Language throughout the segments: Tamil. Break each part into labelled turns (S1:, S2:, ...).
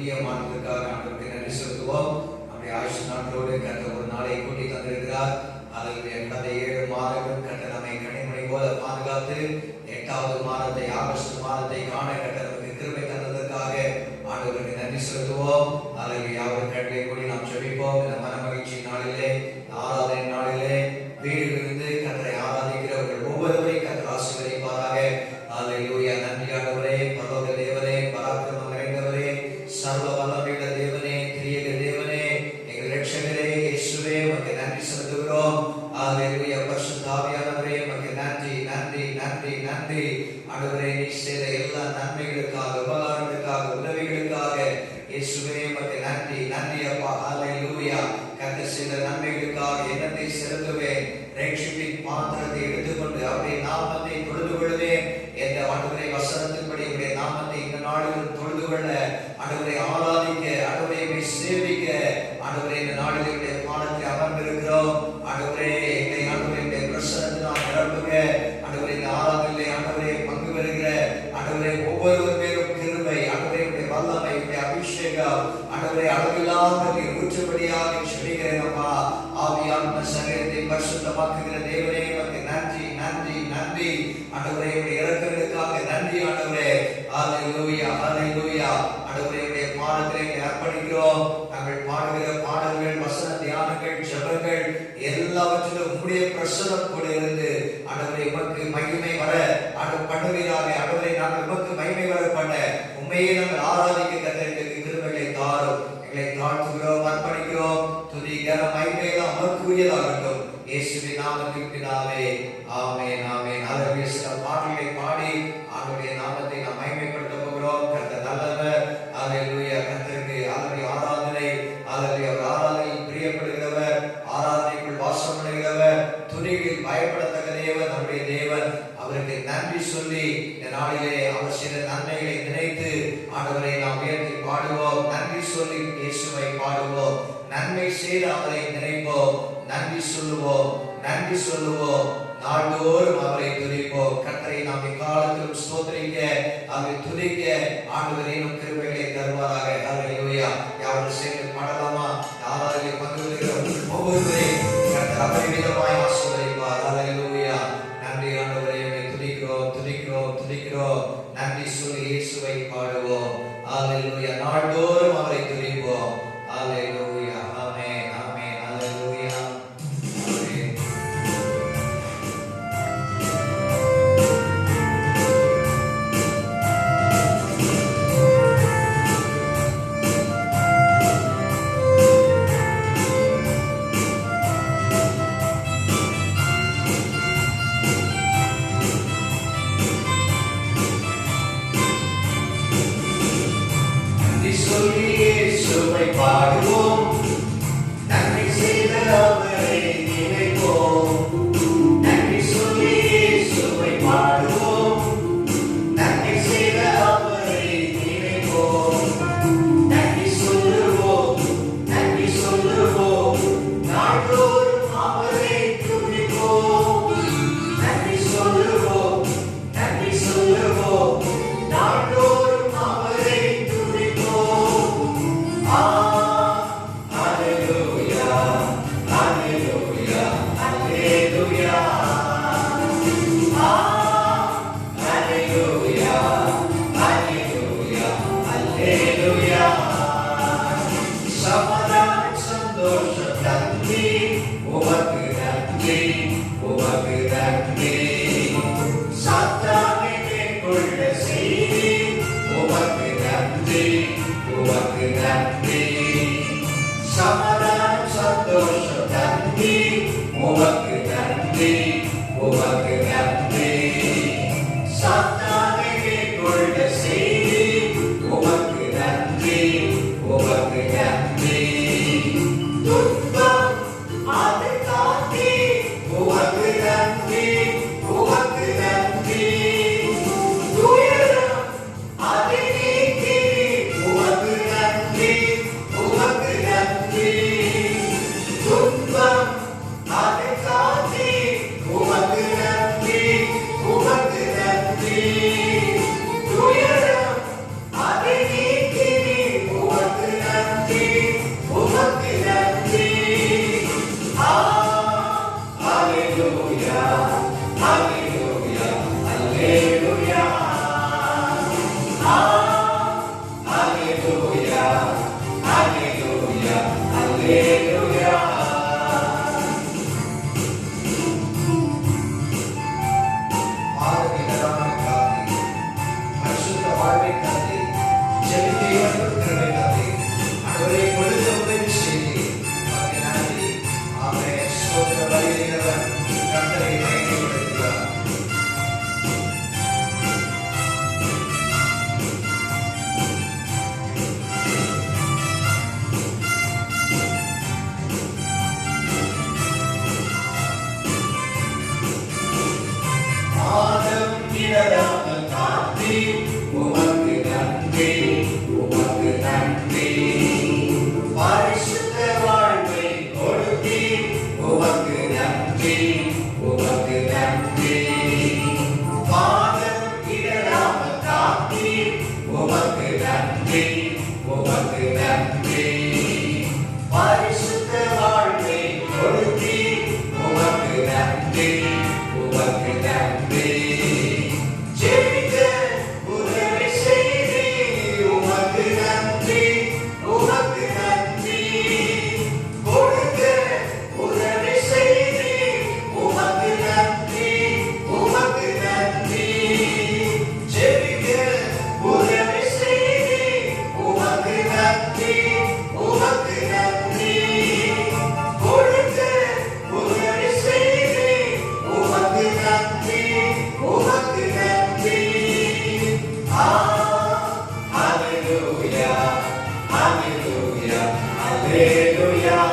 S1: புதிய மாதத்திற்காக ஆண்டவருக்கு நன்றி செலுத்துவோம். நம்முடைய ஆயுஷ் நாட்களோடு கர்த்தர் ஒரு நாளை கூட்டி தந்திருக்கிறார். அல்லேலூயா. கடந்த 7 மாதங்களும் கர்த்தர் நம்மை கனிமொழி போல பாதுகாத்து 8வது மாதத்தை ஆகஸ்ட் மாதத்தை காண கர்த்தர் நமக்கு கிருபை தந்ததற்காக ஆண்டவருக்கு நன்றி செலுத்துவோம். அல்லேலூயா. அவர் கட்டளை கூடி நாம் ஜெபிப்போம். இந்த மனமகிழ்ச்சி நாளிலே, ஆராதனை நாளிலே வீடுகளிலிருந்து கர்த்தரை ஆராதிக்கிறவர்கள் ஒவ்வொருவரையும் கர்த்தர் ஆசீர்வதிப்பாராக. அல்லேலூயா. நன்றி ஆண்டவரே, பரலோக தேவனே, பராக்கிரமம் நிறைந்தவரே, சர்வ வல்லமையுள்ள தேவனே, திரியேக தேவனே, எங்கள் இரட்சகரே இயேசுவே, உமக்கு நன்றி செலுத்துகிறோம். அல்லேலூயா. பரிசுத்த ஆவியானவரே, உமக்கு நன்றி நன்றி நன்றி நன்றி. ஆண்டவரே, நீ செய்த எல்லா நன்மைகளுக்காக, உபகாரங்களுக்காக, உதவிகளுக்காக இயேசுவே உமக்கு நன்றி நன்றி அப்பா. அல்லேலூயா. கர்த்தர் செய்த நன்மைகளுக்காக என்னத்தை செலுத்துவேன்? ரட்சிப்பின் பாத்திரத்தை எடுத்துக்கொண்டு அவருடைய நாமத்தை தொழுது கொள்வேன் என்ற ஆண்டவரை வசனத்தின்படி அவருடைய நாமத்தை இந்த நாளில் தொழுது கொள்ள, ஆண்டவரை ஆராதிக்க, ஆண்டவரை சேவிக்க, ஆண்டவரை இந்த நாளிலுடைய பாடத்தை அமர்ந்திருக்கிறோம். ஆண்டவரே, எங்களை ஆண்டவரை பிரசனத்தினால் நிரப்புக. ஆண்டவரை இந்த ஆராதனையிலே ஆண்டவரை பங்கு பெறுகிற ஆண்டவரை ஒவ்வொருவர் பேரும் கிருபை, ஆண்டவரை வல்லமை, அபிஷேகம், ஆண்டவரை அளவில்லாமல் ஊற்றும்படியாக சொல்லுகிறேன் அப்பா. ஆவியானவ சரீரத்தை பரிசுத்தமாக்குகிற தேவனே, உமக்கு நன்றி நன்றி நன்றி. ஆண்டவரே, உடைய இரக்கங்களுக்காக நன்றி ஆண்டவரே. அல்லேலூயா அல்லேலூயா. ஆண்டவரே, உடைய பாடத்திலே அர்ப்பணிக்கிறோம். நாங்கள் பாடுகிற பாடல்கள், வசன தியானங்கள், ஜெபங்கள் எல்லாவற்றிலும் உம்முடைய பிரசன்னம் கூட இருந்து ஆண்டவரே உமக்கு மகிமை வர பண்ணுவீராக. ஆண்டவரே, நாங்கள் உமக்கு மகிமை வர பண்ண உண்மையை நாங்கள் ஆராதிக்க கர்த்தருக்கு கிருபைகளை தாரும். எங்களை தாழ்த்துகிறோம், அர்ப்பணிக்கிறோம். துதி கன மகிமை எல்லாம் உமக்கு உரியதாகட்டும். இயேசுவின் நாமத்தில் பிதாவே, ஆமென் ஆமென். அல்லேலூயா. சில பாடல்களை பாடி ஆண்டவருடைய நாமத்தை நாம் மகிமைப்படுத்த போகிறோம். கர்த்தர் நல்லவர். அல்லேலூயா. கர்த்தருக்கு அல்லேலூயா ஆராதனை. அல்லேலூயா. அவர் ஆராதனையில் பிரியப்படுகிறவர், ஆராதனைக்குள் வாசம் பண்ணுகிறவர், துதிகளில் பயப்படத்தக்க தேவன் நம்முடைய தேவன். அவருக்கு நன்றி சொல்லி இந்த நாளிலே அவர் செய்த நன்மைகளை நினைத்து ஆண்டவரை நாம் உயர்த்தி பாடுவோம். நன்றி சொல்லி இயேசுவை பாடுவோம். நன்மை செய்த அவரை நினைப்போம். நன்றி சொல்லுவோம், நன்றி சொல்லுவோம். நாள்தோறும் அவரை துதிப்போம். கர்த்தரை நாம் எக்காலத்திலும் ஸ்தோத்திரிக்க, அவரை துதிக்க ஆண்டவரே நம் கிருபைகளை தருவாராக. அல்லேலூயா. யாரும் சேர்ந்து பாடலாமா? ஆராதனையில் பங்கு பெறுகிற ஒவ்வொருவரையும் கர்த்தர் அபரிமிதமாய் ஆசீர்வதிப்பார். அல்லேலூயா. நன்றி ஆண்டவரே, துதிக்கிறோம் துதிக்கிறோம் துதிக்கிறோம். நன்றி சொல்லி இயேசுவை பாடுவோம். அல்லேலூயா. நாள்தோறும் அவரை துதிப்போம். அல்லேலூயா. ஆமென் ஆமென். அல்லேலூயா. பாடுவோம், நன்மை செய்த அவரை நினைப்போம். நன்றி சொல்லி இயேசுவை பாடுவோம், நன்மை செய்த அவரை நினைப்போம். நன்றி சொல்லுவோம், நன்றி சொல்லுவோம். நாள்தோறும் அவரை துதிப்போம். நன்றி சொல்லுவோம், நன்றி சொல்லுவோம். நாள்தோறும் அவரை துதிப்போம். சமாதானம் சந்தோஷம் நன்றி, உமக்கு நன்றி, உமக்கு நன்றி. சாத்தானை மேற்கொண்ட செய்தி, உமக்கு நன்றி, உமக்கு நன்றி. துன்பம் அதை தாண்டி, உமக்கு நன்றி, உமக்கு நன்றி. துயரம் அதை நீக்கி, உமக்கு நன்றி, உமக்கு நன்றி. துன்பம் அதை தாண்டி, உமக்கு நன்றி, உமக்கு நன்றி. துயரம் அதை நீக்கி, உமக்கு உமக்கு நன்றி. பரிசுத்த வாழ்வை கொடுத்தி உமக்கு நன்றி, உமக்கு நன்றி. ஜெபிக்க உதவி செய்தி உமக்கு நன்றி, உமக்கு நன்றி. கொடுக்க உதவி செய்தி உமக்கு நன்றி, உமக்கு நன்றி. ஜெபிக்க உதவி செய்தி உமக்கு நன்றி, உமக்கு நன்றி. கொடுக்க உதவி செய்தி உமக்கு நன்றி, உமக்கு நன்றி. Hallelujah, hallelujah, hallelujah.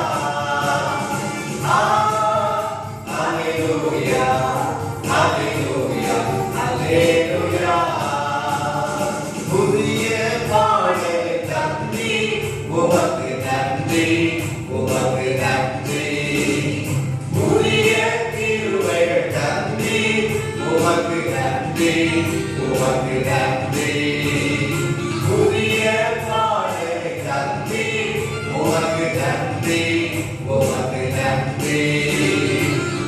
S1: Hallelujah, hallelujah, hallelujah. புதிய பாடலை தந்தி உமக்கு நன்றி, உமக்கு நன்றி. புதிய கிருபைகள் தந்தி உமக்கு நன்றி, உமக்கு நன்றி. புதிய பாடலை தந்தி உமக்கு நன்றி, உமக்கு நன்றி.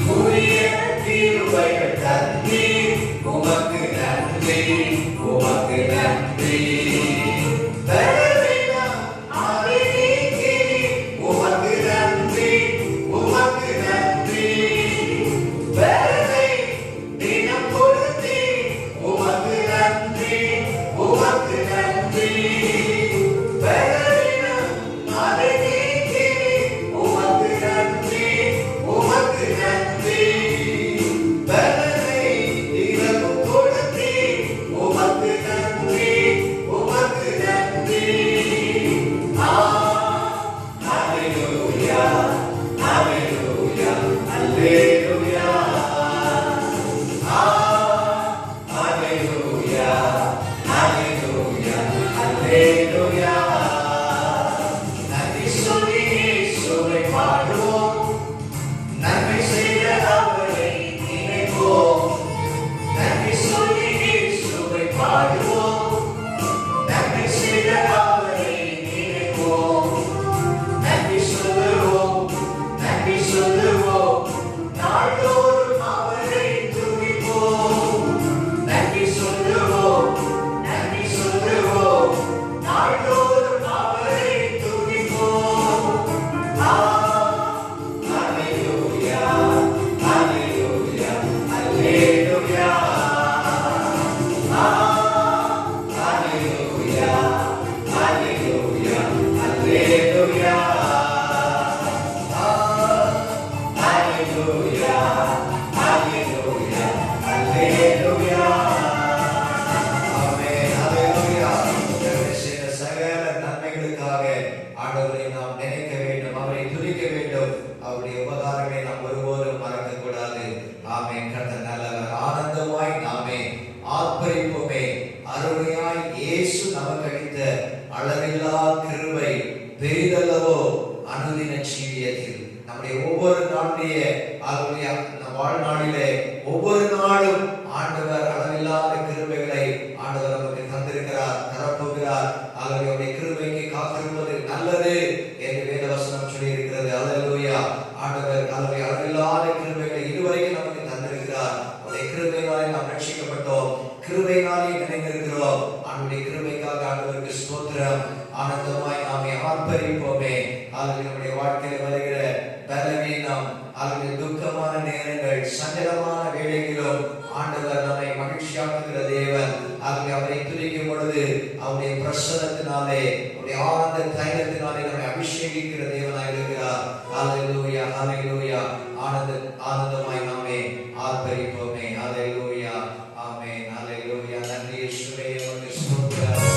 S1: புதிய கிருபைகள் தந்தி உமக்கு நன்றி, உமக்கு நன்றி. பலவீனம் அதை நீக்கி உமக்கு நன்றி, உமக்கு நன்றி. பலனை தினம் கொடுத்தி உமக்கு நன்றி, உமக்கு நன்றி. பலவீனம் அதை நீக்கி உமக்கு நன்றி, உமக்கு நன்றி. பலனை தினம் கொடுத்தி உமக்கு நன்றி, உமக்கு நன்றி. Hallelujah, hallelujah, hallelujah. Hallelujah, hallelujah, hallelujah. நன்றி சொல்லி இயேசுவை பாடுவோம், நன்மை செய்த அவரை நினைப்போம். நன்றி சொல்லி இயேசுவை பாடுவோம், நன்மை செய்த அவரை நினைப்போம். நன்றி சொல்லுவோம், நன்றி சொல்லுவோம், நாள்தோறும் அவரை துதிப்போம். நன்றி சொல்லுவோம், நன்றி சொல்லுவோம், நாள்தோறும் அவரை துதிப்போம். Hallelujah, hallelujah, hallelujah. Hallelujah, hallelujah, hallelujah. Hallelujah, hallelujah, hallelujah. Amen, hallelujah. தேவன் செய்த சகல நன்மைகளுக்காக ஆண்டவரை நாம் நினைக்க வேண்டும், அவரை துதிக்க வேண்டும். அவருடைய உபகாரங்களை நாம் ஒருபோதும் மறக்க கூடாது. ஆமென். கர்த்தர் நல்லவர். ஆனந்தமாய் நாமே ஆர்ப்பரிப்போமே. அருமையாய் இயேசு நமக்கு அளித்த அளவில்லா கிருபை பெரிதல்லவோ அனுதின ஜீவியத்தில். நம்முடைய ஒவ்வொரு நாளுடைய வாழ்நாளிலே ஒவ்வொரு நாளும் ஆண்டவர் அளவில்லாத கிருபைகளை ஆண்டவர் நமக்கு தந்திருக்கிறார், தரப்போகிறார். அவருடைய கிருபைக்கு காத்திருப்பது நல்லது என்று வேதவசனம் சொல்லி இருக்கிறது. அல்லேலூயா. ஆண்டவர் அளவில்லாத கிருபைகளை இதுவரைக்கும் நமக்கு தந்திருக்கிறார். அவருடைய கிருபையினாலே நாம் ரட்சிக்கப்பட்டோம், கிருபையினாலே நினைந்திருக்கிறோம். அவருடைய கிருபைக்காக ஆண்டவருக்கு ஸ்தோத்திரம். ஆனந்தமாய் நாமே ஆர்ப்பரிப்போமே. நம்முடைய வாழ்க்கையில் வருகிற பலவீனம், துக்கமான நேரங்கள், சஞ்சலமான வேளைகளிலும் ஆண்டவர் நம்மை மகிழ்ச்சியாக்குகிற தேவன். அவரை துதிக்கும் பொழுது அவருடைய பிரசன்னத்தினாலே, அவருடைய ஆனந்த தைலத்தினாலே நம்மை அபிஷேகிக்கிற தேவனாய் இருக்கிறார். ஹல்லேலூயா, ஹல்லேலூயா. ஆனந்தமாய் நாமே ஆர்ப்பரிப்போமே. ஹல்லேலூயா, ஆமென், ஹல்லேலூயா. நன்றி இயேசுவே, உமக்கு ஸ்தோத்திரம்.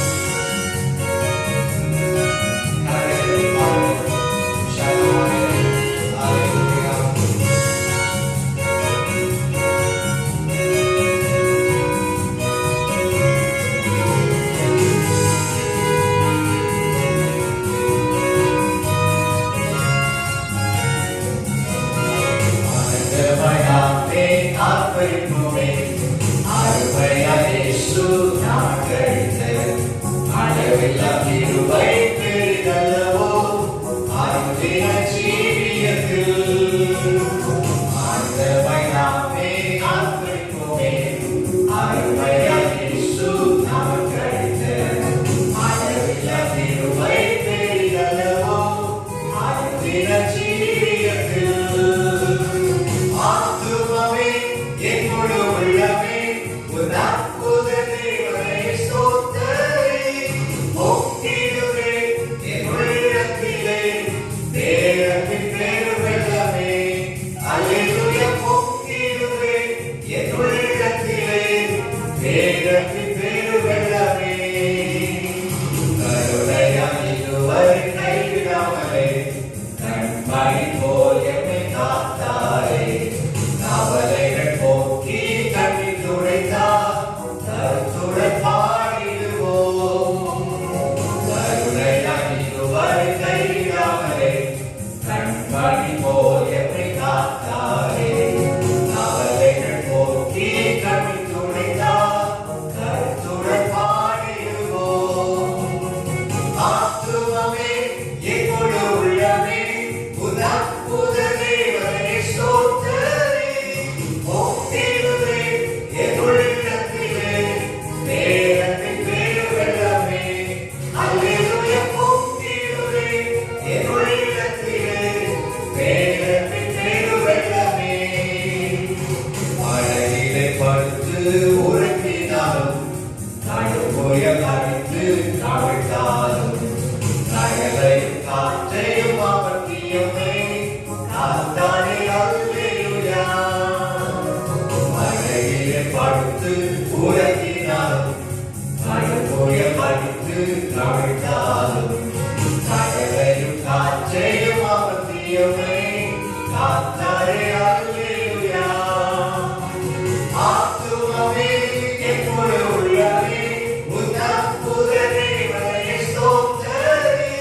S1: I love you, அழைத்தாலும் கடலையும் காற்றையும் அமர்த்தியவரே காத்தாரே அல்லேலூயா. ஆத்துமமே எப்பொழுது உள்ளவே உன் அற்புத தேவனை ஸ்தோத்திரி.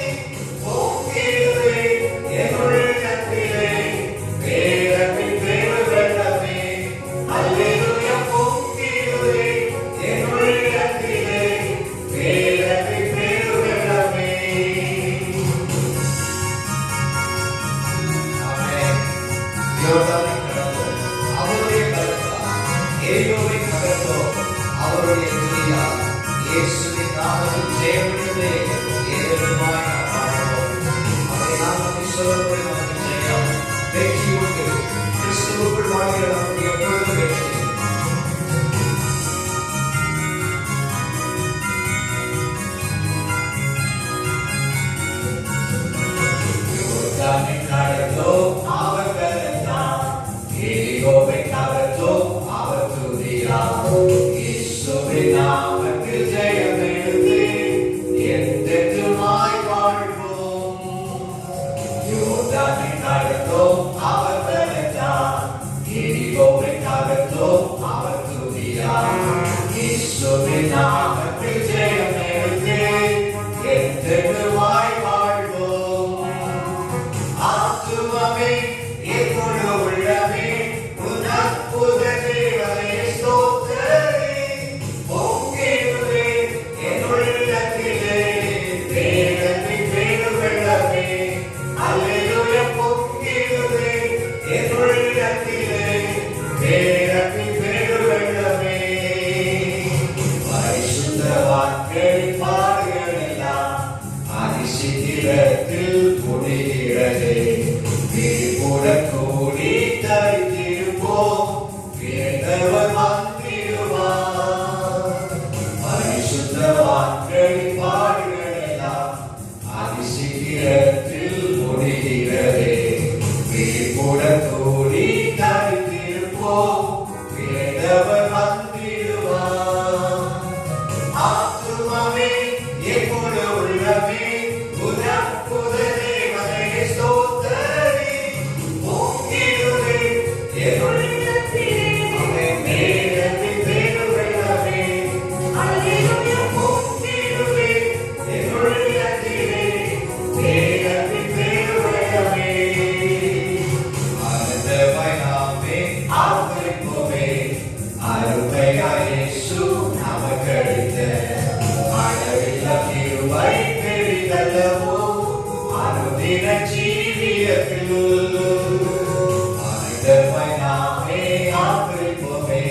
S1: போக்கிடுவே என் உள்ளத்திலே வேதத்தின் பெருவெள்ளமே அல்லேலூயா. போக்கிடுவே என் உள்ளத்திலே வேதத்தின் பெருவெள்ளமே. ஆமென். யோர்தானை கடந்தோ அவருடைய கரத்தால், எரிகோவை நகர்ந்தோ அவருடைய துதியால், இயேசுவின் நாமத்தில் ஜெயமெடுத்து ஏகமாய் நாம் பாடுவோம். அவரை நாமத்தில் சொல்லப்படி நமக்கு ஜெயம், வெற்றி உண்டு. கிறிஸ்துவுக்குள் வாழ்கிற நமக்கு எப்பொழுதும் வெற்றி. யோர்தானை கடந்தோ அவர் கரத்தால், எரிகோவை நகர்ந்தோ அவர் துதியால், இயேசுவின் நாமத்தில் ஜெயமெடுத்து என்றென்றுமாய் வாழ்வோம். யோர்தானை கடந்தோ அவர் கரத்தால், எரிகோவை நகர்ந்தோ அவர் துதியால், இயேசுவின் நாமத்தில் ஜெயமெடுத்து என்றென்றுமாய் வாழ்வோம். ஆத்துமமே எப்பொழுது உள்ளவே உன் அற்புத தேவனை ஸ்தோத்திரி. பொங்கிடுவே என் உள்ளத்திலே வேதத்தின் பெருவெள்ளமே அல்லேலூயா. பொங்கிடுவே என் உள்ளத்திலே வேதத்தின் பெருவெள்ளமே. பரிசுத்தவான்களின் பாடுகளெல்லாம் அதிசீக்கிரத்தில் முடிகிறதே. விழிப்புடன் கூடி தரித்திருப்போம், வேண்டவர் வந்திடுவார். பரிசுத்தவான்களின் பாடுகளெல்லாம் அதிசீக்கிரத்தில் முடிகிறதே. விழிப்புடன் கூடி தரித்திருப்போம், வேண்டவர் வந்திடுவார். ஆத்துமமே எப்பொழுது உள்ளவே உன் அற்புத தேவனை ஸ்தோத்திரி. பொங்கிடுவே என் உள்ளத்திலே வேதத்தின் பெருவெள்ளமே அல்லேலூயா. பொங்கிடுவே என் உள்ளத்திலே வேதத்தின் பெருவெள்ளமே. ஆனந்தமாய் நாமே ஆர்ப்பரிப்போமே, அருமையாய் இயேசு நமக்களித்த அளவில்லா கிருபை பெரிதல்லவோ அனுதின ஜீவியத்தில். ஆனந்தமாய் நாமே ஆர்ப்பரிப்போமே,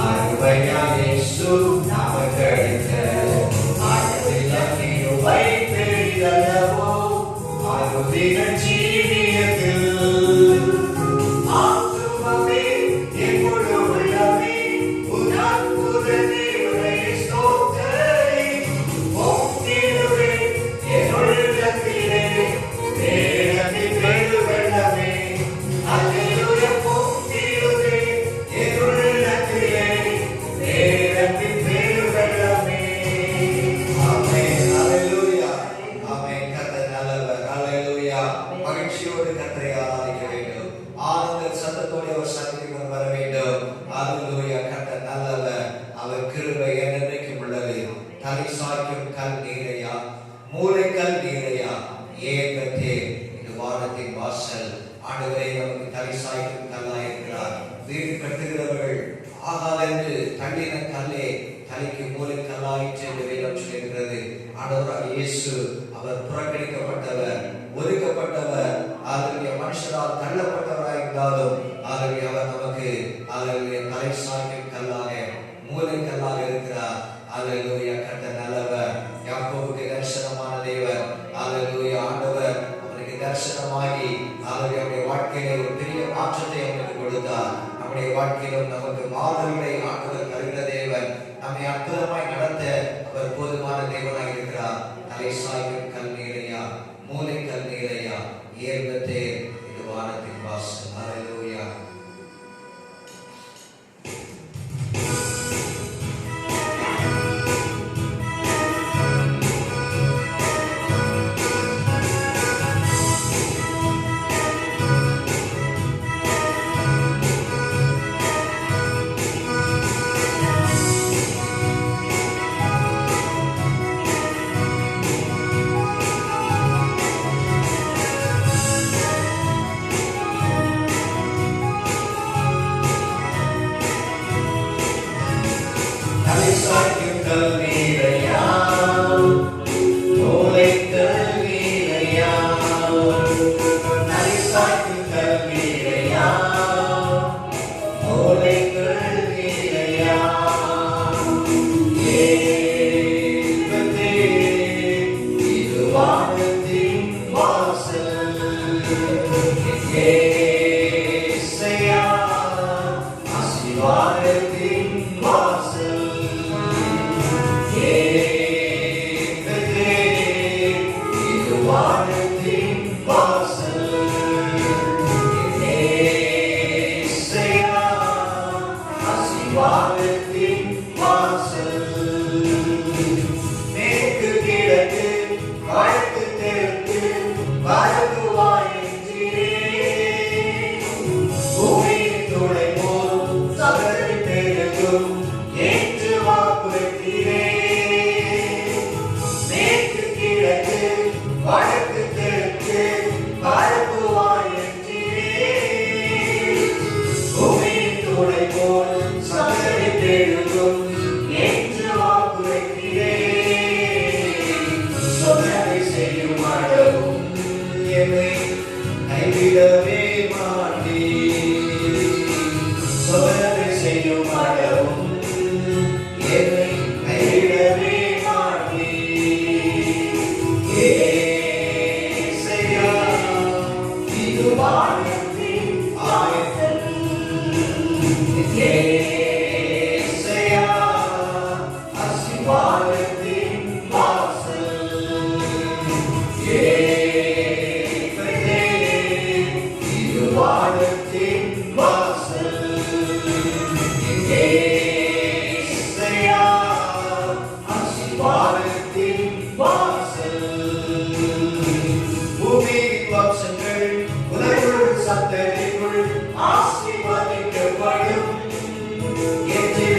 S1: அருமையாய் இயேசு நமக்களித்த அளவில்லா கிருபை பெரிதல்லவோ அனுதின ஜீவியத்தில். ஆத்துமமே எப்பொழுது உள்ளவே உன் அற்புத தேவனை ஸ்தோத்திரி. பொங்கிடுவே என் உள்ளத்திலே வேதத்தின் பெருவெள்ளமே அல்லேலூயா. பொங்கிடுவே என் உள்ளத்திலே வேதத்தின் பெருவெள்ளமே. ஆமென். அல்லேலூயா. ஆமென். கர்த்தர் நல்லவர். அல்லேலூயா. மகிழ்ச்சியோடு கர்த்தரை ஆராதிக்க வேண்டும். ஆனந்த சத்தத்தோடு அவர் சந்நிதிக்கு வர வேண்டும். அல்லேலூயா. கர்த்தர் நல்லவர். அவர் கிருபை என்றென்றைக்கும் உள்ளது. தலை சாய்க்கும் கல் நீரையா, மூளைக்கல் நீரையா, ஏன் பெற்றே இந்த வானத்தின் வாசல். ஆண்டவரே நமக்கு தலை சாய்க்கும் கல்லாய் இருக்கிறார். வீடு கட்டுகிறவர்கள் ஆகாதென்று தள்ளின கல்லே தலைக்கு மூளைக்கல்லாயிற்று என்று வேதம் சொல்கிறது. ஆண்டவராகிய இயேசு அவர் புறக்கணிக்கப்பட்டவர், ஒதுக்கப்பட்டவர், ஆகிய மனுஷரால் தள்ளப்பட்டவராய் இருந்தாலும் ஆகிய அவர் நமக்கு ஆகிய தலை சாய்க்கும் கல்லாக மூளைக்கல்லாக இருக்கிறார். அல்லேலூயா. கர்த்தர் நல்லவர். யாக்கோபுக்கு தரிசனமான தேவன். அல்லேலூயா. ஆண்டவர் அவனுக்கு தரிசனமாகி அவருடைய வாழ்க்கையில ஒரு பெரிய மாற்றத்தை அவனுக்கு கொடுத்தார். நம்முடைய வாழ்க்கையிலும் நமக்கு மாறுதல்களை ஆண்டவர் தருகிற தேவன். நம்மை அற்புதமாய் நடத்த அவர் போதுமான தேவனாய் இருக்கிறார். தலை சாய்க்கும் கல் நீரையா, மூளைக்கல் நீரையா, ஏற்பத்தே இது வானத்தின் வாசல். அல்லேலூயா. வானத்தின் வாசல் ஏசையா ஆசீர்வாதத்தின் வாசல் மேற்கு கிழக்கு வடக்கு தெற்கு பரப்புவாய் என்றீரே பூமியின் துளை போல் சகல பெருகும் என்று வாக்குறுத்தீரே மேற்கு கிழக்கு வடக்கு தெற்கு பரப்புவாய் என்றீரே பூமியின் துளை போல் சகல பெருகும் என்று வாக்குறுத்தீரே சொன்னதை செய்யும் அளவும் என்னை கைவிடவே மாட்டீர் சொன்னதை செய்யும் அளவும் என்னை கைவிடவே மாட்டீர் ஏசையா இது வானத்தின் வாசல் ஏசையா ஆசீர்வாதத்தின் வாசல் இது வானத்தின் வாசல் ஏசையா ஆசீர்வாதத்தின் வாசல் பூமியின் வம்சங்கள் உலகுள் சந்ததிக்குள் ஆசீர்வதிக்கப்படும் என்று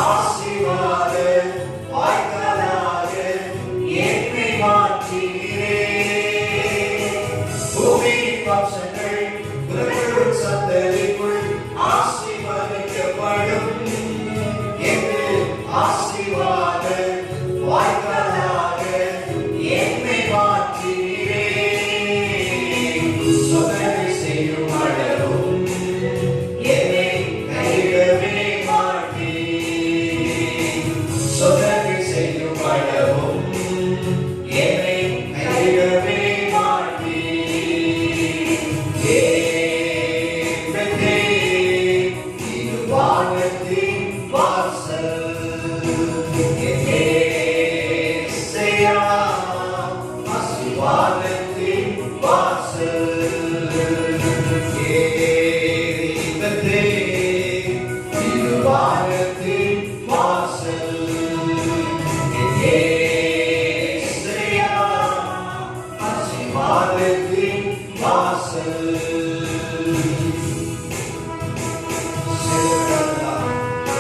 S1: ஆசீர்வாத வாய்க்காலாக என்னை மாற்றினீரே பூமியின் வம்சங்கள் உலகுள் சந்ததிக்குள் ஆசீர்வதிக்கப்படும் என்று ஆசீர்வாத வாய்க்காலாக என்னை மாற்றினீரே சொன்னதை செய்யும் அளவும் என்னை கைவிடவே மாட்டீர் சொன்னதை செய்யும் அளவும் என்னை கைவிடவே மாட்டீர் இது வானத்தின் வாசல் ஏசையா ஆசீர்வாதத்தின் வாசல் இது வானத்தின் வாசல் ஏசையா ஆசீர்வாதத்தின் வாசல்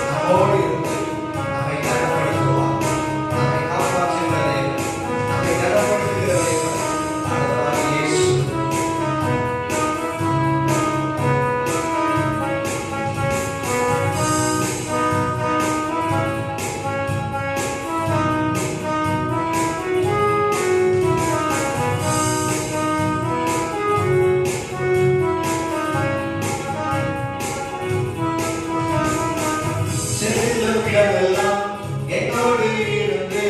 S1: நம்மோடு இருந்து நம்மை கனப்படுத்துவார் நம்மை காப்பாற்றுகிற தேவன் நம்மை கனப்படுத்துகிற தேவன் ஆண்டவராகிய இயேசு செல்லும் இடமெல்லாம் என்னோடு இருந்து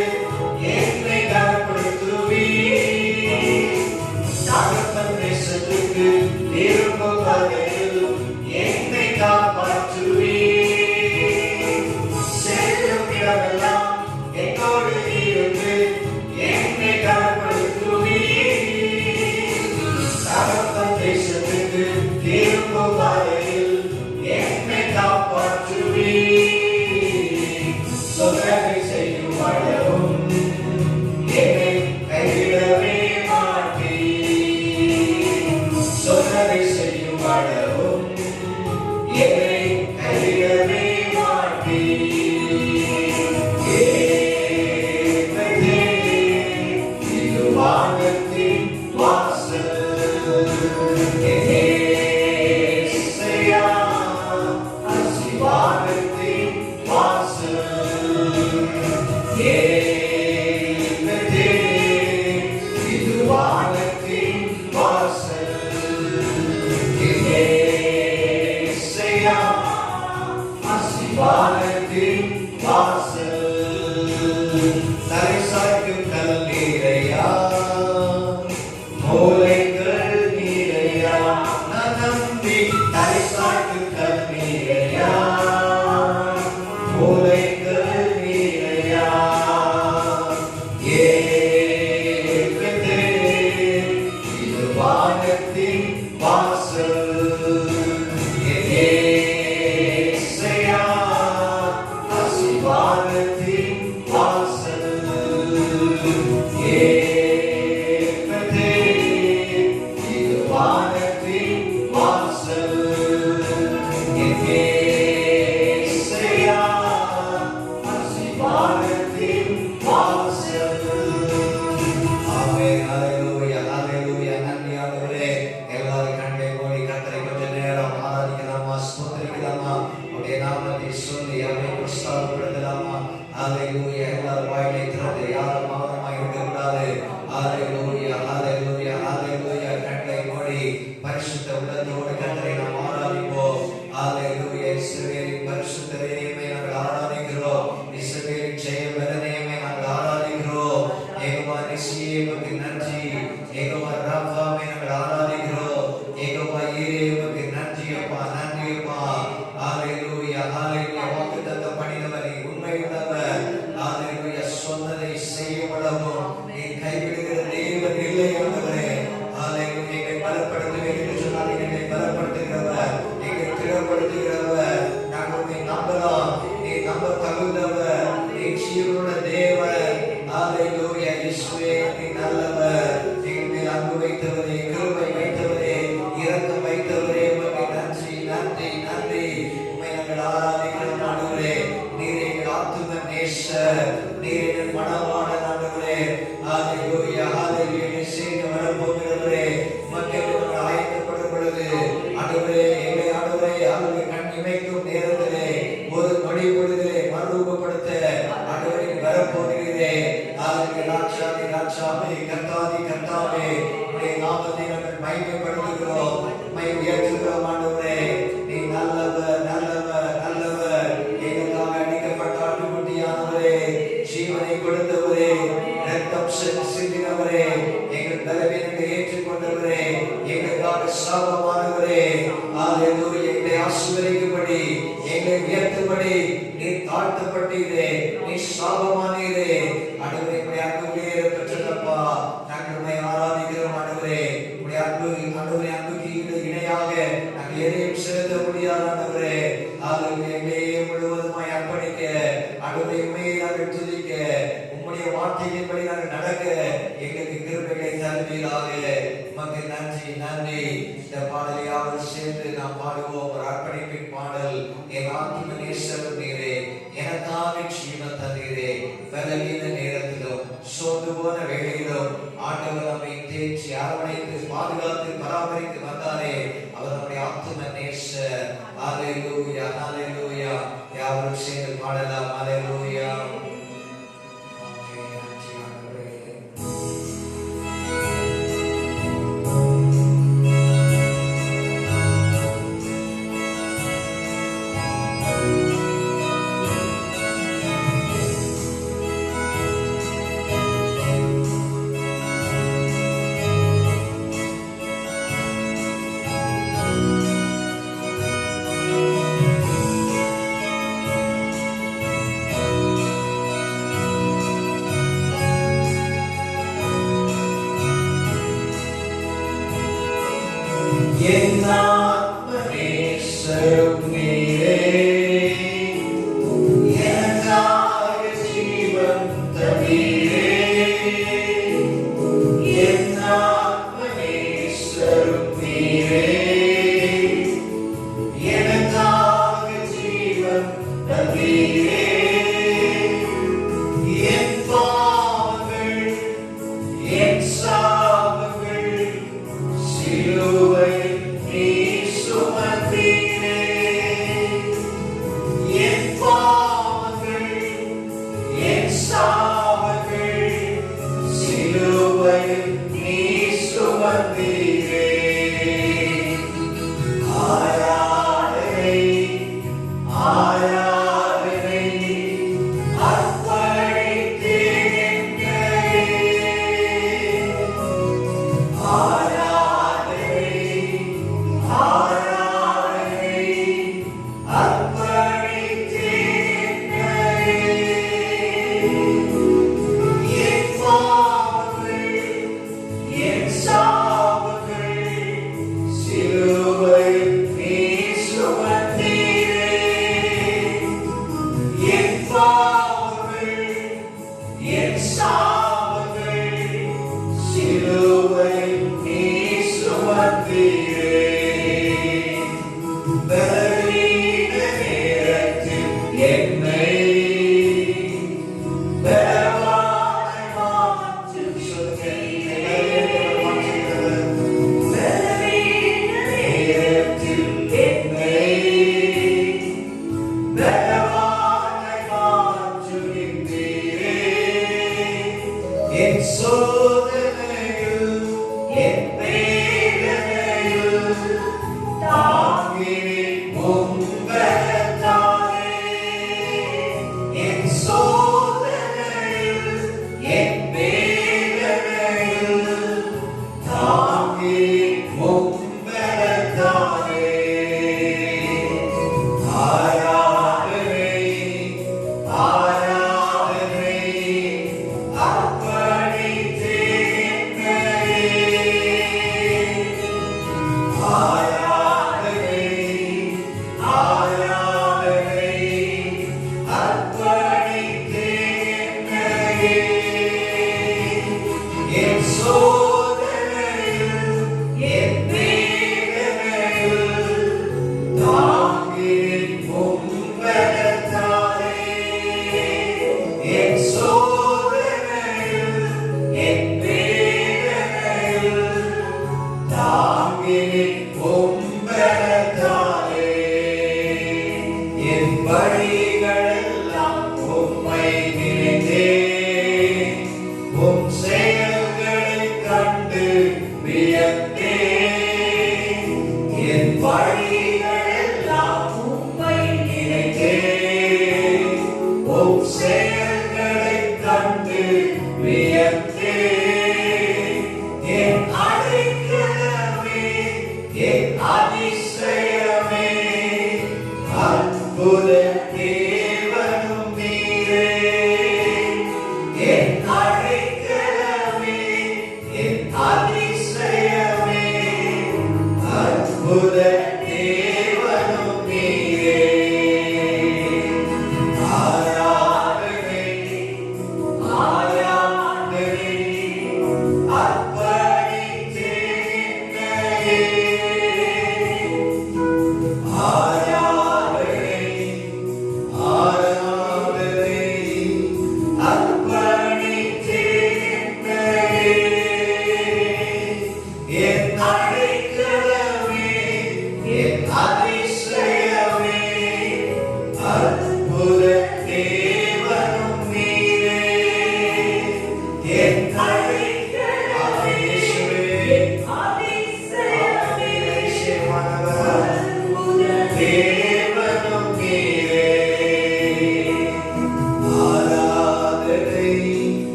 S1: என்னை கனப்படுத்துவீர் தகப்பன் தேசத்துக்கு திரும்பும் வகையில் என்னை காப்பாற்றுவீர் செல்லும் இடமெல்லாம் என்னோடு இருந்து என்னை கனப்படுத்துவீர் தகப்பன் தேசத்துக்கு திரும்பும் வகையில் என்னை காப்பாற்றுவீர் சொன்னதை செய்யும் அளவும் என்னை கைவிடவே மாட்டீர் சொன்னதை செய்யும் அளவும் என்னை கைவிடவே மாட்டீர் இது வானத்தின் வாசல் ஏசையா ஆசீர்வாதத்தின் வாசல் இது வானத்தின் வாசல் ஏசையா ஆசீர்வாதத்தின் வாசல் தலை சாய்க்கும் கல் நீரையா மூலைகள் நீரையா ஹalleluya ஹalleluya ஹalleluya. கண்களை மூடி பரிசுத்த உள்ளத்தோடு கர்த்தரை நாம் ஆராதிப்போம். ஹalleluya. இஸ்ரவேலின் பரிசுத்தரே நாங்கள் ஆராதிக்கிறோம். இஸ்ரவேலின் ஜெயபலனே நாங்கள் ஆராதிக்கிறோம். யெகோவா நிசியே உமக்கு நன்றி. யெகோவா ராஃபா நாங்கள் ஆராதிக்கிறோம். யெகோவா ஈரே உமக்கு நன்றி அப்பா, நன்றி அப்பா. ஹalleluya ஹalleluya. வாக்குத்தத்த பண்ணினவரே, உண்மை உள்ளவர். ஹalleluya. சொன்னதை செய்யப்படவும் நீ கைவிடுகிற தேவன் இல்லை ஆண்டவரே. ஹalleluya. எங்களை பலப்படுத்துவீர் என்று சொன்னால் எங்களை பலப்படுத்துகிறவர், எங்களை திடப்படுத்துகிறவர். நாங்கள் உம்மை நம்பலாம். நீ நம்ப தகுந்தவர். நீ ஜீவனுள்ள தேவன். ஹalleluya. இயேசுவே நீ நல்லவர். எங்கள் மேல் அன்பு வைத்தவரே, கிருபை வைத்தவரே, இரக்கம் வைத்தவரே, உமக்கு நன்றி நன்றி நன்றி. உம்மை நாங்கள் ஆராதிக்கிறோம் ஆண்டவரே. நீர் எங்கள் ஆத்தும நேசர், நீர் எங்கள் மனவாள ஆண்டவரே. ஹalleluya ஹalleluya. சேர்ந்து வரப்போகிறவரே, மக்கள் நாங்கள் அழைக்கப்படும் பொழுது ஆண்டவரே, எங்களை ஆண்டவரே அவர்கள் கண் இமைக்கும் நேரத்திலே ஒரு நொடி பொழுதிலே மறுரூபப்படுத்த ஆண்டவரே வரப்போகிறீரே. ஹalleluya. ராட்சாதி ராட்சாவே, கர்த்தாதி கர்த்தாவே, உம்முடைய நாமத்தை நாங்கள் மகிமைப்படுத்துகிறோம், உம்மை உயர்த்துகிறோம் ஆண்டவரே. நீ நல்லவர் நல்லவர் நல்லவர். எங்களுக்காக அடிக்கப்பட்ட ஆட்டுக்குட்டியானவரே, ஜீவனை கொடுத்தவரே, இரத்தம் சிந்தினவரே, எங்கள் பலவீனங்களை ஏற்றுக்கொண்டவரே, எங்களுக்காக சாபமானவரே. ஹalleluya. எங்களை ஆசீர்வதிக்கும்படி, எங்களை உயர்த்தும்படி நீர் தாழ்த்தப்பட்டீரே, நீ சாபமானீரே. ஆண்டவரே, உம்முடைய அன்புக்கே பெற்றதப்பா, நாங்கள் உம்மை ஆராதிக்கிறோம் ஆண்டவரே. உம்முடைய அன்பு ஆண்டவரே, அன்புக்கு இணையாக நாங்கள் எதையும் செலுத்த முடியாது ஆண்டவரே. ஹalleluya. எங்களையே முழுவதுமாய் அர்ப்பணிக்க ஆண்டவரே, உம்மையே நாங்கள் துதிக்க, உம்முடைய வார்த்தையின்படி நாங்கள் நடக்க எங்களுக்கு கிருபைகளை தருவீராக. உமக்கு நன்றி நன்றி. இந்த பாடலை யாரும் சேர்ந்து நாம் பாடுவோம். ஒரு அர்ப்பணிப்பின் பாடல். என் ஆத்தும நேசரும் நீரே, எனக்காக ஜீவன் தந்தீரே. பலவீன நேரத்திலும் சோர்ந்து போன வேளையிலும் ஆண்டவர் நம்மை தேற்றி அரவணைத்து பாதுகாத்து பராமரித்து வந்தாரே, அவர் நம்முடைய ஆத்தும நேசர். ஹalleluya ஹalleluya. யாரும் சேர்ந்து பாடலாம். ஹalleluya. என் ஆத்தும நேசரும் நீரே, எனக்காக ஜீவன் தந்தீரே. என் ஆத்தும நேசரும் நீரே, எனக்காக ஜீவன் தந்தீரே. என் பாவங்கள், என் சாபங்கள் சிலுவை நீ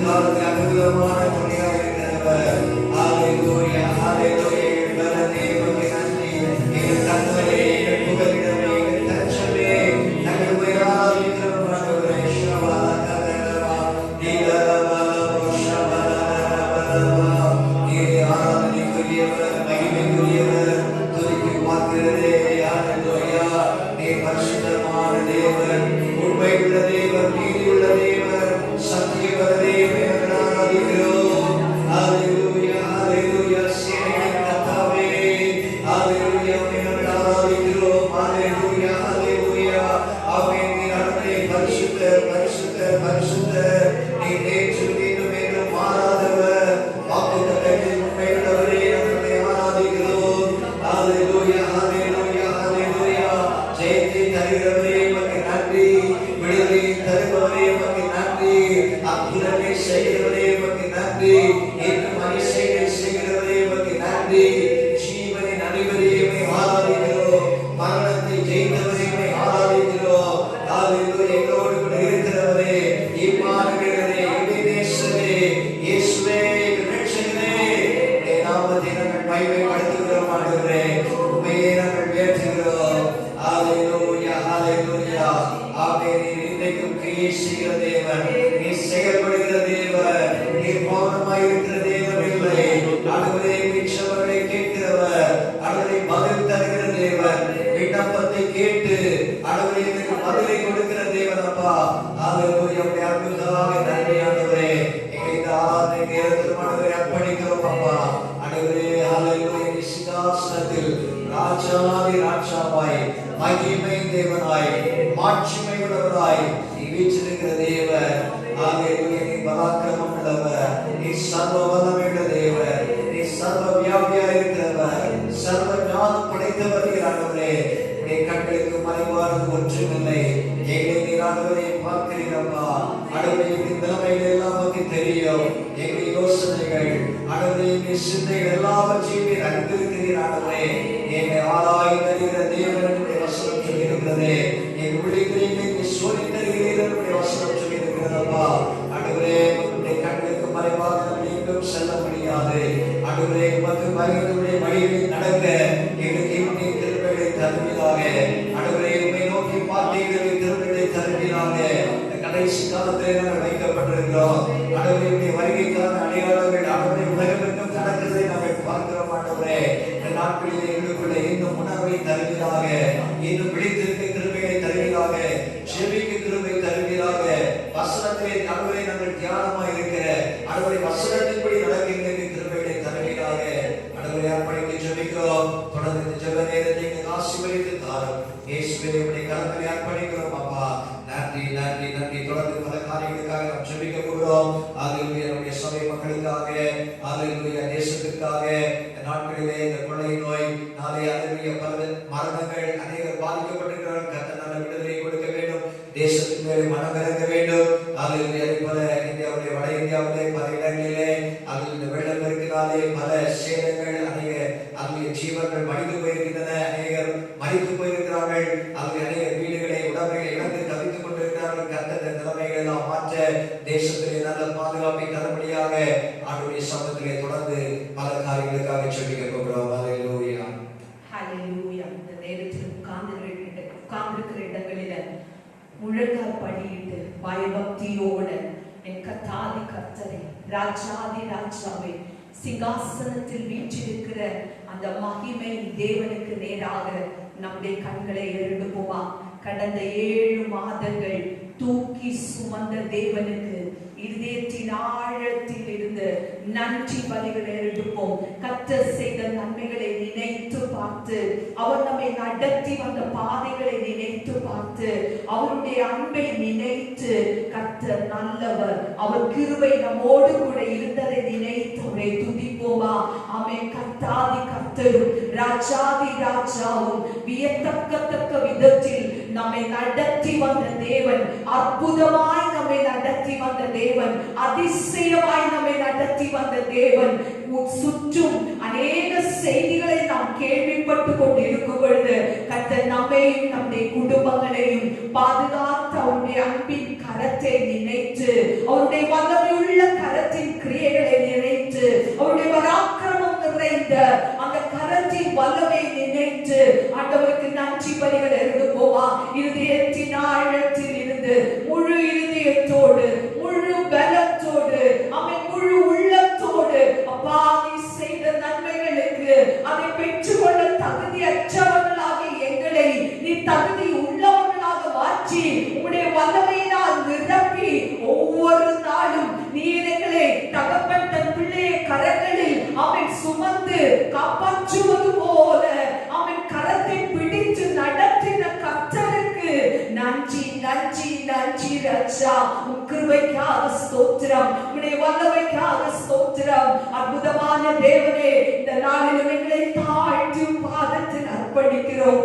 S1: காலத்தில் அனுகூலமான துணையாக இருக்கிறவர். ஹalleluya ஹalleluya. பலனே உமக்கு நன்றி. எங்கள் கர்த்தரே, எங்கள் புகலிடமே, எங்கள் தஞ்சமே, நாங்கள் உம்மை ஆராதிக்கிறோம் ஆண்டவரே. ஷபலகலவா நீலவா ஷபலகலவா. நீரே ஆராதனைக்குரியவர், மகிமைக்குரியவர், துதிக்கு பாத்திரரே. ஹalleluya. நீர் பரிசுத்தமான தேவன், உண்மையுள்ள தேவன், நீதியுள்ள தேவன், சத்தியமுள்ள தேவன். ஆராதிக்கிறோம். ஹalleluya ஹalleluya. சேனைகளின் கர்த்தாவே, ஹalleluya. உம்மை ஆராதிக்கிறோம். ஹalleluya ஹalleluya. ஆமென். நீர் ஆண்டவரே, பரிசுத்தர் பரிசுத்தர் பரிசுத்தர். நீர் நேற்று இன்றும் என்றும் மாறாதவர், வாக்குத்தத்தத்தில் உண்மையுள்ளவரே. உம்மை ஆராதிக்கிறோம். ஹalleluya ஹalleluya ஹalleluya. ஜெயத்தை தருகிறவரே உமக்கு நன்றி. விடுதலை தருபவரே உமக்கு நன்றி. அற்புதங்களை செய்கிறவரே உமக்கு நன்றி. இன்னும் அதிசயங்களை செய்கிறவரே உமக்கு நன்றி. ஜீவனின் அதிபதியை உம்மை ஆராதிக்கிறோம். மரணத்தை ஜெயித்தவரை உம்மை ஆராதிக்கிறோம். ஹalleluya. எங்களோடு கூட இருக்கிறவரே, இம்மானுவேலரே, எபேனேசரே, இயேசுவே, எங்கள் இரட்சகரே, உம்முடைய நாமத்தை நாங்கள் மகிமைப்படுத்துகிறோம் ஆண்டவரே. உம்மையே நாங்கள் உயர்த்துகிறோம். ஹalleluya ஹalleluya. ஆமென். நீர் இன்றைக்கும் கிரியை செய்கிற தேவன், நீர் செயல்படுகிற தேவன், நீர் மௌனமாய் இருக்கிற தேவன் இல்லை. ஆண்டவரே, பிச்சைகளை கேட்கிறவர், ஆண்டவரே பதில் தருகிற தேவன், விண்ணப்பத்தை கேட்டு ஆண்டவரே எனக்கு பதிலை கொடுக்கிற தேவன் அப்பா. ஹalleluya. உம்முடைய அன்புக்காக நன்றி ஆண்டவரே. எங்களை இந்த ஆராதனை நேரத்தில் ஆண்டவரே அர்ப்பணிக்கிறோம் அப்பா. ஆண்டவரே ஹalleluya. சிங்காசனத்தில் ராஜாதி ராஜாவாய், மகிமை தேவனாய், மாட்சிமை உள்ளவராய் நீ வீற்றிருக்கிற தேவன். ஹalleluya. நீ பராக்கிரமம் உள்ளவர், நீ சர்வ வல்லமையுள்ள தேவன், நீ சர்வ வியாபியாய் இருக்கிறவர், சர்வ ஞானம் படைத்தவர். ஆண்டவரே, உடைய கண்களுக்கு மறைவானது ஒன்றுமில்லை. எங்களை நீர் ஆண்டவரே பார்க்கிறீரப்பா. ஆண்டவரே, எங்கள் நிலைமைகள் எல்லாம் உமக்கு தெரியும். எங்கள் யோசனைகள், ஆண்டவரே, எங்கள் சிந்தைகள் எல்லாவற்றையும் நீர் அறிந்திருக்கிறீர். ஆண்டவரே, எங்களை ஆராய்ந்தறிகிற தேவன் என்னுடைய வசனம் சொல்லியிருக்கிறது. எங்கள் உள்ளே சோதித்தருகிறீர் என்னுடைய வசனம் சொல்லியிருக்கிறதப்பா. ஆண்டவரே, உம்முடைய கண்களுக்கு மறைவாக நாம் எங்கும் செல்ல முடியாது. ஆண்டவரே, உமக்கு பயந்துடைய வழியில் நடக்க எங்களுக்கு இன்னும் திருப்பங்களை தருவீராக. ஆண்டவரே, உம்மை நோக்கி பார்த்தீர்கள் திருப்பங்களை தருவீராக. கடைசி காலத்திலே நாங்கள் வைக்கப்பட்டிருக்கிறோம். ஆண்டவரே, உம்முடைய வருகைக்கான அடையாளங்கள் ஆண்டவரே உலகமெங்கும் நடக்கிறதை நாங்கள் பார்க்கிறோம். ஆண்டவரே, இந்த நாட்களிலே எங்களுக்குள்ள இன்னும் உணர்வை தருவீராக, இன்னும் விழித்திருக்க கிருபையை தருவீராக, செவிக்கு கிருபை தருவீராக. வசனத்திலே ஆண்டவரே நாங்கள் தியானமாய் இருக்கிற ஆண்டவரே வசனத்தின்படி நடக்கின்ற கிருபையை தருவீராக. ஆண்டவரே, அர்ப்பணித்து ஜெபிக்கிறோம். தொடர்ந்து இந்த ஜெப நேரத்தை எங்களுக்கு ஆசீர்வதித்து தாரும். இயேசுவே, உம்முடைய கரத்திலே அர்ப்பணிக்கிறோம் அப்பா. நன்றி நன்றி நன்றி. தொடர்ந்து பல காரியங்களுக்காக நாம் ஜெபிக்க போகிறோம். ஹalleluya. நம்முடைய சபை மக்களுக்காக, ஹalleluya, தேசத்துக்காக, இந்த நாட்களிலே இந்த கொள்ளை நோய், நாளை ஹalleluya பல மரணங்கள், அநேகர் பாதிக்கப்பட்டிருக்கிறார்கள். கர்த்தர் நல்ல விடுதலை கொடுக்க வேண்டும். தேசத்தின் மேலே மனம் இறங்க வேண்டும். ஹalleluya. அதேபோல இந்தியாவிலே, வட இந்தியாவிலே பல இடங்களிலே இந்த வெள்ளப்பெருக்கினாலே பல சேதங்கள், அநேக ஜீவர்கள் மடிந்து போயிருக்கின்றன, அநேகர் மறித்து போயிருக்கிறார்கள். அநேக வீடுகளை, உடமைகளை இழந்து தவித்துக் கொண்டிருக்கிறார்கள். கர்த்தர் நிலைமைகளை எல்லாம் மாற்ற, தேசத்திலே நல்ல பாதுகாப்பை தரும்படியாக ஆண்டவருடைய சமூகத்திலே தொடர்ந்து பல காரியங்களுக்காக ஜெபிக்க போகிறோம். ஹalleluya
S2: ஹalleluya. இந்த நேரத்தில் உட்கார்ந்திருக்கிற இடங்களில முழங்கால் படியிட்டு பயபக்தியோடு என் கர்த்தாதி கர்த்தரே, ராஜாதி ராஜாவே, சிங்காசனத்தில் வீற்றிருக்கிற அந்த மகிமை தேவனுக்கு நேராக நம்முடைய கண்களை ஏறெடுப்போமா? கடந்த 7 மாதங்கள் தூக்கி சுமந்த தேவனுக்கு இதயத்தின் ஆழத்தில் இருந்து நன்றி பலிகளை எடுப்போம். கர்த்தர் செய்த நன்மைகளை நினைத்து பார்த்து, அவர் நம்மை நடத்தி வந்த பாதைகளை நினைத்து பார்த்து, அவருடைய அன்பை நினைத்து, கர்த்தர் நல்லவர், அவர் கிருபை நம்மோடு கூட இருந்ததை நினைத்து அவரை துதிப்போமா? ஆமென். கர்த்தாதி கர்த்தரும் ராஜாதி ராஜாவும் வியத்தக்கத்தக்க விதத்தில் நம்மை நடத்தி வந்த தேவன், அற்புதமாய் நம்மை நடத்தி வந்த தேவன், அதிசயமாய் நம்மை நடத்தி வந்த தேவன். சுற்றும் அநேக செய்திகளை நாம் கேள்விப்பட்டு கொண்டு இருக்கும் பொழுது கர்த்தர் நம்மையும் நம்முடைய குடும்பங்களையும் பாதுகாத்து அவருடைய அன்பின் கரத்தை நினைத்து, அவருடைய வல்லமையுள்ள வல்லமை நினைத்து ஆண்டவருக்கு நன்றி பலிகள் எடுப்போமா? இருதயத்தின் ஆழத்தில் இருந்து முழு இருதயத்தோடு முழு பலத்தோடு அவன் முழு உள்ளத்தோடு அப்பா நீ செய்த நன்மைகளுக்கு அதை பெற்றுக்கொள்ள தகுதியற்றவர்களாக எங்களை நீ தகுதி உள்ளவர்களாக மாற்றி உம்முடைய வல்லமையினால் நிரப்பி ஒவ்வொரு நாளும் நீர் எங்களை தகப்பன் தன் பிள்ளையை கரங்களில் அவன் சுமந்து காப்பாற்றுவது போல அவன் கரத்தை பிடித்து நடத்தின கர்த்தருக்கு நன்றி நன்றி நன்றி ராஜா. உன் கிருபைக்காக ஸ்தோத்திரம், உம்முடைய வல்லமைக்காக ஸ்தோத்திரம். அற்புதமான தேவனே, இந்த நாளிலும் எங்களை தாழ்த்தி பாதத்தில் அர்ப்பணிக்கிறோம்.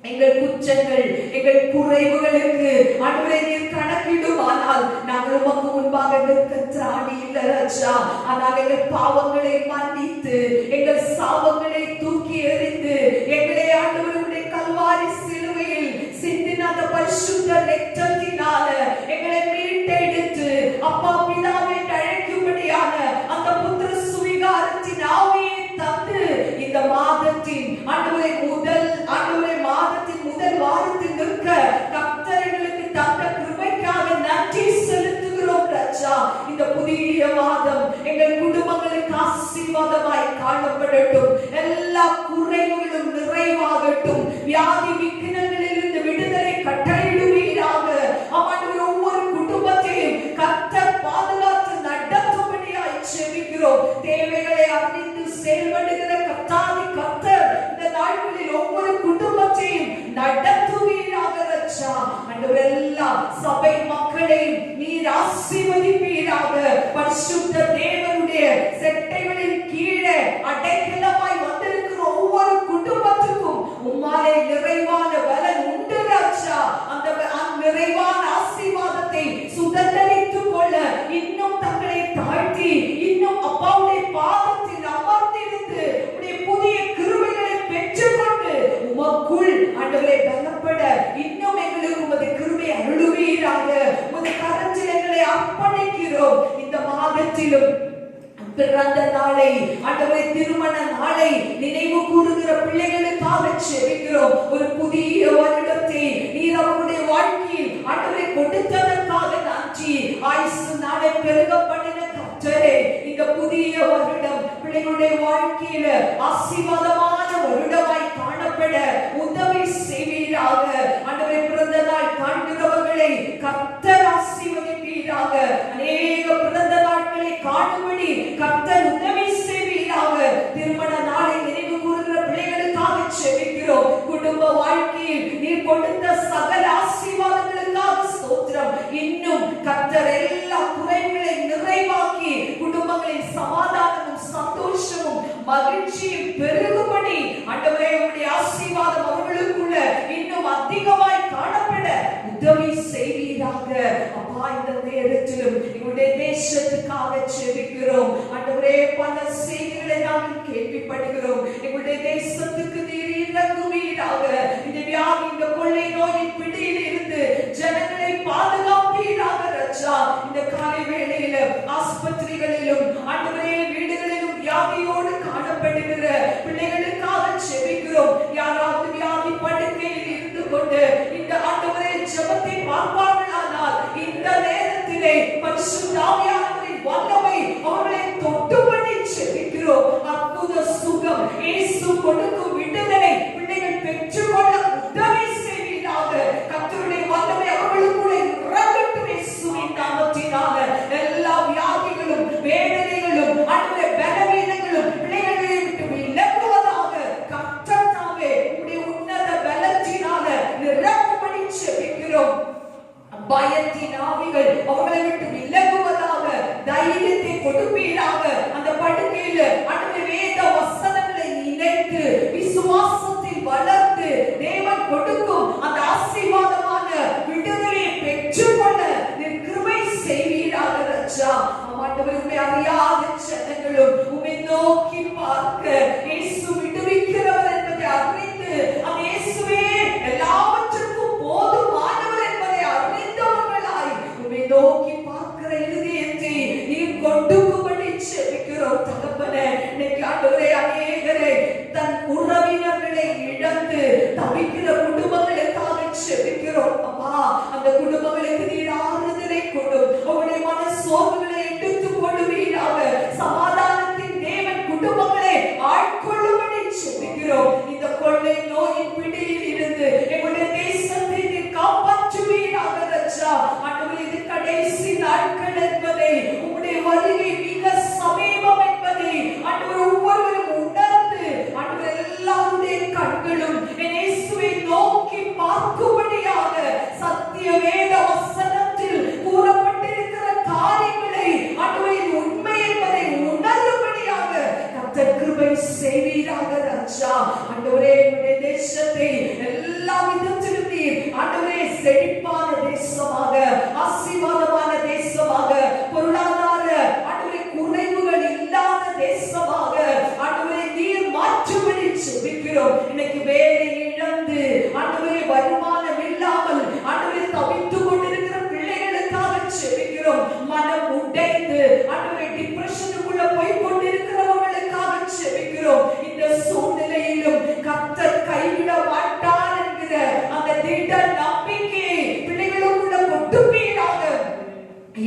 S2: எங்கள் குற்றங்கள் எங்கள் குறைவுகளுக்கு ஆண்டவரே நீர் கணக்கிடுமானால் நாங்கள் உமக்கு முன்பாக நிற்க திராணி இல்லை ராஜா. ஆனால் எங்கள் பாவங்களை மன்னித்து எங்கள் சாபங்களை தூக்கி எறிந்து எங்களை ஆண்டவருடைய கல்வாரி சிலுவையில் சிந்தின அந்த பரிசுத்த இரத்தத்தினால எங்களை மீட்டெடுத்து அப்பா பிதாவை அழைக்கும்படியான அந்த புத்திர சுவிகாரத்தின் ஆவியை தந்து இந்த மாதத்தின் மாதத்தின் முதல் வாரத்தில் நிற்க கர்த்தர்களுக்கு தந்த கிருபைக்காக நன்றி செலுத்துகிறோம் ராஜா. இந்த புதிய மாதம் எங்கள் குடும்பங்களுக்கு ஆசீர்வாதமாய் காணப்படட்டும். எல்லா குறைவுகளும் நிறைவாகட்டும். வியாதி விக்கினங்களிலிருந்து விடுதலை கட்டளையிடுவீராக. அவன் ஒவ்வொரு குடும்பத்தையும் கர்த்தர் பாதுகாத்து நடத்தும்படியாய் ஜெபிக்கிறோம். தேவைகளை அறிந்து செயல்படுகிற கர்த்தாதி கர்த்தர் இந்த நாட்களில் ஒவ்வொரு குடும்பத்தையும் நடத்துவீராக ராஜா. ஆண்டவரெல்லாம் சபை மக்களையும் நீர் ஆசீர்வதிப்பீராக. பரிசுத்த தேவனுடைய செட்டைகளின் கீழே அடைக்கலமாய் வந்திருக்கிற ஒவ்வொரு குடும்பத்துக்கும் உம்மாலே நிறைவான பலன் உண்டு ராஜா. அந்த நிறைவான ஆசீர்வாதத்தை சுதந்தரித்துக் கொள்ள இன்னும் தங்களை தாழ்த்தி இன்னும் அப்பாவுடைய பாதத்தில் அமர்ந்திருந்து உடைய புதிய கிருபைகளை பெற்றுக்கொண்டு உமக்குள் ஆண்டவரை பலப்பட இன்னும் எங்களுக்கு உமது கிருபை அருளுவீராக. உமது கரத்தில் எங்களை அர்ப்பணிக்கிறோம். இந்த மாதத்திலும் பிறந்த நாளை ஆண்டவரே திருமண நாளை நினைவு கூறுகிற பிள்ளைகளுக்காக ஜெபிக்கிறோம். ஒரு புதிய வருடத்தை நீர் அவருடைய வாழ்க்கையில் ஆண்டவரை கொடுத்ததற்காக நன்றி. ஆயுசு நாளை பெருக பண்ணின கர்த்தரே, இந்த புதிய வருடம் பிள்ளைகளுடைய வாழ்க்கையில ஆசீர்வாதமான வருடமாய் காணப்பட உதவி செய்வீராக. ஆண்டவரை பிறந்த நாள் காண்கிறவர்களை கர்த்தர் ஆசீர்வதிப்பீராக. அநேக பிறந்த நாட்களை காணும்படி கர்த்தர் உதவி செய்வீராக. திருமண நாளை நினைவு கூறுகிற பிள்ளைகளுக்காக ஜெபிக்கிறோம். குடும்ப வாழ்க்கையில் நீர் கொடுத்த சகல ஆசீர்வாதங்களுக்காக ஸ்தோத்திரம். இன்னும் கர்த்தர் எல்லா குறைகளை நிறைவாக்கி குடும்பங்களின் சமாதானமும் சந்தோஷமும் மகிழ்ச்சியும் பெருகும்படி ஆண்டவரே உம்முடைய ஆசீர்வாதம் அவர்களுக்குள்ள இன்னும் அதிகமாய் காணப்பட உதவி செய்வீராக. அப்பா இந்த நேரத்திலும் எங்களுடைய தேசத்துக்காக ஜெபிக்கிறோம். ஆண்டவரே பல செய்திகளை நாங்கள் கேள்விப்படுகிறோம். எங்களுடைய தேசத்துக்கு நீர் இறங்குவீராக. இந்த வியாதி இந்த கொள்ளை நோயின் பிடியில் இருந்து ஜனங்களை பாதுகாப்பீராக ராஜா. இந்த காலை வேளையில ஆஸ்பத்திரிகளிலும் ஆண்டவரே வீடுகளிலும் வியாதியோடு காணப்படுகிற பிள்ளைகளுக்காக ஜெபிக்கிறோம். யாராவது வியாதி படுக்கையில் இருந்து கொண்டு இந்த ஆண்டவரே ஜெபத்தை பார்ப்பார்களானால் இந்த நேரத்திலே பரிசுத்த ஆவியானவரின் வல்லமை அவர்களை தொட்டும்படி ஜெபிக்கிறோம். அற்புத சுகம் இயேசு கொடுக்கும் விடுதலை பிள்ளைகள் பெற்றுக்கொள்ள உதவி செய்வீராக. கர்த்தருடைய வல்லமை அவர்களுக்குள்ளே இறங்கட்டும் இயேசுவின் நாமத்தினால. எல்லா வியாதிகளும் வேதனைகளும் ஆண்டவரே பலவீனங்களும் பிள்ளைகளை விட்டு விலகுவதாக. கர்த்தர் தாமே உம்முடைய உன்னத பலத்தினால நிரப்பும்படி ஜெபிக்கிறோம். பயத்தின் ஆவிகள் அவர்களை விட்டு விலகுவதாக. தைரியத்தை கொடுப்பீராக. அந்த படுக்கையில ஆண்டவரே வேத வசனங்களை நினைத்து விசுவாசத்தில் வளர்ந்து தேவன் கொடுக்கும் அந்த ஆசீர்வாதமான விடுதலையை பெற்றுக்கொள்ள நீர் கிருபை செய்வீராக ராஜா. ஆண்டவரே அறியாத ஜனங்களும் உம்மை நோக்கி பார்க்க இயேசு விடுவிக்கிறவர் என்பதை அறிந்து அந்த இயேசுவே எல்லாவற்றுக்கும் போதுமானவர் என்பதை அறிந்தவர்களாய் உம்மை நோக்கி பார்க்கிற இருதயத்தை நீர் கொடுக்கும்படி ஜெபிக்கிறோம் தகப்பனே. இன்னைக்கு ஆண்டவரே அநேகரை தன் உறவு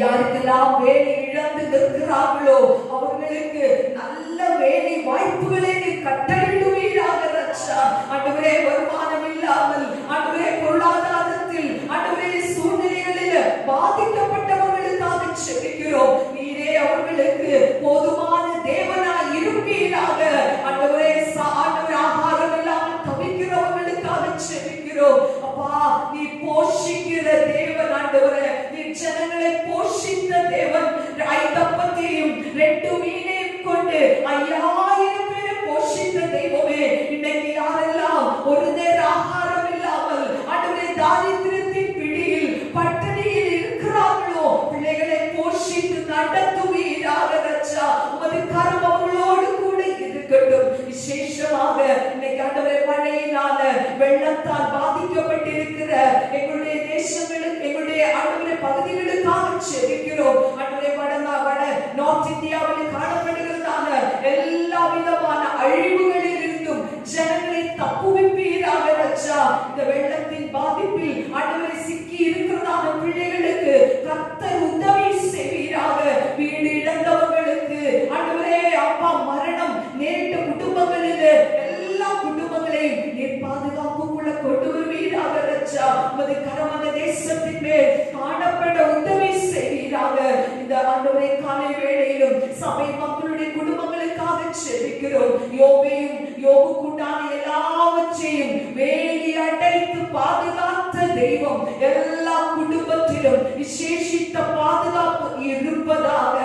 S2: யாருக்கெல்லாம் வேலை இழந்து நிற்கிறார்களோ அவர்களுக்கு நல்ல வேலை வாய்ப்புகளை கட்டளிடுவீராக ராஜா. ஆண்டவரே, வருமானம் இல்லாமல், ஆண்டவரே, பொருளாதாரத்தில், ஆண்டவரே, சூழ்நிலைகளில் பாதிக்கப்பட்டவர்களுக்காக செபிக்கிறோம். நீரே அவர்களுக்கு போதுமான தேவனாய் இருப்பீராக. ஆண்டவரே, ஆகாரம் இல்லாமல் தவிக்கிறவர்களுக்காக செபிக்கிறோம். அப்பா, நீ போஷிக்கிற தேவன். ஆண்டவரே, நீ ஜனங்களை போஷித்த தேவன். 5 அப்பத்தையும் 2 மீனையும் கொண்டு 5000 பேரை போஷித்த தெய்வமே, இன்னைக்கு யாரெல்லாம் ஒரு நேர ஆகாரம் இல்லாமல், ஆண்டவரே, தாரித்திரத்தின் பிடியில் பட்டினியில் இருக்கிறார்களோ பிள்ளைகளை போஷித்து நடத்துவீராக ராஜா. உமது கரம் அவர்களோடு கூட இருக்கட்டும். விசேஷமாக இன்னைக்கு ஆண்டவரே, மழையினால வெள்ளத்தால் பாதிக்கப்பட்டிருக்கிற எங்களுடைய தேசங்களுக்கு, எங்களுடைய ஆண்டவரே பகுதிகளுக்காக செபிக்கிறோம். ஆண்டவரே, வட நார்த் இந்தியாவில் காணப்படுகிறதான எல்லா விதமான அழிவுகளில் இருந்தும் ஜனங்களை தப்புவிப்பீராக ராஜா. இந்த வெள்ளத்தின் பாதிப்பில் ஆண்டவரை சிக்கி இருக்கிறதான பிள்ளைகளுக்கு கர்த்தர் உதவி செய்வீராக. வீடு இழந்தவர்களுக்கு ஆண்டவரே, அப்பா, மரணம் நேரிட்ட குடும்பங்களில் எல்லா குடும்பங்களையும் நீர் பாதுகாப்புக்குள்ள கொண்டு வருவீராக ராஜா. உமது கரம் அந்த தேசத்தின் மேல் காணப்பட உதவி செய்வீராக. இந்த ஆண்டவரை காலை வேளையிலும் சபை மக்களுடைய குடும்பங்களுக்காக செபிக்கிறோம். யோபுக்குண்டான எல்லாவற்றையும் வேலி அடைத்து பாதுகாத்த தெய்வம் எல்லா குடும்பத்திலும் விசேஷித்த பாதுகாப்பு இருப்பதாக.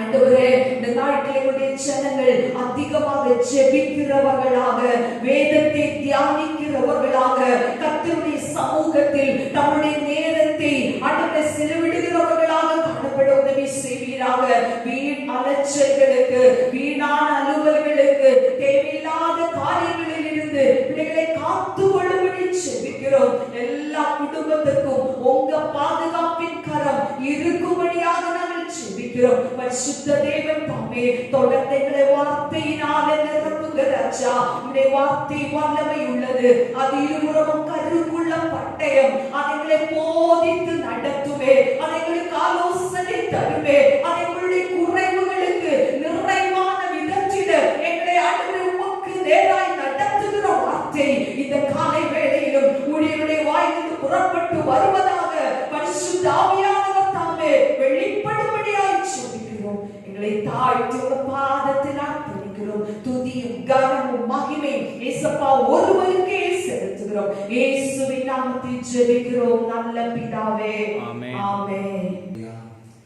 S2: ஆண்டவரே, இந்த நாட்களுடைய ஜனங்கள் அதிகமாக ஜெபிக்கிறவர்களாக, வேதத்தை தியானிக்கிறவர்களாக, கர்த்தருடைய சமூகத்தில் தம்முடைய நேரத்தை ஆண்டவரே செலவிடுகிறவர்களாக காணப்பட உதவி செய்வீராக. வீண் அலைச்சல்களுக்கு, வீணான அலுவல்களுக்கு, தேவையில்லாத காரியங்களில் இருந்து பிள்ளைகளை காத்துக்கொள்ளும்படி செபிக்கிறோம். எல்லா குடும்பத்துக்கும் உங்க பாதுகாப்பின் கரம் இருக்கும்படியாக நாங்கள் செபிக்கிறோம். பரிசுத்த தேவன் தாமே தொடர்ந்து வார்த்தையினால நிரப்புங்க ராஜா. உடைய வார்த்தை வல்லமை உள்ளது, அது இருபுறமும் கருக்குள்ள பட்டயம். அதை போதித்து நடத்துவே, அதைங்களுக்கு ஆலோசனை தருவே, அதைங்களுடைய குறைவுகளுக்கு நிறைவான விதத்தில எங்களை ஆண்டவரே உமக்கு நேராய் நடத்துகிற வார்த்தை இந்த காலை வேளையிலும் ஊழியருடைய வாயிலிருந்து புறப்பட்டு வருவதாக பரிசுத்த ஆவியானவர் தாமே வெளிப்படும்படியாய் செபிக்கிறோம். எங்களை தாழ்த்தி உங்க பாதத்தில் அர்ப்பணிக்கிறோம். துதியும் கனமும் மகிமையும் இயேசப்பா ஒருவருக்கே செலுத்துகிறோம். இயேசுவின் நாமத்தில் ஜெபிக்கிறோம் நல்ல பிதாவே, ஆமென்.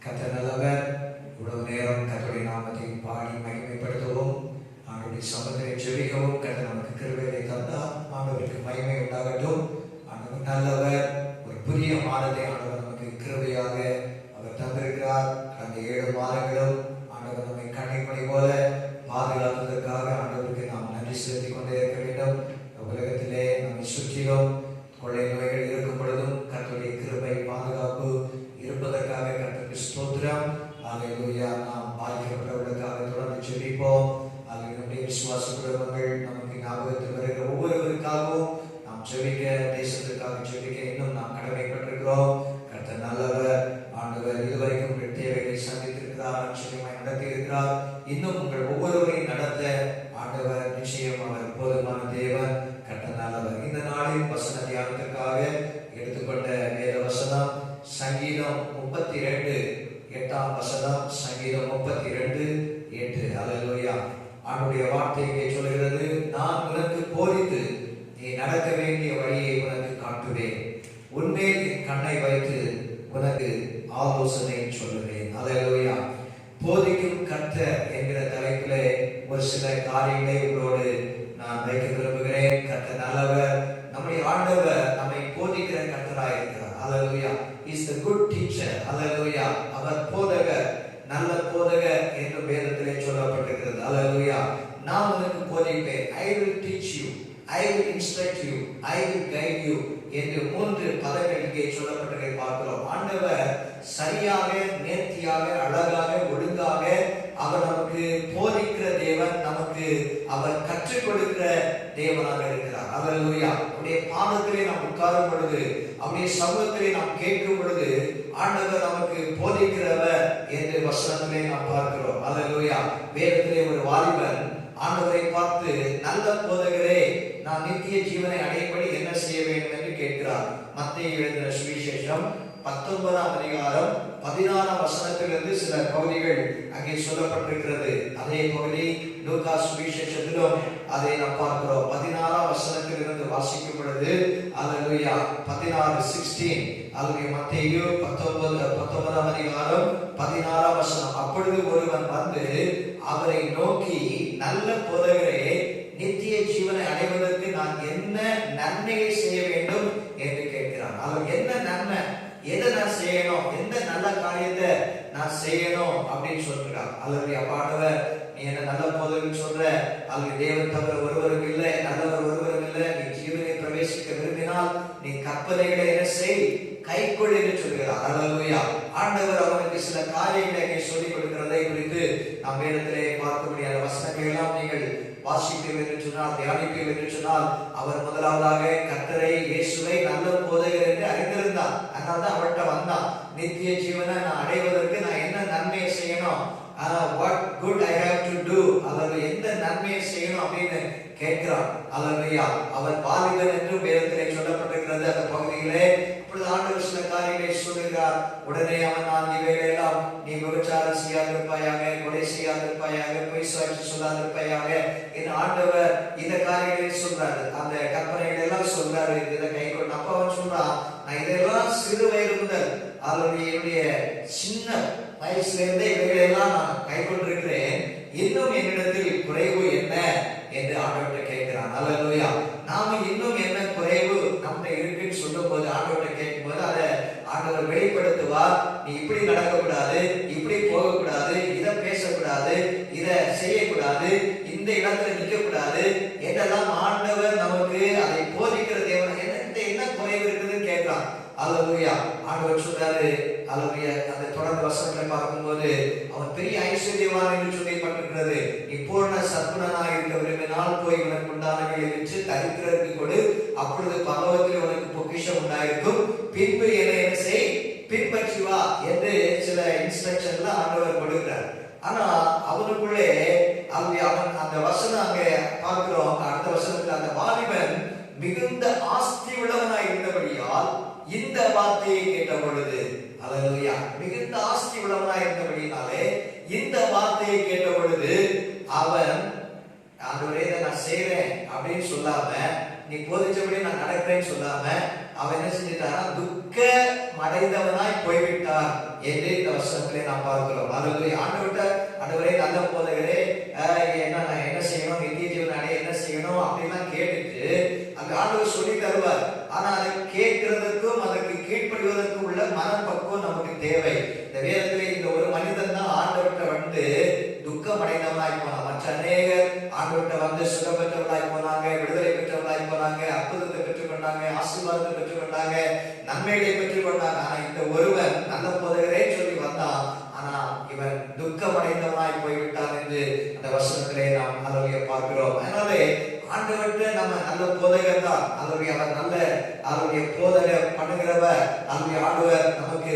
S1: கர்த்தர் நல்லவர். இவ்வளவு நேரம் கர்த்தருடைய நாமத்தை பாடி மகிமைப்படுத்துவோம். ஆண்டவருடைய சமூகத்தை ஜெபிக்கவும் கர்த்தர் நமக்கு கிருபையை தந்தார். ஆண்டவருக்கு மகிமை உண்டாகட்டும். ஆண்டவர் நல்லவர். ஒரு புதிய மாதத்தை ஆண்டவர் நமக்கு கிருபையாக அவர் தந்திருக்கிறார். கடந்த 7 மாதங்களும் ஆண்டவர் நம்மை கண்ணிமணி போல பாதுகாத்ததற்காக ஆண்டவருக்கு நாம் நன்றி செலுத்திக் கொண்டே இருக்க வேண்டும். உலகத்திலே நம்மை சுற்றிலும் கொள்ளை நோய்கள் இருக்கும் பொழுதும் கர்த்தருடைய கிருபை பாதுகாப்பு இருப்பதற்காக கர்த்தருக்கு ஸ்தோத்திரம். அல்லேலூயா. நாம் பாதிக்கப்பட்டவர்களுக்காக தொடர்ந்து ஜெபிப்போம். நம்முடைய விசுவாச குடும்பங்கள் நமக்கு ஞாபகத்தில் வருகிற ஒவ்வொருவருக்காகவும் நாம் ஜெபிக்க, தேசத்திற்காக ஜெபிக்க இன்னும் நாம் கடமைப்பட்டிருக்கிறோம். கர்த்தர் நல்லவர். ஆண்டவர் இதுவரைக்கும் உங்கள் தேவைகளை சந்தித்திருக்கிறார், நிச்சயமாய் நடத்தி இருக்கிறார். இன்னும் உங்கள் ஒவ்வொருவரையும் நடத்த ஆண்டவர் நிச்சயம் அவர் போதுமான தேவன். கர்த்தர் நல்லவர். இந்த நாளில் வசன தியானத்திற்காக எடுத்துக்கொண்ட வேத வசனம் சங்கீதம் 32 8ஆம் வசனம். சங்கீதம் 32:8. அல்லேலூயா. ஆண்டவருடைய வார்த்தையை சொல்கிறது, நான் உனக்கு போதித்து நீ நடக்க வேண்டிய வழியை உனக்கு காட்டுவேன், உன்மேல் என் கண்ணை வைத்து உனக்கு ஆலோசனை சொல்லுவேன். அல்லேலூயா. போதிக்கும் கர்த்தர் என்கிற தலைப்பிலே ஒரு சில காரியங்களை உங்களோடு நான் வைக்க விரும்புகிறேன். கர்த்தர் நல்லவர். நம்முடைய ஆண்டவர் நம்மை போதிக்கிற கர்த்தராய் இருக்கிறார். அல்லேலூயா. Is the good teacher. அல்லேலூயா. அவர் போதகர், நல்ல போதகர் என்று வேதத்திலே சொல்லப்பட்டிருக்கிறது. அல்லேலூயா. நான் உனக்கு போதிப்பேன். I will teach you, I will instruct you, I will guide you என்று 3 பதங்கள் இங்கே சொல்லப்பட்டதை பார்க்கிறோம். ஆண்டவர் சரியாக, நேர்த்தியாக, அழகாக, ஒழுங்காக அவர் நமக்கு போதிக்கிற தேவன், நமக்கு அவர் கற்றுக் கொடுக்கிற தேவனாக இருக்கிறார். அல்லேலூயா. அவருடைய பாதத்திலே நாம் உட்காரும் பொழுது, அவருடைய சமூகத்திலே நாம் கேட்கும் பொழுது ஆண்டவர் நமக்கு வசனத்திலே நாம் பார்க்கிறோம். அல்லேலூயா. வேதத்திலே ஒரு வாலிபன் ஆண்டவரை பார்த்து, நல்ல போதகரே, நான் நித்திய ஜீவனை அடையும்படி என்ன செய்ய வேண்டும் என்று கேட்கிறார். மத்தேயு எழுதின சுவிசேஷம் 19ஆம் அதிகாரம் 16ஆம் வசனத்திலிருந்து சில பகுதிகள் அங்கே சொல்லப்பட்டிருக்கிறது. அதே பகுதி லூக்கா சுவிசேஷத்திலும் அதை நாம் பார்க்கிறோம். 16ஆம் வசனத்திலிருந்து வாசிக்கும் பொழுது, அல்லேலூயா, 16:16, அல்லேலூயா, மத்தேயு 19ஆம் அதிகாரம் 16ஆம் வசனம். அப்பொழுது ஒருவன் வந்து அவரை நோக்கி, நல்ல போதகரே, நித்திய ஜீவனை அடைவதற்கு நான் என்ன நன்மையை செய்ய வேண்டும் என்று கேட்கிறான். அவர் என்ன நன்மை, எதை நான் செய்யணும், எந்த நல்ல காரியத்தை நான் செய்யணும் அப்படின்னு சொல்றான். அல்லது அப்பாடவர், நீ என்ன நல்ல போதகன்னு சொல்ற, அல்லது தேவன் தவிர ஒருவரும் இல்லை, நல்லவர் ஒருவரும் இல்லை, நீ ஜீவனை பிரவேசிக்க விரும்பினால் நீ கற்பனைகளை என்ன செய், கைக்கொள் என்று சொல்கிறார். அல்லேலூயா. ஆண்டவர் அவனுக்கு சில காரியங்களை சொல்லிக் கொடுக்கிறதை குறித்து நாம் வேதத்திலே பார்க்க முடியாத வசனங்கள் எல்லாம் நீங்கள் வாசிப்பீர்கள் என்று சொன்னால், தியானிப்பீர்கள் என்று சொன்னால், அவர் முதலாவதாக கர்த்தரை இயேசுவை நல்ல போதகர் என்று அறிந்திருந்தார். அதனால்தான் அவர்கிட்ட வந்தான். நித்திய ஜீவனை நான் அடைவதற்கு நான் என்ன நன்மையை செய்யணும், what good I have to do, அல்லது எந்த நன்மையை செய்யணும் அப்படின்னு கேட்கிறான். அல்லேலூயா. அவர் வாலிபன் என்று வேதத்திலே சொல்லப்பட்டிருக்கிறது. அந்த பகுதியிலே இப்பொழுது ஆண்டவர் சில காரியங்களை சொல்லுகிறார். உடனே அவன், நான் இவைகளெல்லாம் நீ விபச்சாரம் செய்யாதிருப்பாயாக, கொலை செய்யாதிருப்பாயாக, பொய் சாட்சி சொல்லாதிருப்பாயாக என் ஆண்டவர் இந்த காரியங்களை சொல்றாரு. அந்த கற்பனைகள் எல்லாம் சொல்றாரு, இதை கை கொண்டு. அப்ப அவன் சொல்றான், நான் இதெல்லாம் சிறு வயது முதல், அல்லது என்னுடைய சின்ன வயசுல இருந்தே இவைகளெல்லாம் நான் கை கொண்டிருக்கிறேன், இன்னும் என்னிடத்தில் குறைவு என்ன என்று ஆண்டவர்கிட்ட கேட்கிறான். அல்லேலூயா. நாம இன்னும் என்ன குறைவு நம்மகிட்ட இருக்குன்னு சொல்லும் போது, ஆண்டவர்கிட்ட கேட்கும் போது அதை ஆண்டவர் வெளிப்படுத்துவார். நீ இப்படி நடக்கக்கூடாது, இப்படி போகக்கூடாது, இதை பேசக்கூடாது, இதை செய்யக்கூடாது, இந்த இடத்துல நிற்க கூடாது என்றெல்லாம் ஆண்டவர் நமக்கு அதை போதிக்கிற தேவன். என்ன குறைவு இருக்குதுன்னு கேட்கிறான். அல்லேலூயா. ஆண்டவர் சொல்றாரு. அல்லேலூயா. அந்த தொடர்ந்து வசனங்களை பார்க்கும்போது, அவன் பெரிய ஐஸ்வர்யவான் என்று சொல்லப்பட்டிருக்கிறது. நீ பூர்ண சத்குணனாக இருக்க விரும்பினால் போய் உனக்கு உண்டானவைகளை விற்று தரித்திரருக்கு கொடு, அப்பொழுது பரலோகத்தில் உனக்கு பொக்கிஷம் உண்டாயிருக்கும், பின்பு என்ன செய், பின்பற்றி வா என்று சில இன்ஸ்ட்ரக்ஷன்ல ஆண்டவர் கொடுக்கிறார். ஆனா அவனுக்குள்ளே அவன் அந்த வசனம் அங்க பார்க்கிறோம். அடுத்த வசனத்துல அந்த வாலிபன் மிகுந்த ஆஸ்தி உள்ளவனாய் இருந்தபடியால் இந்த வார்த்தையை கேட்ட பொழுது, அல்லேலூயா, மிகுந்த ஆஸ்தி உள்ளவனாய் இருந்தபடினாலே இந்த வார்த்தையை கேட்ட பொழுது அவன், ஆண்டவரே இதை நான் செய்யறேன் அப்படின்னு சொல்லாம, நீ போதிச்சபடி நான் நடக்கிறேன்னு சொல்லாம, அவன் என்ன செஞ்சிட்டாரா, துக்க அடைந்தவனாய் போய்விட்டார் என்று இந்த வசனத்திலே நாம் பார்க்கிறோம். அல்லேலூயா. ஆண்டவர்கிட்ட, ஆண்டவரே நல்ல போதகரே, நான் என்ன செய்யணும், நித்திய ஜீவன் அடைய என்ன செய்யணும் அப்படின்லாம் கேட்டுட்டு அங்க ஆண்டவர் சொல்லி தருவார். ஆனா அதை கேட்கிறதுக்கும் அதற்கு கீழ்ப்படிவதற்கும் உள்ள மனப்பக்குவம் நமக்கு தேவை. இந்த வேதத்திலே இந்த ஒரு மனிதன் தான் ஆண்டவர்கிட்ட வந்து துக்கம் அடைந்தவனாய் போனான். மற்ற அநேகர் ஆண்டவர்கிட்ட வந்து சுகம் பெற்றவர்களாய் போனாங்க, விடுதலை பெற்றவர்களாய் போனாங்க, அற்புதத்தை பெற்றுக்கொண்டாங்க, ஆசீர்வாதத்தை பெற்றுக்கொண்டாங்க, நன்மைகளை பெற்றுக்கொண்டாங்க. ஆனா இந்த ஒருவன் நல்ல போதகரே சொல்லி வந்தான், ஆனா இவன் துக்கம் அடைந்தவனாய் போய்விட்டான் என்று அந்த வசனத்திலே நாம் அல்லேலூயா பார்க்கிறோம். அதனாலே ஆண்டவர்கிட்ட நம்ம நல்ல போதகர் தான். அல்லேலூயா. அவர் நல்ல போதகர் பண்ணுகிறவர். அல்லேலூயா. ஆண்டவர் நமக்கு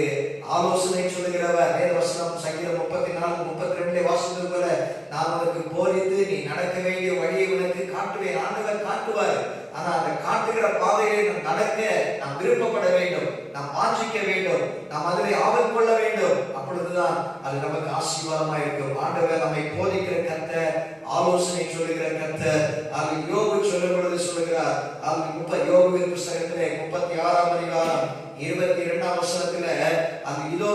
S1: ஆலோசனை சொல்லுகிறவர். வேத வசனம் சங்கீதம் 34:32 வாசித்தது போல, நான் உனக்கு போதித்து நீ நடக்க வேண்டிய வழியை உனக்கு காட்டுவேன். ஆண்டவர் காட்டுவார். ஆனா அந்த காட்டுகிற பாதையை நாம் நடக்க நாம் விருப்பப்பட வேண்டும், நாம் வாஞ்சிக்க வேண்டும், நாம் அதிலே ஆவல் கொள்ள வேண்டும். அப்பொழுதுதான் அது நமக்கு ஆசீர்வாதமா இருக்கும். ஆண்டவர் நம்மை போதிக்கிற கர்த்தர், ஆலோசனை சொல்லுகிற கர்த்தர். அது யோபு சொல்லும் பொழுது சொல்லுகிறார். அது யோபுவின் புத்தகத்திலே 36ஆம் அதிகாரம் 22ஆம் வசனத்திலே, அது இதோ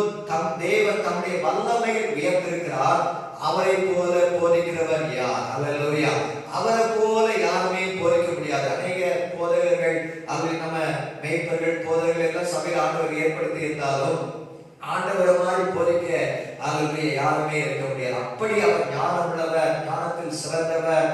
S1: தேவன் தம்முடைய வல்லமையில் உயர்ந்திருக்கிறார், அவரை போல போதிக்கிறவர் யார்? அல்லேலூயா. அவரை போல யாருமே போதிக்க முடியாது. அநேக போதகர்கள், அது நம்ம மேய்ப்பர்கள், போதகர்கள் எல்லாம் சபையில் ஆண்டவர் ஏற்படுத்தி இருந்தாலும் ஆண்டவரை மாதிரி போதிக்க யாருமே இருக்க முடியாது. அப்படி அவர் ஞானம் உள்ளவர், ஞானத்தில் சிறந்தவர்.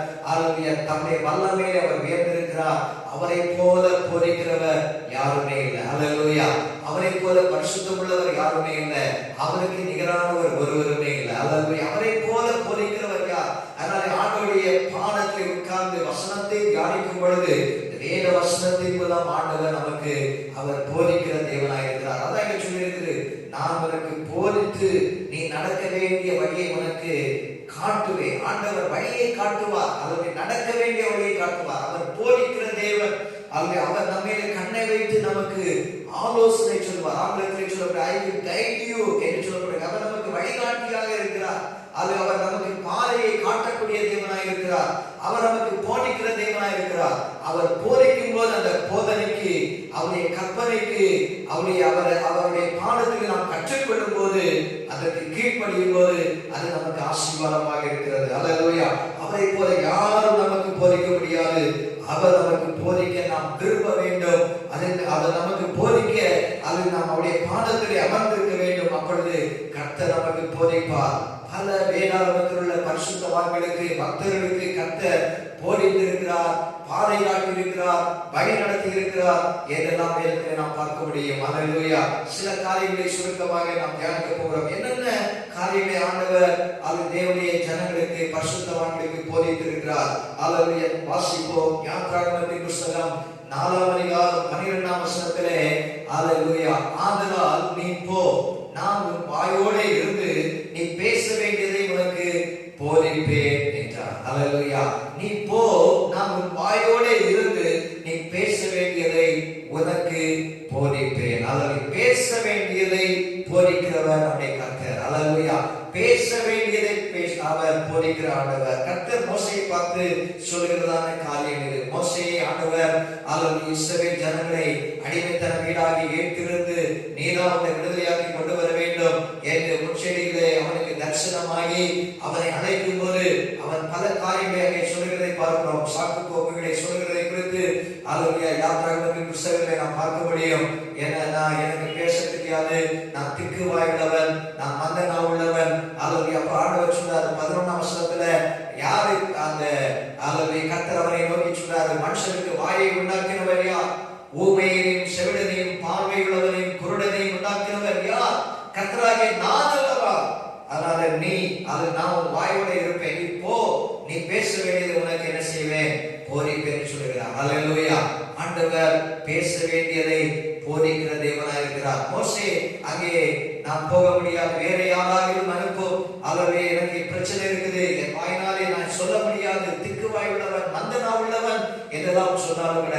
S1: தம்முடைய வல்லமையிலே அவர் உயர்ந்திருக்கிறார். அவரை போல போதிக்கிறவர் யாருமே இல்லை. அல்லேலூயா. அவரை போல பரிசுத்தம் உள்ளவர் யாருமே இல்லை. அவருக்கு நிகரானவர் ஒருவருமே இல்லை. அல்லேலூயா. அவரை போல போதிக்கிறவர் யார்? அதனால ஆண்டவருடைய பாதத்தில் உட்கார்ந்து வசனத்தை தியானிக்கும் பொழுது வேத வசனத்தின் மூலம் ஆண்டவர் நமக்கு அவர் போதிக்கிற தேவனாய் இருக்கிறார். அதான் இங்க சொல்லி இருக்குது, நான் உனக்கு போதித்து நீ நடக்க வேண்டிய வழியை உனக்கு காட்டுவேன். ஆண்டவர் வழியை காட்டுவார். அவரை நடக்க வேண்டிய வழியை காட்டுவார். அவர் போதிக்கிற தேவன். அவர் நம்மையில கண்ணை வைத்து நமக்கு ஆலோசனை சொல்வார். ஆங்கிலத்தில் சொல்லப்படுற I will guide you என்று சொல்லப்படுற அவர் நமக்கு வழிகாட்டியாக இருக்கிறார். அவர் நமக்கு பாதையை காட்டக்கூடிய தேவனாய் இருக்கிறார். அவர் நமக்கு போதிக்கிற தேவனாய் இருக்கிறார். அவர் போதிக்கும் போது அந்த போதனைக்கு, அவருடைய கற்பனைக்கு, அவருடைய பாடத்துக்கு நாம் கற்றுக்கொள்ளும் போது, அதற்கு கீழ்ப்படியும் போது அது நமக்கு ஆசீர்வாதமாக இருக்கிறது. அல்லேலூயா. அவரை போல யாரும் நமக்கு போதிக்க முடியாது. அவர் நமக்கு போதிக்க நாம் விரும்ப வேண்டும். அவர் நமக்கு போதிக்க நாம் அவருடைய பாதத்திலே அமர்ந்திருக்க வேண்டும். அப்பொழுது கர்த்தர் நமக்கு போதிப்பார். பல வேதாகமத்தில் உள்ள பரிசுத்தவான்களுக்கு, பக்தர்களுக்கு கர்த்தர் போதித்திருக்கிறார், பாதை காட்டி இருக்கிறார், வழி நடத்தி இருக்கிறார் என்றெல்லாம் வேதத்திலே நாம் பார்க்க முடியும். அல்லேலூயா. சில காரியங்களை சுருக்கமாக நாம் தியானிக்க போகிறோம். என்னென்ன காரியங்களை ஆண்டவர் தேவனுடைய ஜனங்களுக்கு, பரிசுத்தவான்களுக்கு போதித்திருக்கிறார். அல்லேலூயா. வாசிப்போம். யாத்ராகமத்தின் புத்தகம் 4ஆம் அதிகாரம் 12ஆம் வசனத்திலே, அல்லேலூயா, ஆதலால் நீ போ, நான் உன் வாயோடு இருந்து நீ பேச வேண்டியதை உனக்கு போதிப்பேன் என்றார். அல்லேலூயா. நீ போ, நான் உன் வாயோடு இருந்து நீ பேச வேண்டியதை உனக்கு போதிப்பேன். அல்லேலூயா. பேச வேண்டியதை போதிக்கிறவர் நம்முடைய கர்த்தர். அல்லேலூயா. பேச வேண்டியதை அவர் போதிக்கிற ஆண்டவர். கர்த்தர் மோசேயை பார்த்து சொல்லுகிறதான காரியம் இது. மோசேயை ஆண்டவர் இஸ்ரவேல் ஜனங்களை அடிமைத்தன வீடாகி ஏற்றிருந்து நீதான் அவனை விடுதலையாக்கி கொண்டு வர வேண்டும் என்று முச்செடியிலே அவனுக்கு தரிசனமாகி அவனை அழைக்கும் போது அவன் பல காரியங்களை அங்கே சொல்லுகிறதை பார்க்கிறோம். சாக்கு கோப்புகளை சொல்லுகிறதை குறித்து யாத்ராகமத்தின் புத்தகங்களை நாம் பார்க்க முடியும். எனக்கு பேச தெரியாது, நான் திக்கு வாயுள்ளவன், நான் மந்தனா உள்ளவன். அப்ப ஆண்டவர் சொன்னார் 11ஆம் வசனத்துல, யாரு அந்த கர்த்தர் அவரை நோக்கி சொன்னார், மனுஷனுக்கு வாயை உண்டாக்கினவர் யார்? ஊமையையும் செவிடனையும் பார்வையுள்ளவனையும் குருடனையும் உண்டாக்கினவர் யார்? கர்த்தராகிய நான் அல்லவா? அதனால நான் வாயோட இருப்பேன். நீ போ, நீ பேச வேண்டியது உனக்கு என்ன செய்வேன்? போதிப்பேன் சொல்லுகிறார். அல்லேலூயா. ஆண்டவர் பேச வேண்டியதை போதிக்கிற தேவனாய் இருக்கிறார். மோசே அங்கே நான் போக முடியாது, வேற யாராவது அனுப்பும். அல்லவே எனக்கு பிரச்சனை இருக்குது, என் வாயினாலே நான் சொல்ல முடியாது, திக்கு வாய் உள்ளவன், மந்தனா உள்ளவன் என்றெல்லாம் சொன்னாலும் கூட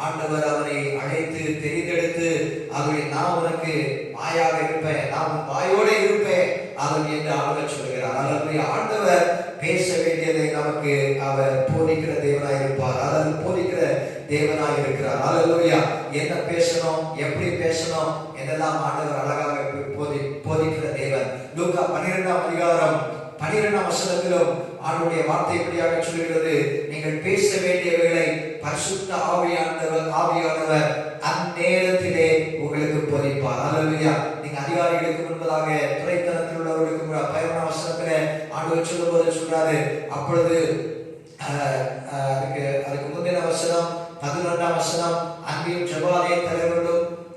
S1: ஆண்டவர் அவரை அழைத்து தெரிந்தெடுத்து நான் உனக்கு வாயாக இருப்பேன், நான் வாயோட இருப்பேன் என்று ஆண்டவர் சொல்கிறார். அல்லவே ஆண்டவர் பேச வேண்டியதை நமக்கு அவர் போதிக்கிற தேவனாய் இருப்பார். அதாவது போதிக்கிற தேவனாய் இருக்கிறார். அல்லேலூயா. என்ன பேசணும், எப்படி பேசணும் என்றெல்லாம் ஆண்டவர் அழகாக போதிக்கிற தேவன். லூக்கா 12ஆம் அதிகாரம் 12ஆம் வசனத்திலும் ஆண்டவருடைய வார்த்தை இப்படியாக சொல்கிறது, நீங்கள் பேச வேண்டியவைகளை பரிசுத்த ஆவியானவர் அந்நேரத்திலே உங்களுக்கு போதிப்பார். அல்லேலூயா. நீங்க அதிகாரிகளுக்கு முன்பதாக துறைத்தனத்தில் உள்ளவர்களுக்கு 11ஆம் வசனத்திலே ஆண்டவர் சொல்லும்போது சொல்றாரு, அப்பொழுது அதுக்கு முந்தின வசனம் 11ஆம் வசனம், அங்கேயும் ஜெபாலய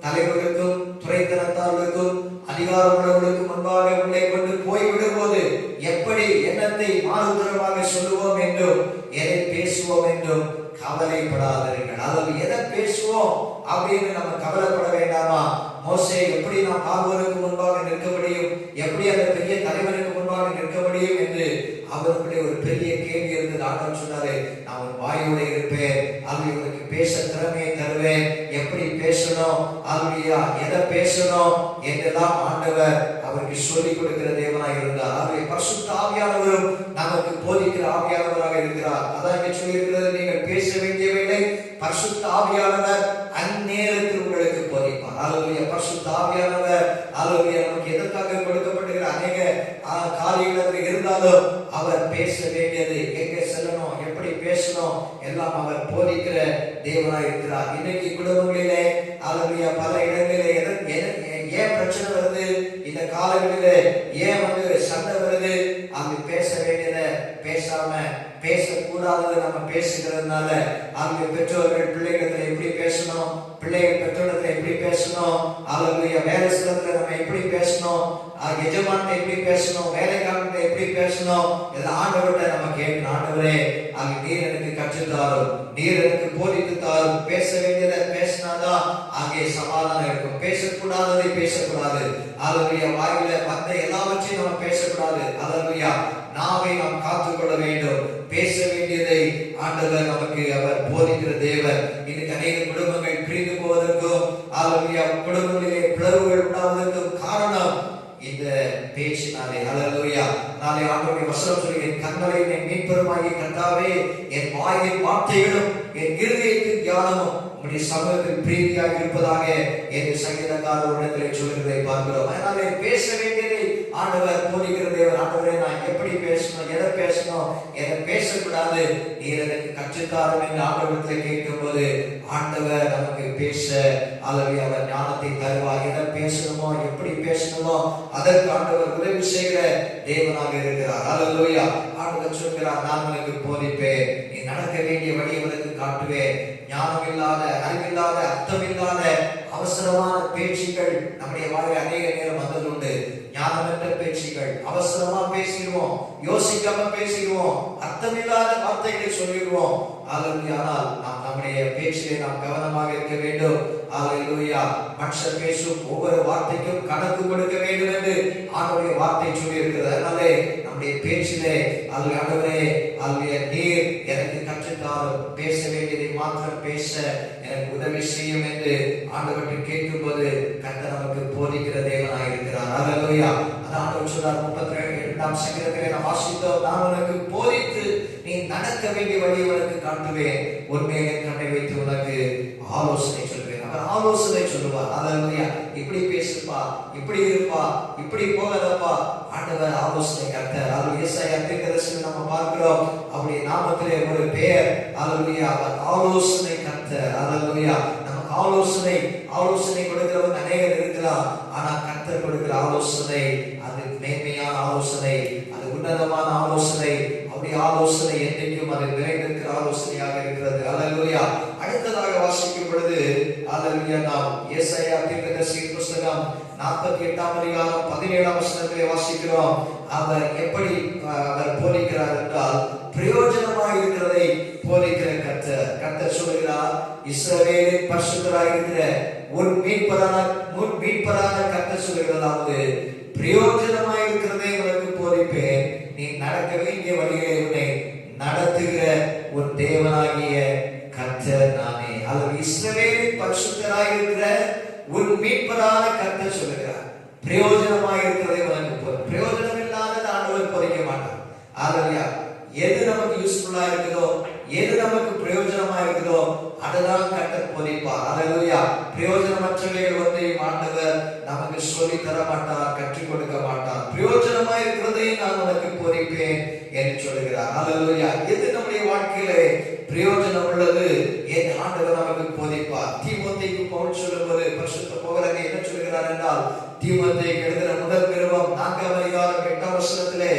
S1: தலைவர்களுக்கும் துறைத்தனத்தார்களுக்கும் அதிகாரமுள்ளவர்களுக்கும் முன்பாக உள்ளே கொண்டு போய்விடும்போது எப்படி எண்ணத்தை மாறுதரமாக சொல்லுவோம் என்றும் எதை பேசுவோம் என்றும் கவலைப்படாதீர்கள். அதாவது எதை பேசுவோம் அப்படின்னு நம்ம கவலைப்பட வேண்டாமா? மோசே எப்படி நாம் பார்வோனுக்கு முன்பாக நிற்க முடியும், எப்படி அந்த பெரிய தலைவனுக்கு முன்பாக நிற்க முடியும் என்று அவருக்குள்ளே ஒரு பெரிய கேள்வி இருந்தது. ஆண்டவர் சொன்னாரு, நான் ஒரு வாயோட இருப்பேன், அவர்களுக்கு பேச திறமையை தருவேன், எப்படி பேசணும், எதை பேசணும் என்றெல்லாம் ஆண்டவர் அவருக்கு சொல்லிக் கொடுக்கிற தேவனாக இருந்தார். அவருடைய பரிசுத்த ஆவியானவரும் நமக்கு போதிக்கிற ஆவியானவராக இருக்கிறார். அதான் இங்கே சொல்லியிருக்கிறது, நீங்கள் பேச வேண்டியவைகளை பரிசுத்த ஆவியானவர் அந்நேரத்தில் உங்களுக்கு போதிப்பார். அல்லேலூயா. பரிசுத்த ஆவியானவர் நமக்கு எதற்காக கொடுக்கப்படுகிற அநேக காரியங்கள் இருந்தாலும் அவர் பேச வேண்டியது, எங்க செல்லணும், எப்படி பேசணும் எல்லாம் அவர் போதிக்கிற தேவனாய் இருக்கிறார். இன்னைக்கு குடும்பங்களிலே அல்லேலூயா பல இடங்களிலே ஏன் பிரச்சனை வருது, இந்த காலங்களிலே ஏன் சண்டை வருது, அங்கு பேச வேண்டியதை பேசாம பேசக்கூடாத பேசக்கூடாது நம்ம பேசுகிறதுனால. அங்கே பெற்றோர்கள் பிள்ளைகளிடத்துல எப்படி பேசணும், பிள்ளைகள் பெற்றோரிடத்துல எப்படி பேசணும், அல்லது வேலை ஸ்தலத்துல நம்ம எப்படி பேசணும், எஜமான்கிட்ட எப்படி பேசணும், வேலைக்காரன்கிட்ட எப்படி பேசணும், இதெல்லாம் ஆண்டவர்கிட்ட நம்ம கேட்கணும். ஆண்டவரே, அங்கே நீர் எனக்கு கற்றுத்தாரும், நீர் எனக்கு போதித்து தாரும். பேச வேண்டியதை பேசினாதான் அங்கே சமாதானம் இருக்கும். பேசக்கூடாததை பேசக்கூடாது. அல்லேலூயா. வாயில வந்த எல்லாவற்றையும் நம்ம பேசக்கூடாது. அல்லேலூயா. நாவை நாம் காத்துக்கொள்ள வேண்டும். பேச வேண்டியதை ஆண்டவர் நமக்கு அவர் போதிக்கிற தேவன். இன்னைக்கு அநேக குடும்பங்கள் பிரிந்து போவதற்கும், அல்லேலூயா, குடும்பங்களிலே பிளவுகள் உண்டாவதற்கும் காரணம் இந்த பேச்சினாலே. அல்லேலூயா. நாளை ஆண்டவருடைய வசனம் சொல்லி, என் கண்களை என் மீட்பருமாகிய கர்த்தாவே, என் வாயின் வார்த்தைகளும் என் இருதயத்தின் தியானமும் உம்முடைய சமூகத்தில் பிரீதியாக இருப்பதாக என்று சங்கீதக்காரர் ஒரு இடத்திலே சொல்கிறதை பார்க்கிறோம். அதனாலே பேச வேண்டியதை ஆண்டவர் போதிக்கிற தேவன். ஆண்டவரே, நான் எப்படி பேசணும், எதை பேசணும், எதை பேசக்கூடாது, நீர் எனக்கு கற்றுத்தாரும் என்று ஆண்டவரத்தில் கேட்கும் போது ஆண்டவர் நமக்கு பேச அல்லது அவர் ஞானத்தை தருவார். எதை பேசணுமோ, எப்படி பேசணுமோ அதற்கு ஆண்டவர் உதவி செய்கிற தேவனாக இருக்கிறார். அல்லேலூயா. ஆண்டவர் சொல்கிறார், நான் உனக்கு போதிப்பேன், நீ நடக்க வேண்டிய வழியை உனக்கு காட்டுவேன். ஞானம் இல்லாத, அறிவில்லாத, அர்த்தமில்லாத அவசரமான பேச்சுக்கள் நம்முடைய வாழ்வில் அநேக நேரம் வந்ததுண்டு. ஞானமற்ற பேச்சுக்கள், அவசரமா பேசிடுவோம், யோசிக்காம பேசிடுவோம், அர்த்தமில்லாத வார்த்தைகளை சொல்லிடுவோம். ஆனால் நாம் நம்முடைய பேச்சிலே நாம் கவனமாக இருக்க வேண்டும். அல்லேலூயா. மனுஷர் பேசும் ஒவ்வொரு வார்த்தைக்கும் கணக்கு கொடுக்க வேண்டும் என்று ஆண்டவருடைய வார்த்தை சொல்லி இருக்கிறது. அதனாலே நம்முடைய பேச்சிலே ஆண்டவரே, நீர் எனக்கு கற்றுத்தாரும், பேச வேண்டியதை மாத்திரம் பேச எனக்கு உதவி செய்யும் என்று ஆண்டவர்கிட்ட கேட்கும் போது கர்த்தர் நமக்கு போதிக்கிற தேவனாய் இருக்கிறார். அல்லேலூயா. ஆண்டவர் சொல்றார் 32ஆம் சங்கீதத்திலே நாம் வாசித்தோம், நான் உனக்கு போதித்து நீ நடக்க வேண்டிய வழியை உனக்கு காட்டுவேன், உன்மேலே கண்ணை வைத்து உனக்கு ஆலோசனை சொல்வேன். அவர் ஆலோசனை சொல்லுவார். அல்லேலூயா. இப்படி பேசுப்பா, இப்படி இருப்பா, இப்படி போகாதப்பா. ஆண்டவர் ஆலோசனை கர்த்தர். அது ஏசாயா தீர்க்கதரிசியில் நம்ம பார்க்கிறோம். அவருடைய நாமத்திலே ஒரு பெயர். அல்லேலூயா. அவர் ஆலோசனை கர்த்தர். அல்லேலூயா. நமக்கு ஆலோசனை கொடுக்கிறவங்க அநேகர் இருக்கலாம். ஆனா கர்த்தர் கொடுக்கிற ஆலோசனை அது மேன்மையான ஆலோசனை, அது உன்னதமான ஆலோசனை. அவருடைய ஆலோசனை என்றைக்கும் அது நிறைந்திருக்கிற ஆலோசனையாக இருக்கிறது. அல்லேலூயா. அடுத்ததாக வாசிக்கும் பொழுது அல்லேலூயா, நாம் ஏசாயா தீர்க்கதரிசியின் புத்தகம் 48ஆம் அதிகாரம் 17ஆம் வசனத்திலே வாசிக்கிறோம். அவர் எப்படி அவர் போதிக்கிறார் என்றால், பிரயோஜனமாக இருக்கிறதை போதிக்கிற கர்த்தர். கர்த்தர் சொல்கிறார், இஸ்ரவேலின் பரிசுத்தராக இருக்கிற உன் மீட்பரான கர்த்தர் சொல்கிறதாவது, பிரயோஜனமாக இருக்கிறதை உனக்கு போதிப்பேன், நீ நடக்க வேண்டிய வழியை உன்னை நடத்துகிற உன் தேவனாகிய கர்த்தர் நானே. அவர் இஸ்ரவேலின் பரிசுத்தராக இருக்கிற உன் மீட்பரான கர்த்தர் சொல்கிறார். பிரயோஜனமாக இருக்கிறதை உனக்கு போதும். பிரயோஜனம் இல்லாதது ஆண்டவர் போதிக்க மாட்டார். அல்லேலூயா. எது நமக்கு யூஸ்ஃபுல்லா இருக்குதோ, எது நமக்கு பிரயோஜனமா இருக்குதோ அதுதான் கர்த்தர் போதிப்பார். அல்லேலூயா. பிரயோஜனமற்றவைகள் ஒன்றையும் ஆண்டவர் நமக்கு சொல்லி தர மாட்டார், கற்றுக் கொடுக்க மாட்டார். பிரயோஜனமா இருக்கிறதை நான் உனக்கு போதிப்பேன் என்று சொல்கிறார். அல்லேலூயா. எது நம்முடைய வாழ்க்கையிலே பிரயோஜனம் உள்ளது என் ஆண்டவர் நமக்கு போதிப்பார். தீமோத்தேயுக்கு பவுல் சொல்லும்போது பரிசுத்த பவுல் என்ன சொல்கிறார் என்றால், தீமோத்தேயுக்கு எழுதின முதல் நிருபம் 4ஆம் அதிகாரம் 8ஆம் வசனத்திலே,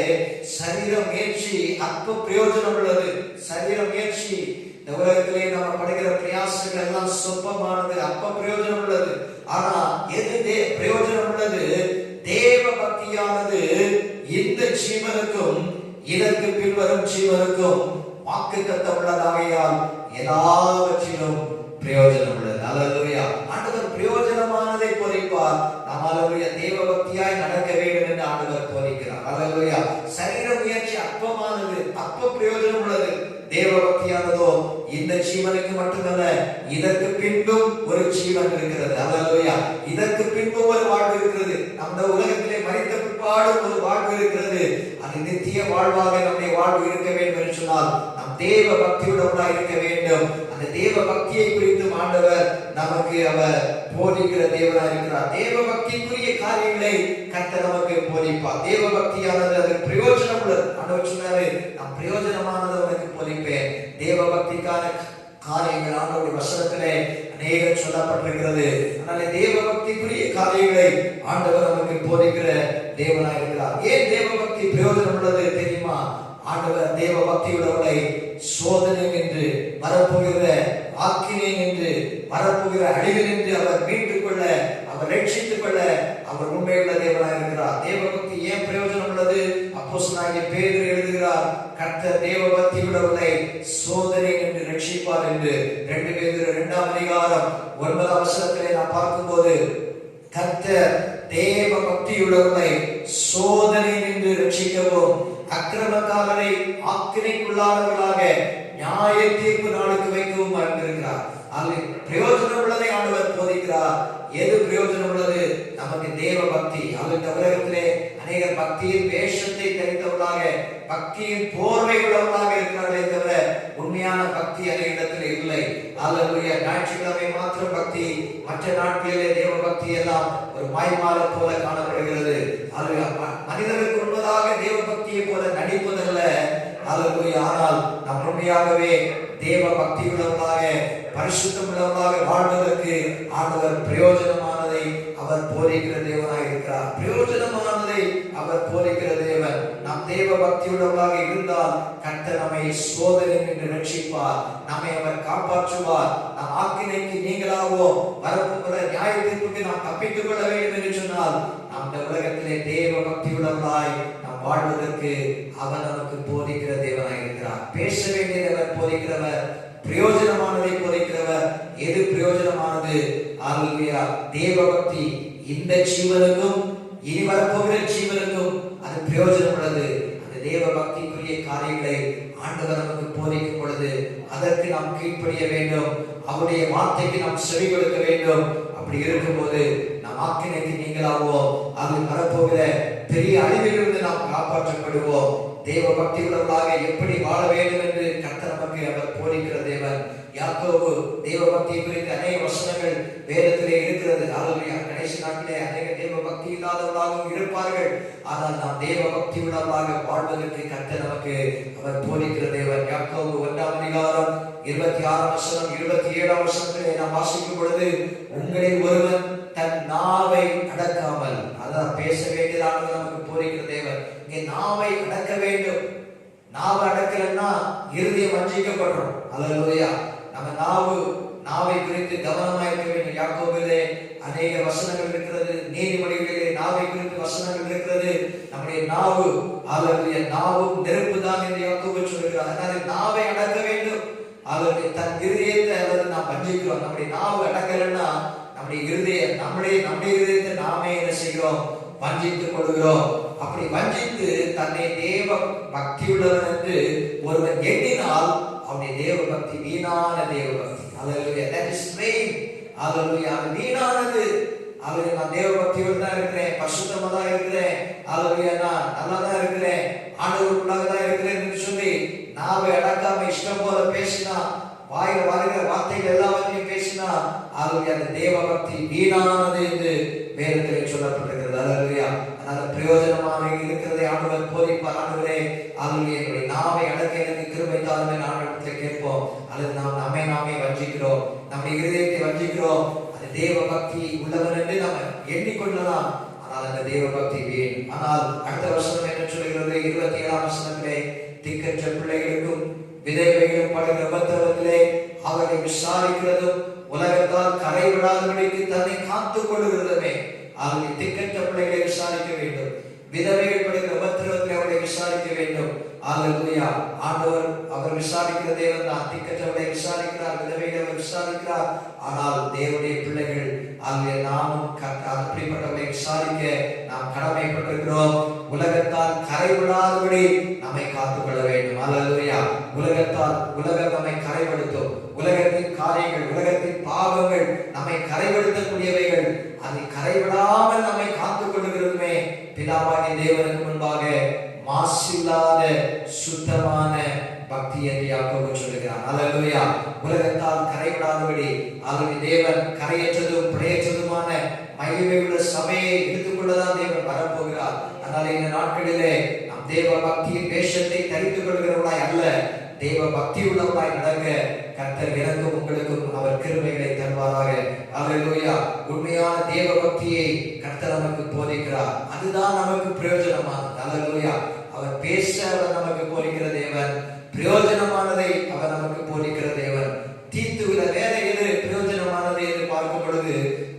S1: சரீர முயற்சி அற்ப பிரயோஜனம் உள்ளது. சரீர முயற்சி, இந்த உலகத்திலே நம்ம படுகிற பிரயாசங்கள் எல்லாம் சொற்பமானது, அற்ப பிரயோஜனம் உள்ளது. ஆனா எது பிரயோஜனம் உள்ளது? தேவ பக்தியானது இந்த ஜீவனுக்கும் இதற்கு பின்வரும் ஜீவனுக்கும் வாக்குத்தத்தம் உள்ளதாகையால் எல்லாவற்றிலும் பிரயோஜனம் உள்ளது. அல்லேலூயா. ஆண்டவர் பிரயோஜனமானதை போதிப்பார். நாம் அல்லேலூயா தேவ பக்தியாய் நடக்க வேண்டும் என்று ஆண்டவர் போதிக்கிறார். அல்லேலூயா. சரீர முயற்சி அற்பமானது, அற்ப பிரயோஜனம் உள்ளது. தேவ பக்தியானதோ இந்த ஜீவனுக்கு மட்டுமல்ல, இதற்கு பின்பும் ஒரு ஜீவன் இருக்கிறது. அல்லேலூயா. இதற்கு பின்பும் ஒரு வாழ்வு இருக்கிறது. நம்ம உலகத்திலே மரித்த பிற்பாடும் ஒரு வாழ்வு இருக்கிறது. அது நித்திய வாழ்வாக நம்முடைய வாழ்வு இருக்க வேண்டும் என்று சொன்னால் நாம் தேவ பக்தியுடன் இருக்க வேண்டும். அந்த தேவ பக்தியை குறித்து ஆண்டவர் நமக்கு அவர் போதிக்கிற தேவனாக இருக்கிறார். தேவ பக்திக்குரிய காரியங்களை கர்த்தர் நமக்கு போதிப்பார். தேவ பக்தியானது அது பிரயோஜனம் உள்ளது. ஆண்டவர் சொன்னாரு, நான் பிரயோஜனமானதை உனக்கு போதிப்பேன். தேவ பக்திக்கான காரியங்கள் ஆண்டவருடைய வசனத்திலே அநேகம் சொல்லப்பட்டிருக்கிறது. அதனால தேவ பக்திக்குரிய காரியங்களை ஆண்டவர் நமக்கு போதிக்கிற தேவனாக இருக்கிறார். ஏன் தேவ பக்தி பிரயோஜனம் உள்ளது தெரியுமா? ஆண்டவர் தேவ பக்தியுள்ளவர்களை சோதனை என்று வரப்போகிற ஆக்கினை என்று வரப்போகிற அழிவில் என்று அவர் மீட்டுக் கொள்ள, அவர் ரட்சித்துக் கொள்ள அவர் உண்மையுள்ள தேவனாக இருக்கிறார். தேவ பக்தி ஏன் பிரயோஜனம் உள்ளது? அப்போஸ்தலனாகிய பேதுரு எழுதுகிறார், கர்த்தர் தேவ பக்தி உள்ளவர்களை சோதனை என்று ரட்சிப்பார் என்று. 2 பேதுரு 2ஆம் அதிகாரம் 9ஆம் வசனத்திலே நாம் பார்க்கும்போது, கர்த்தர் தேவ பக்தி உள்ளவர்களை சோதனை என்று ரட்சிக்கவும் அக்கிரமக்காரரை ஆக்கினைக்குள்ளானவர்களாக நியாய தீர்ப்பு நாளுக்கு வைக்கவும் அறிந்திருக்கிறார். அதில் பிரயோஜனம் உள்ளதை ஆண்டவர் போதிக்கிறார். எது பிரயோஜனம் உள்ளது? நமக்கு தேவ பக்தி. அந்த உலகத்திலே அநேகர் பக்தியின் வேஷத்தை தரித்தவர்களாக, பக்தியின் போர்வை உள்ளவர்களாக இருக்கிறார்களே தவிர உண்மையான பக்தி அநேக இடத்தில் இல்லை. அல்லேலூயா. ஞாயிற்றுக்கிழமை மாத்திரம் பக்தி, மற்ற நாட்களிலே தேவ பக்தி எல்லாம் ஒரு மாய்மாலை போல காணப்படுகிறது. மனிதர்களுக்கு உண்மையாக தேவ பக்தியை போல நடிப்பதல்ல. அல்லேலூயா. ஆனால் நாம் உண்மையாகவே தேவ பக்தி உள்ளவர்களாக, பரிசுத்தம் உள்ளவர்களாக வாழ்வதற்கு ஆண்டவர் பிரயோஜனமானதை அவர் போதிக்கிற தேவனாக இருக்கிறார். பிரயோஜனமானதை அவர் போதிக்கிற தேவன். நாம் தேவ பக்தி உள்ளவர்களாக இருந்தால் கர்த்தர் நம்மை சோதனை என்று ரட்சிப்பார், நம்மை அவர் காப்பாற்றுவார். நாம் ஆக்கினைக்கு நீங்களாவோ வரப்போகிற நியாய தீர்ப்புக்கு நாம் தப்பித்துக் கொள்ள வேண்டும் என்று சொன்னால் நாம் இந்த உலகத்திலே தேவ பக்தி உள்ளவர்களாய் நாம் வாழ்வதற்கு அவர் நமக்கு போதிக்கிற தேவனாக இருக்கிறார். பேச வேண்டியதை அவர் போதிக்கிறவர், பிரயோஜனமானதை போதிக்கிறவர். எது பிரயோஜனமானது? அல்லேலூயா. தேவ பக்தி இந்த ஜீவனுக்கும் இனி வரப்போகிற ஜீவனுக்கும் அது பிரயோஜனம் உள்ளது. அந்த தேவ பக்திக்குரிய காரியங்களை ஆண்டவர் நமக்கு போதிக்கும் பொழுது அதற்கு நாம் கீழ்ப்படிய வேண்டும். அவருடைய வார்த்தைக்கு நாம் செவி கொடுக்க வேண்டும். அப்படி இருக்கும்போது நாம் ஆக்கினைக்கு நீங்களாவோம். அது வரப்போகிற பெரிய அழிவிலிருந்து நாம் காப்பாற்றப்படுவோம். தேவ பக்தி உள்ளவர்களாக எப்படி வாழ வேண்டும் என்று கர்த்தர் நமக்கு அவர் போதிக்கிற தேவன். யாக்கோபு தேவ பக்தியை குறித்து அநேக வசனங்கள் வேதத்திலே இருக்கிறது. அல்லேலூயா. கடைசி நாட்களிலே அநேக தேவ பக்தி இல்லாதவர்களாகவும் இருப்பார்கள். ஆனால் நாம் தேவ பக்தி உள்ளவர்களாக வாழ்வதற்கு கர்த்தர் நமக்கு அவர் போதிக்கிற தேவன். யாக்கோபு 1ஆம் அதிகாரம் 26ஆம் வசனம் 27ஆம் வசனத்திலே நாம் வாசிக்கும் பொழுது, உங்களில் ஒருவன் தன் நாவை அடக்காமல், அதான் பேச வேண்டியதாக நமக்கு போதிக்கிற தேவன். இங்கே நாவை அடக்க வேண்டும். நாவை அடக்கலன்னா இருதயம் வஞ்சிக்கப்படும். அல்லேலூயா. நம்ம நாவை குறித்து கவனமா இருக்க வேண்டும். யாக்கோபிலே அநேக வசனங்கள் இருக்கிறது. நீதிமொழிகளிலே நாவை குறித்து வசனங்கள் இருக்கிறது. நம்முடைய நாவு, அல்லேலூயா, நாவும் நெருப்பு தான் என்று யாக்கோபு சொல்கிறார். அதனால நாவை அடக்க வேண்டும். அல்லது தன் இருதயத்தை அல்லது நாம் வஞ்சிக்கிறோம். நம்முடைய நாவு அடக்கலன்னா நம்முடைய இருதயத்தை நாமே என்ன செய்கிறோம்? வஞ்சித்துக் கொள்கிறோம். அப்படி வஞ்சித்து தன்னை தேவ பக்தியுள்ளவன் என்று ஒருவன் எண்ணினால் அவனுடைய தேவ பக்தி வீணான தேவ பக்தி. அல்லேலூயா. that is vain. அல்லேலூயா. அது வீணானது. அல்லேலூயா. நான் தேவ பக்தியோடு தான் இருக்கிறேன், பரிசுத்தமா தான் இருக்கிறேன், அல்லேலூயா, நான் நல்லா தான் இருக்கிறேன், ஆண்டவருக்குள்ளாக தான் இருக்கிறேன் என்று சொல்லி நாவை அடக்காம இஷ்டம் போல பேசினா, வாயில வருகிற வார்த்தைகள் எல்லாவற்றையும் பேசினா, அல்லேலூயா, அந்த தேவ பக்தி வீணானது என்று வேதத்திலே சொல்லப்பட்டிருக்கிறது. அல்லேலூயா. அதனால பிரயோஜனமாக இருக்கிறதை ஆண்டவர் போதிப்பார். ஆண்டவரே, அல்லேலூயா, என்னுடைய நாவை அடக்க எனக்கு கிருபை தாருமே ஆண்டவரிடத்தில் கேட்போம். அல்லது நாம் நாமே வஞ்சிக்கிறோம், நம்முடைய இருதயத்தை வஞ்சிக்கிறோம். அது தேவ பக்தி உள்ளவர் என்று நாம் எண்ணிக்கொள்ளலாம். ஆனால் அந்த தேவ பக்தி வீண். ஆனால் அடுத்த வசனம் என்ன சொல்கிறது? 27ஆம் வசனத்திலே, திக்கற்ற பிள்ளைகளுக்கும் விதைவைகளும் படுகிற உபத்திரவத்திலே அவரை விசாரிக்கிறதும் உலகத்தால் கரைவிடாதபடிக்கு தன்னை காத்துக் கொள்ளுகிறதுமே. ஆகவே திக்கற்ற பிள்ளைகளை விசாரிக்க வேண்டும், விதவைகள் படுகிற உபத்திரவத்திலே அவரை விசாரிக்க வேண்டும். அல்லேலூயா. ஆண்டவர் அவர் விசாரிக்கிற தேவன் தான். திக்கற்றவர்களை விசாரிக்கிறார், விதவைகளை அவர் விசாரிக்கிறார். ஆனால் தேவனுடைய பிள்ளைகள் ஆகிய நாமும் அப்படிப்பட்டவர்களை விசாரிக்க நாம் கடமைப்பட்டிருக்கிறோம். உலகத்தால் கரைவிடாதபடி நம்மை காத்துக்கொள்ள வேண்டும். அல்லேலூயா. உலகம் நம்மை கரைப்படுத்தும். உலகத்தின் காரியங்கள், உலகத்தின் பாவங்கள் நம்மை கரைப்படுத்தக்கூடியவைகள். அதை கரைவிடாமல் நம்மை காத்துக் கொள்ளுகிறதுமே பிதாவாகிய தேவனுக்கு முன்பாக மாசில்லாத சுத்தமான பக்தி என்று யாக்கோபு சொல்கிறார். அல்லேலூயா. உலகத்தால் கரைவிடாதபடி ஆகவே தேவன் கரையற்றதும் பிழையற்றதுமான மகிமையுள்ள சபையை எடுத்துக்கொள்ளதான் தேவன் வரப்போகிறார். அதனால இந்த நாட்களிலே நாம் தேவ பக்தியின் வேஷத்தை தரித்துக் கொள்கிறவர்களாய் அல்ல, தேவ பக்தி உள்ளவர்களாய் நடக்க கர்த்தர் எனக்கும் உங்களுக்கும் அவர் கிருபைகளை தருவாராக. அல்லேலூயா. உண்மையான தேவ பக்தியை கர்த்தர் நமக்கு போதிக்கிறார். அதுதான் நமக்கு பிரயோஜனமானது. அல்லேலூயா. அவர் பேச அவர் நமக்கு போதிக்கிற தேவன், பிரயோஜனமானதை அவர் நமக்கு போதிக்கிற தேவன். தீத்துவில வேற எது பிரயோஜனமானது என்று பார்க்கும் பொழுது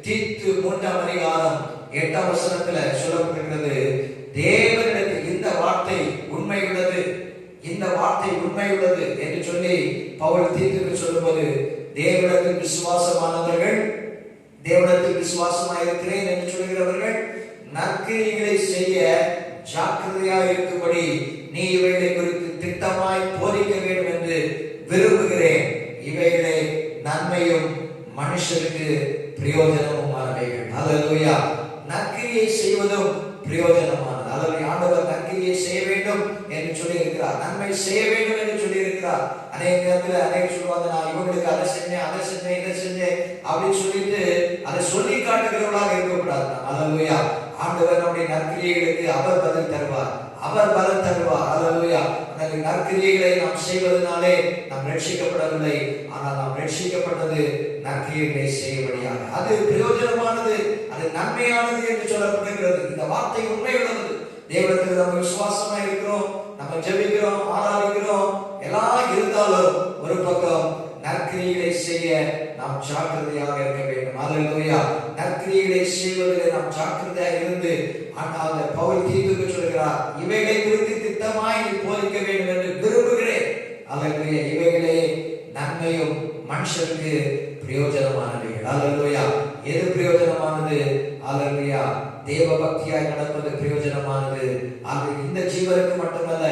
S1: தீத்து 3ஆம் அதிகாரம் 8ஆம் வசனத்துல சொல்லப்பட்டிருக்கிறது, தேவனிடத்தில் இந்த வார்த்தை உண்மையுள்ளது, இந்த வார்த்தை உண்மையுள்ளது என்று சொல்லி பவுல் தீத்துக்கு சொல்லும்போது, தேவனிடத்தில் விசுவாசமானவர்கள், தேவனிடத்தில் விசுவாசமாயிருக்கிறேன் என்று சொல்கிறவர்கள் நற்கிரியைகளை செய்ய ஜாக்கிரதையாக இருக்கும்படி நீ இவைகளை குறித்து திட்டமாய் போதிக்க வேண்டும் என்று விரும்புகிறேன். இவைகளே நன்மையும் மனுஷருக்கு பிரயோஜனமுமானவைகள். அல்லேலூயா. நற்கிரியை செய்வதும் பிரயோஜனமானது. அல்லது ஆண்டவர் நற்கிரியை செய்ய வேண்டும் என்று சொல்லி இருக்கிறார், நன்மை செய்ய வேண்டும் என்று சொல்லி இருக்கிறார். அநேக நேரத்தில் அநேக சொல்லுவாங்க, நான் இவங்களுக்கு அதை செஞ்சேன், அதை செஞ்சேன், இதை செஞ்சேன் அப்படின்னு சொல்லிட்டு அதை சொல்லி காட்டுகிறவர்களாக இருக்கக்கூடாது. அல்லேலூயா. ஆண்டவர் நம்முடைய நற்கிரியைகளுக்கு அவர் பதில் தருவார், அவர் பலன் தருவார். அல்லேலூயா. அந்த நற்கிரியைகளை நாம் செய்வதனாலே நாம் ரட்சிக்கப்படவில்லை, ஆனால் நாம் ரட்சிக்கப்பட்டது நற்கிரியைகளை செய்யபடியாக. அது பிரயோஜனமானது, அது நன்மையானது என்று சொல்லப்படுகிறது. இந்த வார்த்தை உண்மையுள்ளது. தேவனிடத்தில் நம்ம விசுவாசமா இருக்கிறோம், நம்ம ஜெபிக்கிறோம், ஆராதிக்கிறோம், எல்லாம் இருந்தாலும் ஒரு பக்கம் நற்கிரியைகளை செய்ய நாம் ஜாக்கிரதையாக இருக்க வேண்டும். அல்லேலூயா. நற்கிரியைகளை செய்வதில் நாம் ஜாக்கிரதையாக இருந்து, ஆனால் பவுல் தீத்துக்கு சொல்கிறார், இவைகளை குறித்து திட்டமாய் நீ போதிக்க வேண்டும் என்று விரும்புகிறேன். அல்லேலூயா. இவைகளே நன்மையும் மனுஷருக்கு பிரயோஜனமானவைகள். அல்லேலூயா. எது பிரயோஜனமானது? அல்லேலூயா. தேவ பக்தியாய் நடப்பது பிரயோஜனமானது. அது இந்த ஜீவனுக்கு மட்டுமல்ல,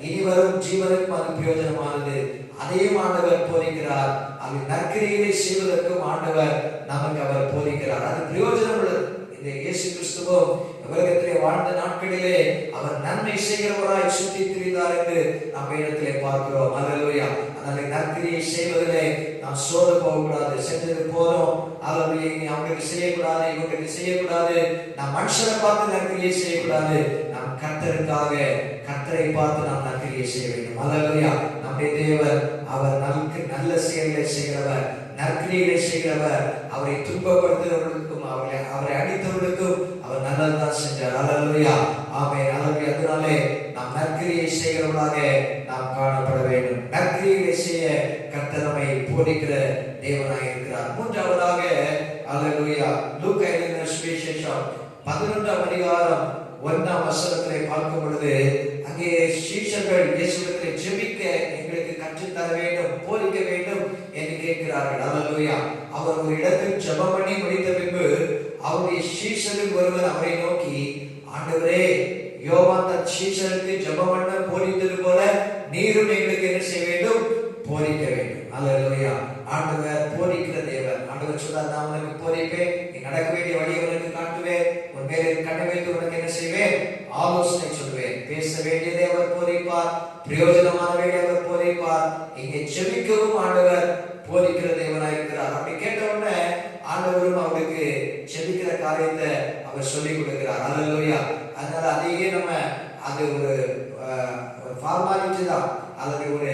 S1: இனி வரும் ஜீவனுக்கும் அது பிரயோஜனமானது. அதையும் ஆண்டவர் போதிக்கிறார். அது நற்கிரியைகளை செய்வதற்கும் ஆண்டவர் நமக்கு அவர் போதிக்கிறார். அது பிரயோஜனம் உள்ளது. இந்த இயேசு கிறிஸ்துவும் உலகத்திலே வாழ்ந்த நாட்களிலே அவர் நன்மை செய்கிறவராய் சுற்றி திரிந்தார் என்று நம்ம இடத்திலே பார்க்கிறோம். அல்லேலூயா. அதனால நற்கிரியை செய்வதிலே நாம் சோர்ந்து போகக்கூடாது. செஞ்சது போதும், அல்லேலூயா, அவங்களுக்கு செய்யக்கூடாது, இவங்களுக்கு செய்யக்கூடாது, நாம் மனுஷரை பார்த்து நற்கிரியை செய்யக்கூடாது. நாம் கர்த்தருக்காக, கர்த்தரை பார்த்து நாம் நற்கிரியை செய்ய வேண்டும். அல்லேலூயா. நம்முடைய தேவன் அவர் நல்ல செயல்களை செய்கிறவர், நற்கிரியை செய்கிறவர். அவரை துன்பப்படுத்துகிறவர்களுக்கும் அவரை அடித்தவர்களுக்கும் அவர் நல்லதுதான் செஞ்சார். அல்லேலூயா. ஆமென். அல்லேலூயா. அதனாலே நாம் நற்கிரியை செய்கிறவர்களாக நாம் காணப்பட வேண்டும். நற்கிரியை செய்ய கர்த்தர் நம்மை போதிக்கிற தேவனாய் இருக்கிறார். மூன்றாவதாக, அல்லேலூயா, லூக்கா எழுதின சுவிசேஷம் 11ஆம் அதிகாரம் 1ஆம் வசனத்திலே பார்க்கும் பொழுது, அங்கே சீஷர்கள் இயேசுவிடத்திலே ஜெபிக்க எங்களுக்கு கற்றுத்தர வேண்டும், போதிக்க வேண்டும் என்று கேட்கிறார்கள். அல்லேலூயா. அவர் ஒரு இடத்தில் ஜெபம் பண்ணி முடித்த பின்பு அவருடைய சீஷரில் ஒருவர் அவரை நோக்கி, ஆண்டவரே, யோவான் தன் சீஷருக்கு ஜெபம் பண்ண போதித்தது போல நீரும் எங்களுக்கு என்ன செய்ய வேண்டும்? போதிக்க வேண்டும். அல்லேலூயா. ஆண்டவர் போதிக்கிற தேவன். ஆண்டவர் சொன்னார், நான் உனக்கு போதிப்பேன், நீ நடக்க வேண்டிய வழியை உனக்கு காட்டுவேன், உன் மேலே கண்ணை வைத்து உனக்கு என்ன செய்வேன்? ஆலோசனை சொல்வேன். பேச வேண்டியதை அவர் போதிப்பார், பிரயோஜனமானவை அவர் போதிப்பார். இங்கே செபிக்கவும் ஆண்டவர் போதிக்கிற தேவனாய் இருக்கிறார். அப்படி கேட்ட உடனே ஆண்டவரும் அவருக்கு செபிக்கிற காரியத்தை அவர் சொல்லிக் கொடுக்கிறார். அல்லேலூயா. அதனால அதையே நம்ம அது ஒரு ஃபார்மாலிட்டி தான், அல்லது ஒரு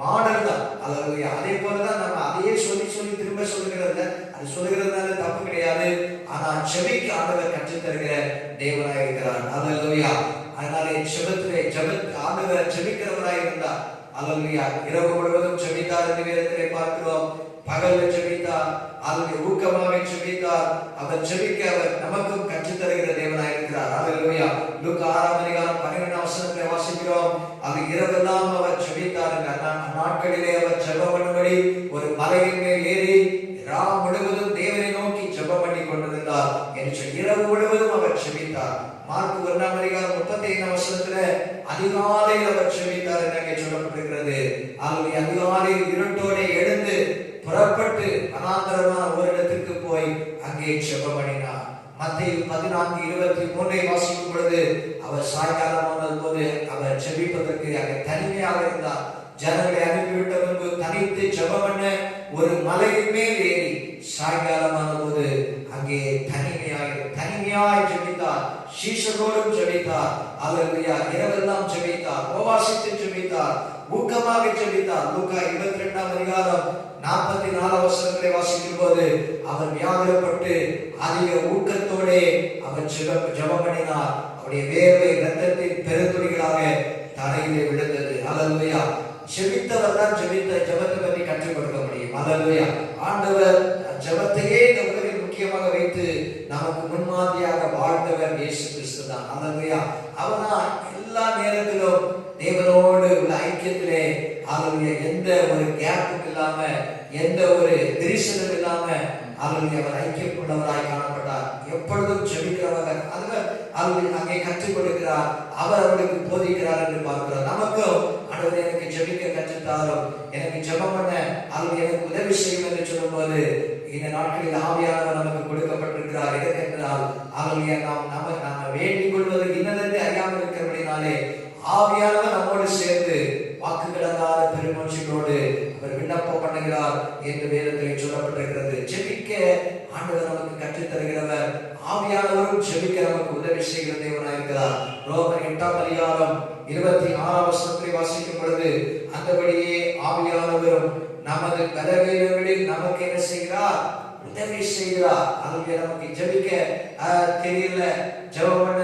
S1: மாடல் தான். அல்லேலூயா. அதே போலதான் நம்ம அதையே சொல்லி சொல்லி திரும்ப சொல்லுகிறது, அது சொல்லுகிறதுனால தப்பு கிடையாது. ஆனா செபிக்க ஆண்டவர் கற்றுத் தருகிற தேவனாய் இருக்கிறார். அல்லேலூயா. அதனாலே ஆண்டவர் செபிக்கிறவராய் இருந்தார். அல்லேலூயா. இரவு முழுவதும் செபித்தார் என்று வேதத்திலே பார்க்கிறோம். பகல்ல செபித்தார், அல்லது ஊக்கமாக செபித்தார். அவர் செபிக்க அவர் நமக்கும் கற்றுத் தருகிற தேவனாய் இருக்கிறார். அல்லேலூயா. லூக்கா 6ஆம் அதிகாரம் 12ஆம் வசனத்திலே வாசிக்கிறோம், அது இரவெல்லாம் அவர் செபித்தார். நாட்களிலே அவர் ஜெபம் பண்ணும்படி ஒரு மலையின் மேல் ஏறி ராம் முழுவதும் தேவனை நோக்கி ஜெபம் பண்ணி கொண்டிருந்தார் என்று சொல்லி இரவு முழுவதும் அவர் செபித்தார். மார்க் 1ஆம் அதிகாரம் 35ஆம் வசனத்துல அதிகாலையில் அவர் செபித்தார் என்று சொல்லப்பட்டிருக்கிறது. ஆகவே அதிகாலையில் இருட்டோடு எழுந்து புறப்பட்டு அனாந்தரமான ஒரு இடத்திற்கு போய் அங்கே ஜெபம் பண்ணினார். மத்தேயு 14:23 வாசிக்கும் பொழுது அவர் சாயங்காலமான போது அவர் ஜெபிப்பதற்கு அங்கே தனிமையாக இருந்தார். ஜனங்களை அனுப்பிவிட்ட முன்பு தனித்து ஜெபம் பண்ண ஒரு மலையின் மேல் ஏறி சாயங்காலமான போது அங்கே தனிமையாய் ஜெபித்தார். சீஷரோடும் ஜெபித்தார். அல்லேலூயா. இரவெல்லாம் ஜெபித்தார், உபவாசித்து ஜெபித்தார், ஊக்கமாக ஜெபித்தார். லூக்கா 22ஆம் அதிகாரம் 44ஆம் வசனத்தை வாசிக்கும் போது அவர் வியாகுலப்பட்டு அதிக ஊக்கத்தோட அவர் ஜெபம் பண்ணினார். அவருடைய அவருடைய வேர்வை இரத்தத்தின் பெருந்துளிகளாக தரையிலே விழுந்தது. ஹல்லேலூயா. ஜெபித்தவர் தான் ஜெபத்தை பற்றி கற்றுக் கொடுக்க முடியும். ஹல்லேலூயா. ஆண்டவர் ஜெபத்தையே இந்த உலகில் முக்கியமாக வைத்து நமக்கு முன்மாதிரியாக வாழ்ந்தவர் இயேசு கிறிஸ்து தான். ஹல்லேலூயா. அவர்தான் எல்லா நேரத்திலும் தேவனோடு உள்ள ஐக்கியத்திலே ஹல்லேலூயா எந்த ஒரு கேப்பும் இல்லாம, எந்த ஒரு திரிசனும் இல்லாம ஹல்லேலூயா அவர் ஐக்கியம் உள்ளவராய் காணப்பட்டார். எப்பொழுதும் ஜெபிக்கிறவர். அவர் அங்கே கற்றுக் கொடுக்கிறார், அவர் அவர்களுக்கு போதிக்கிறார் என்று பார்க்கிறார். நமக்கும் ஆண்டவர் எனக்கு ஜெபிக்க கற்றுத்தாரும், எனக்கு ஜெபம் பண்ண அல்லது எனக்கு உதவி செய்யும் என்று சொல்லும்போது இந்த நாட்களில் ஆவியானவர் நமக்கு கொடுக்கப்பட்டிருக்கிறார். எதற்கென்றால் ஹல்லேலூயா நாம வேண்டிக் கொள்வது இன்னதென்று அறியாமல் இருக்கிறபடினாலே ஆவியானவர் நம்மோடு சேர்ந்து வாக்கு கடங்காத பெருமூச்சுகளோடு அவர் விண்ணப்பம் பண்ணுகிறார் என்று வேதத்திலே சொல்லப்பட்டிருக்கிறது. ஜெபிக்க ஆண்டவர் நமக்கு கற்றுத் தருகிறவர். ஆவியானவரும் ஜெபிக்க நமக்கு உதவி செய்கிற தேவனாய் இருக்கிறார். ரோமர் 8ஆம் அதிகாரம் 26ஆம் வசனத்தை வாசிக்கும் பொழுது அந்தபடியே ஆவியானவரும் நமது பலவீனங்களில் நமக்கு என்ன செய்கிறார்? உதவி செய்கிறார். அதுக்கு நமக்கு ஜெபிக்க தெரியல, ஜெபம் பண்ண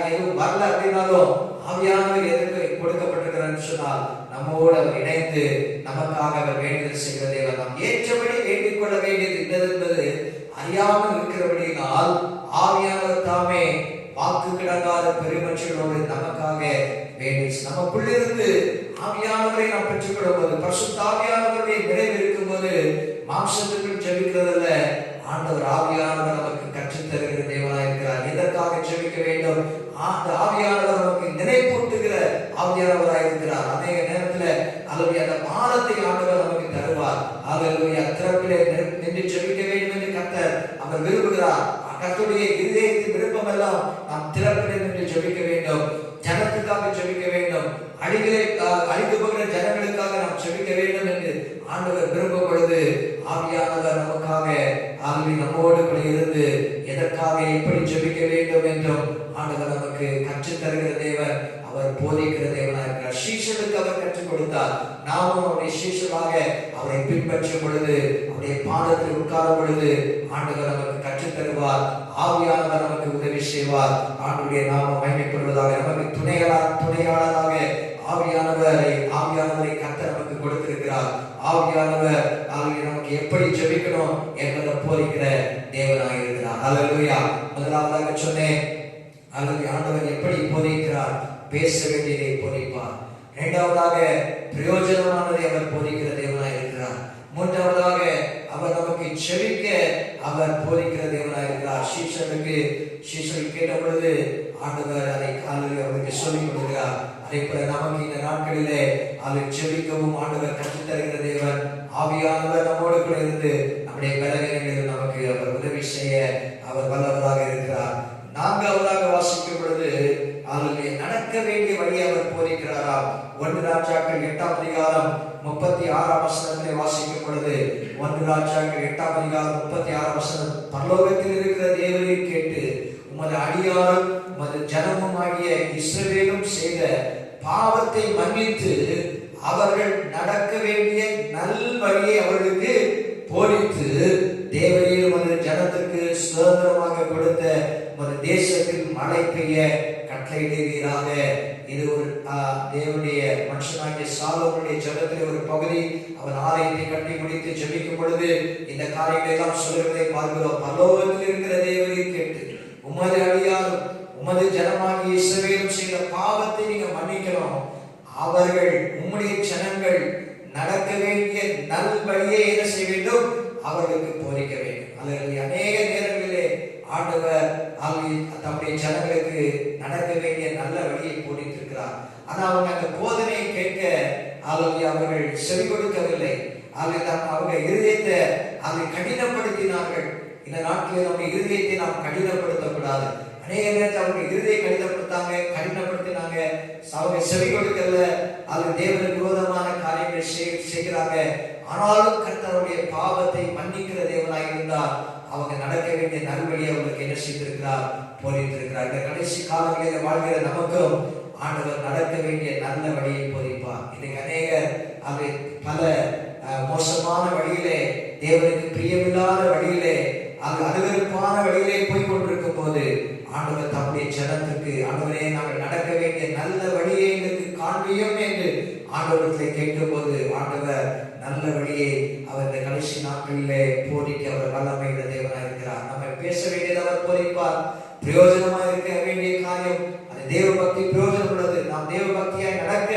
S1: எதுவும் வரல அப்படின்னாலும் ஆவியானவர் எதற்கு கொடுக்கப்பட்டிருக்கிறார் சொன்னால் நம்மோடு அவர் இணைந்து நமக்காக அவர் வேண்டுதல் செய்கிற தேவன். நாம் ஏற்றபடி வேண்டிக் கொள்ள வேண்டியது என்னது என்பது அறியாமல் இருக்கிறபடியால் ஆவியானவர் தாமே வாக்கு கிடங்காத பெருமச்சலோடு நமக்காக வேண்டி நமக்குள்ளிருந்து ஆவியானவரை நாம் பெற்றுக்கொள்ளும் போது, பரிசுத்த ஆவியானவருடைய நிறைவு இருக்கும் போது மாம்சத்துக்குள் ஜெபிக்கிறதில்ல, ஆண்டவர் ஆவியானவர் நமக்கு கற்றுத் தருகிற தேவனாய் இருக்கிறார். எதற்காக ஜெபிக்க வேண்டும்? அந்த ஆவியானவர் நமக்கு நினைப்பூட்டுகிற ஆவியானவராய் இருக்கிறார். அநேக நேரத்தில் அல்லது அந்த பாரத்தை ஆண்டவர் நமக்கு தருவார். அல்லது திறப்பிலே நின்று ஜெபிக்க வேண்டும் என்று கர்த்தர் அவர் விரும்புகிறார். கர்த்தருடைய இதயத்தின் விருப்பம் எல்லாம் நாம் திறப்பிலே நின்று ஜெபிக்க வேண்டும், ஜனத்துக்காக ஜெபிக்க வேண்டும், அழிந்து போகிற ஜனங்களுக்காக நாம் ஜெபிக்க வேண்டும் என்று ஆண்டவர் விரும்பும் பொழுது ஆவியானவர் நமக்காக நம்மோடு கூட இருந்து எதற்காக எப்படி ஜெபிக்க வேண்டும் என்றும் ஆண்டவர் நமக்கு கற்றுத் தருகிற தேவன், அவர் போதிக்கிற தேவனாக இருக்கிறார். சீஷனுக்கு அவர் கற்றுக் கொடுத்தார். நாமும் அவருடைய சீஷராக அவரை பின்பற்றும் பொழுது, அவருடைய பாதத்தில் உட்காரும் பொழுது ஆண்டவர் நமக்கு கற்றுத் தருவார். ஆவியானவர் நமக்கு உதவி செய்வார். ஆண்டவருடைய நாமம் மகிமைப்படுவதாக. நமக்கு துணையாளராக ஆவியானவரை கர்த்தர் நமக்கு கொடுத்திருக்கிறார். ஆவியானவர் நமக்கு எப்படி ஜெபிக்கணும் என்பதை போதிக்கிற தேவனாக இருக்கிறார். ஹல்லேலூயா. முதலாவதாக சொன்னேன், ஆண்டவர் எப்படி போதிக்கிறார்? பேச வேண்டியதை போதிப்பார். இரண்டாவதாக பிரயோஜனமானதை அவர் போதிக்கிற தேவனாக இருக்கிறார். மூன்றாவதாக அவர் நமக்கு ஜெபிக்க அவர் போதிக்கிற தேவனாக இருக்கிறார். சீஷர்கள் கேட்ட பொழுது ஆண்டவர் அதை அவருக்கு சொல்லிக் கொடுக்கிறார். அதே போல நமக்கு இந்த நாட்களிலே அவர் ஜெபிக்கவும் ஆண்டவர் கற்றுத் தருகிற தேவன். ஆவியானவர் நம்மோடு கூட இருந்து நம்முடைய பலவீனங்களில் நமக்கு அவர் உதவி செய்ய அவர் வல்லவராக இருக்கிறார். நான்காவதாக வாசிக்கும் பொழுது நடக்க வேண்டிய வழியை அவர் போதிக்கிறாராம். 1 ராஜாக்கள் 8ஆம் அதிகாரம் 36ஆம் வசனத்தை வாசிக்கும் பொழுது 1 ராஜாக்கள் 8ஆம் அதிகாரம் 36ஆம் வசனம், பரலோகத்தில் இருக்கிற தேவனை கேட்டு உமது அடியாரும் உமது ஜனமும் ஆகிய இஸ்ரவேலும் செய்த பாவத்தை மன்னித்து அவர்கள் நடக்க வேண்டிய நல் வழியை அவர்களுக்கு போதித்து தேவரீர் உமது ஜனத்திற்கு சுதந்திரமாக கொடுத்த உமது தேசத்தில் மழை பெய்ய கட்டளையிடுவீராக. இது ஒரு தேவனுடைய மனுஷனாகிய சாலோமோனுடைய ஜெபத்திலே ஒரு பகுதி. அவன் ஆலயத்தை கட்டி முடித்து ஜெபிக்கும் பொழுது இந்த காரியங்களை எல்லாம் சொல்லுவதை பார்க்கிறோம். பரலோகத்தில் இருக்கிற தேவனை கேட்டு உமது அடியாரும் உமது ஜனமாகிய இஸ்ரவேலும் செய்த பாவத்தை நீங்க மன்னிக்கணும். அவர்கள் உம்முடைய ஜனங்கள் நடக்க வேண்டிய நல் வழியை என்ன செய்ய வேண்டும்? அவர்களுக்கு போதிக்க வேண்டும். அல்லது அநேக நேரங்களிலே ஆண்டவர் தம்முடைய ஜனங்களுக்கு நடக்க வேண்டிய நல்ல வழியை போதித்திருக்கிறார். ஆனால் அவங்க அந்த போதனையை கேட்க அவர்கள் செவி கொடுக்கவில்லை. அவங்க இருதயத்தை அதை கடினப்படுத்தினார்கள். இந்த நாட்டில் நம்முடைய இருதயத்தை நாம் கடினப்படுத்தக்கூடாது. அநேக நேரத்தில் அவங்க இருதயை கடினப்படுத்தினாங்க. அவங்க செவி கொடுக்கல. அது தேவனுக்கு விரோதமான காரியங்களை செய்கிறாங்க. ஆனாலும் கர்த்தருடைய பாவத்தை மன்னிக்கிற தேவனாக இருந்தால் அவங்க நடக்க வேண்டிய நல்வழியை அவங்களுக்கு என்ன செய்திருக்கிறார்? போதித்திருக்கிறார். இந்த கடைசி காலங்களில் வாழ்கிற நமக்கும் ஆண்டவர் நடக்க வேண்டிய நல்ல வழியை போதிப்பார். இன்னைக்கு அநேகர் அதை பல மோசமான வழியிலே, தேவனுக்கு பிரியமில்லாத வழியிலே, அருவருப்பான வழியிலே போய் கொண்டிருக்கும் போது ஆண்டவர் தம்முடைய ஜனத்துக்கு எங்களுக்கு ஆண்டவரே நாங்கள் நடக்க வேண்டிய நல்ல வழியை எங்களுக்கு காண்பியும் என்று ஆண்டவரத்தை கேட்கும் போது ஆண்டவர் நல்ல வழியை அவர் இந்த கடைசி நாட்களிலே போதிக்க அவர் வல்லமையுள்ள தேவனாக இருக்கிறார். நம்ம பேச வேண்டியது அவர் போதிப்பார். பிரயோஜனமாக இருக்க வேண்டிய காரியம் அது தேவ பக்தி பிரயோஜனம் உள்ளது. நாம் தேவ பக்தியாய் நடக்க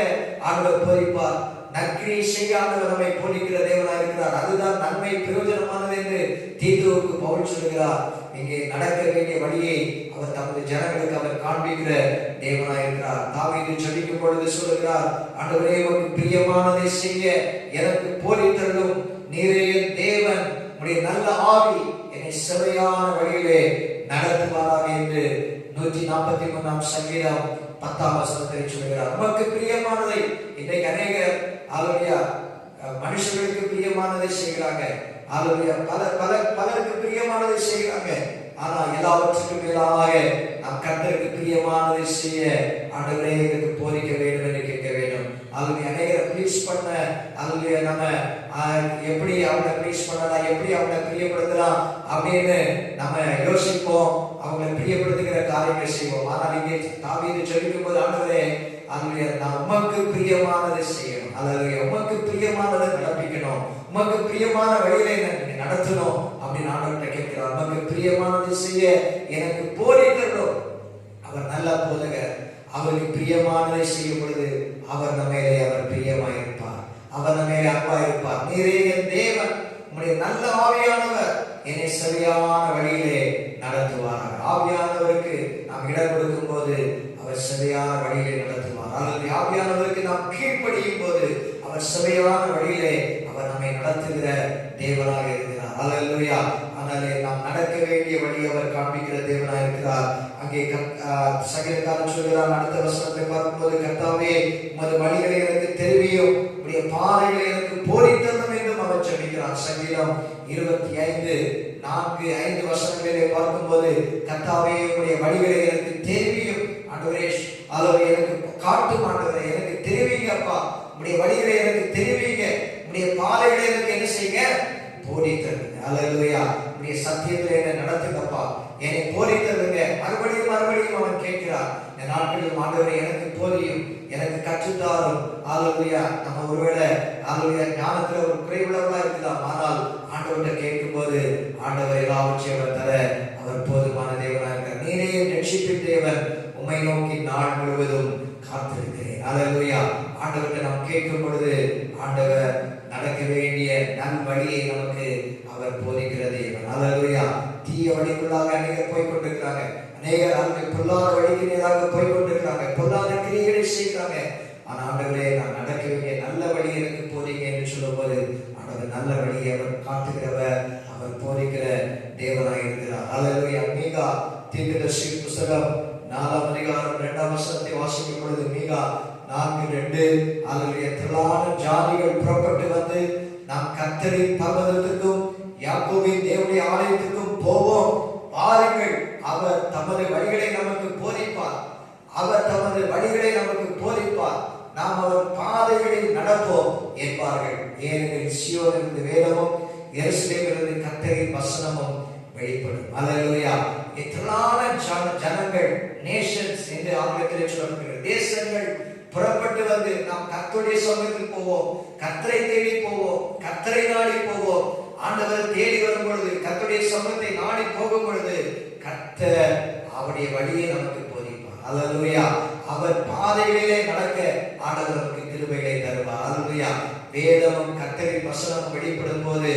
S1: ஆண்டவர் போதிப்பார். நற்கிரியை செய்ய ஆண்டவர் நம்மை போதிக்கிற தேவனாக இருக்கிறார். அதுதான் நன்மை பிரயோஜனமானது என்று தீத்துவுக்கு பவுல் சொல்கிறார். இங்கே நடக்க வேண்டிய வழியை அவர் தமது ஜனங்களுக்கு அவர் காண்பிக்கிற தேவனாக இருக்கிறார். தாவீது ஜெபிக்கும் பொழுது சொல்கிறார், ஆண்டவரே உமக்கு பிரியமானதை செய்ய எனக்கு போதித்தருளும். நீரே தேவன், உம்முடைய நல்ல ஆவி என்னை செவையான வழியிலே நடத்துவாராக என்று 143 சங்கீதம் 10 வசனத்தில் சொல்கிறார். உமக்கு பிரியமானதை இன்றைக்கு அநேகர் மனுஷர்களுக்கு பிரியமானதை செய்கிறாங்க. பலருக்கு பிரியமானதை செய்கிறாங்க. ஆனா எல்லாவற்றுக்கும் மேலாக நாம் கர்த்தருக்கு பிரியமானதை செய்ய ஆண்டவரே எங்களுக்கு போதிக்க வேண்டும் என்று கேட்க வேண்டும். அநேகரை ப்ளீஸ் பண்ண நம்ம எப்படி அவங்களை ப்ளீஸ் பண்ணலாம், எப்படி அவங்களை பிரியப்படுத்தலாம் அப்படின்னு நம்ம யோசிப்போம். அவங்களை பிரியப்படுத்துகிற காரியங்களை செய்வோம். ஆனால் இங்கே தாவீது ஜெபிக்கும் போது ஆண்டவரே நான் உமக்கு பிரியமானதை செய்யணும், அல்லது உமக்கு பிரியமானதை நடப்பிக்கணும், உமக்கு பிரியமான வழியில எனக்கு நடத்தணும் அப்படின்னு ஆண்டவர்கிட்ட கேட்கிறார். உமக்கு பிரியமானதை செய்ய எனக்கு போதித்தருளும். அவர் நல்ல போதகர். அவருக்கு பிரியமானதை செய்யும் பொழுது அவர் நம்மையிலே அவர் பிரியமாயிருப்பார். அவர் நம்மையிலே அன்பாயிருப்பார். நீரே என் தேவன், உம்முடைய நல்ல ஆவியானவர் என்னை சரியான வழியிலே நடத்துவார். ஆவியானவருக்கு நாம் இடம் கொடுக்கும் போது அவர் சரியான வழியிலே நடத்துவார். அல்லது ஆவியானவருக்கு நாம் கீழ்ப்படியும் போது அவர் சரியான வழியிலே அவர் நம்மை நடத்துகிற தேவனாக இருக்கிறார். அல்லேலூயா. அதனாலே நாம் நடக்க வேண்டிய வழி அவர் காண்பிக்கிற தேவனாக இருக்கிறார். அங்கே சங்கீதக்காரன் சொல்கிறார், அடுத்த வசனத்தை பார்க்கும்போது, கர்த்தாவே உமது வழிகளை எனக்கு தெரிவியும், உம்முடைய பாதைகளை எனக்கு போதித்தருளும் என்றும் அவர் ஜெபிக்கிறார். சங்கீதம் 25:4-5 வசனங்களிலே பார்க்கும்போது, கர்த்தாவே உம்முடைய வழிகளை எனக்கு தெரிவியும் ஆண்டவரே, அல்லது எனக்கு காட்டும் ஆண்டவரே, எனக்கு தெரிவிங்க அப்பா, உம்முடைய வழிகளை எனக்கு தெரிவிங்க, உம்முடைய பாதைகளை எனக்கு என்ன செய்யுங்க, போதித்தருங்க. அல்லேலூயா. உம்முடைய சத்தியத்தில் என்ன நடத்துங்கப்பா, என்னை போதித்தருங்க. மறுபடியும் அவன் கேட்கிறார், இந்த நாட்களில் ஆண்டவரே எனக்கு போதியும், எனக்கு கற்றுத்தாரும். அல்லேலூயா. நம்ம ஒருவேளை ஞானத்துல ஒரு குறைவுள்ளவர்களா இருக்கலாம். ஆனால் ஆண்டவர்கிட்ட கேட்கும் போது ஆண்டவர் எல்லாவற்றையும் அவர் தர அவர் போதுமான தேவனாக இருக்கிறார். நீரே ரட்சிப்பின் தேவன், உம்மை நோக்கி நாள் முழுவதும் காத்திருக்கிறேன். அல்லேலூயா. ஆண்டவர்கிட்ட நாம் கேட்கும் பொழுது ஆண்டவர் நடக்க வேண்டிய நல் வழியை நமக்கு அவர் போதிக்கிற தேவன். அல்லேலூயா. தீய வழிக்குள்ளாக அநேகர் போய்கொண்டிருக்கிறாங்க. அநேகர் அவர்கள் பொல்லாத வழிக்கு நேராக போய்கொண்டிருக்கிறாங்க. பொல்லாத கிரியைகளை செய்கிறாங்க. ஆனா ஆண்டவரே, நான் நடக்க வேண்டிய நல்ல வழி எனக்கு போதிங்க என்று சொல்லும் போது ஆண்டவர் நல்ல வழியை அவர் காட்டுகிறவர், அவர் போதிக்கிற தேவனாக இருக்கிறார். அல்லேலூயா. மீகா தீர்க்கதரிசி புத்தகம் 4 வசனத்தை வாசிக்கும் பொழுது, மீகா 4:2, அல்லேலூயா, திரளான ஜாதிகள் புறப்பட்டு வந்து நாம் கர்த்தரின் பர்வதத்திற்கும் யாக்கோபின் தேவனுடைய ஆலயத்திற்கும் போவோம், பாருங்கள், அவர் தமது வழிகளை நமக்கு போதிப்பார், அவர் தமது வழிகளை நமக்கு போதிப்பார், நாம் அவர் பாதைகளில் நடப்போம் என்பார்கள். ஏனெனில் சீயோனிலிருந்து வேதமும் எருசலேமிலிருந்து கர்த்தரின் வசனமும் வெளிப்படும். அல்லேலூயா. திரளான ஜனங்கள், நேஷன்ஸ் என்று ஆங்கிலத்திலே சொல்லப்படுகிறது, தேசங்கள் புறப்பட்டு வந்து நாம் கர்த்தருடைய சமூகத்தில் போவோம், கர்த்தரை தேடி போவோம், கர்த்தரை நாடி போவோம். ஆண்டவர் தேடி வரும் பொழுது, கர்த்தருடைய சமூகத்தை நாடி போகும் பொழுது கர்த்தர் அவருடைய வழியை நமக்கு போதிப்பார். அல்லேலூயா. அவர் பாதைகளிலே நடக்க ஆண்டவர் நமக்கு கிருபைகளை தருவார். அல்லேலூயா. வேதமும் கர்த்தரின் வசனமும் வெளிப்படும் போது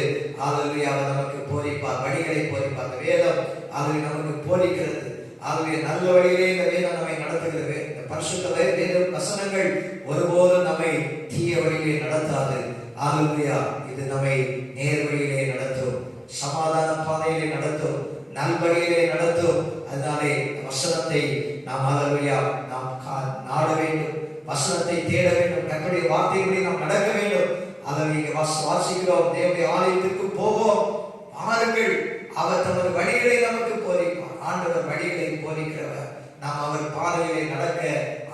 S1: அல்லேலூயா அவர் நமக்கு போதிப்பார், வழிகளை போதிப்பார். வேதம் அல்லேலூயா நமக்கு போதிக்கிறது. அல்லேலூயா. நல்ல வழியிலே இந்த வேதம் நம்மை நடத்துகிறது. இந்த பரிசுத்த வேத வசனங்கள் ஒருபோதும் நம்மை தீய வழியிலே நடத்தாது. அல்லேலூயா. இது நம்மை நேர் வழியிலே நடத்தும், சமாதான பாதையிலே நடத்தும், நல்வழியிலே நடத்தும். அதனாலே வசனத்தை நாம் அல்லேலூயா நாம் நாட வேண்டும், வசனத்தை தேட வேண்டும், கர்த்தருடைய வார்த்தைகளை நாம் நடக்க வேண்டும். அதை நீங்க வாசிக்கிறோம், தேவனுடைய ஆலயத்திற்கு போவோம், பாருங்கள், அவர் தமது வழிகளை நமக்கு போதிப்பார். ஆண்டவர் வழிகளை போதிக்கிறவர். நாம் அவர் பாதைகளை நடக்க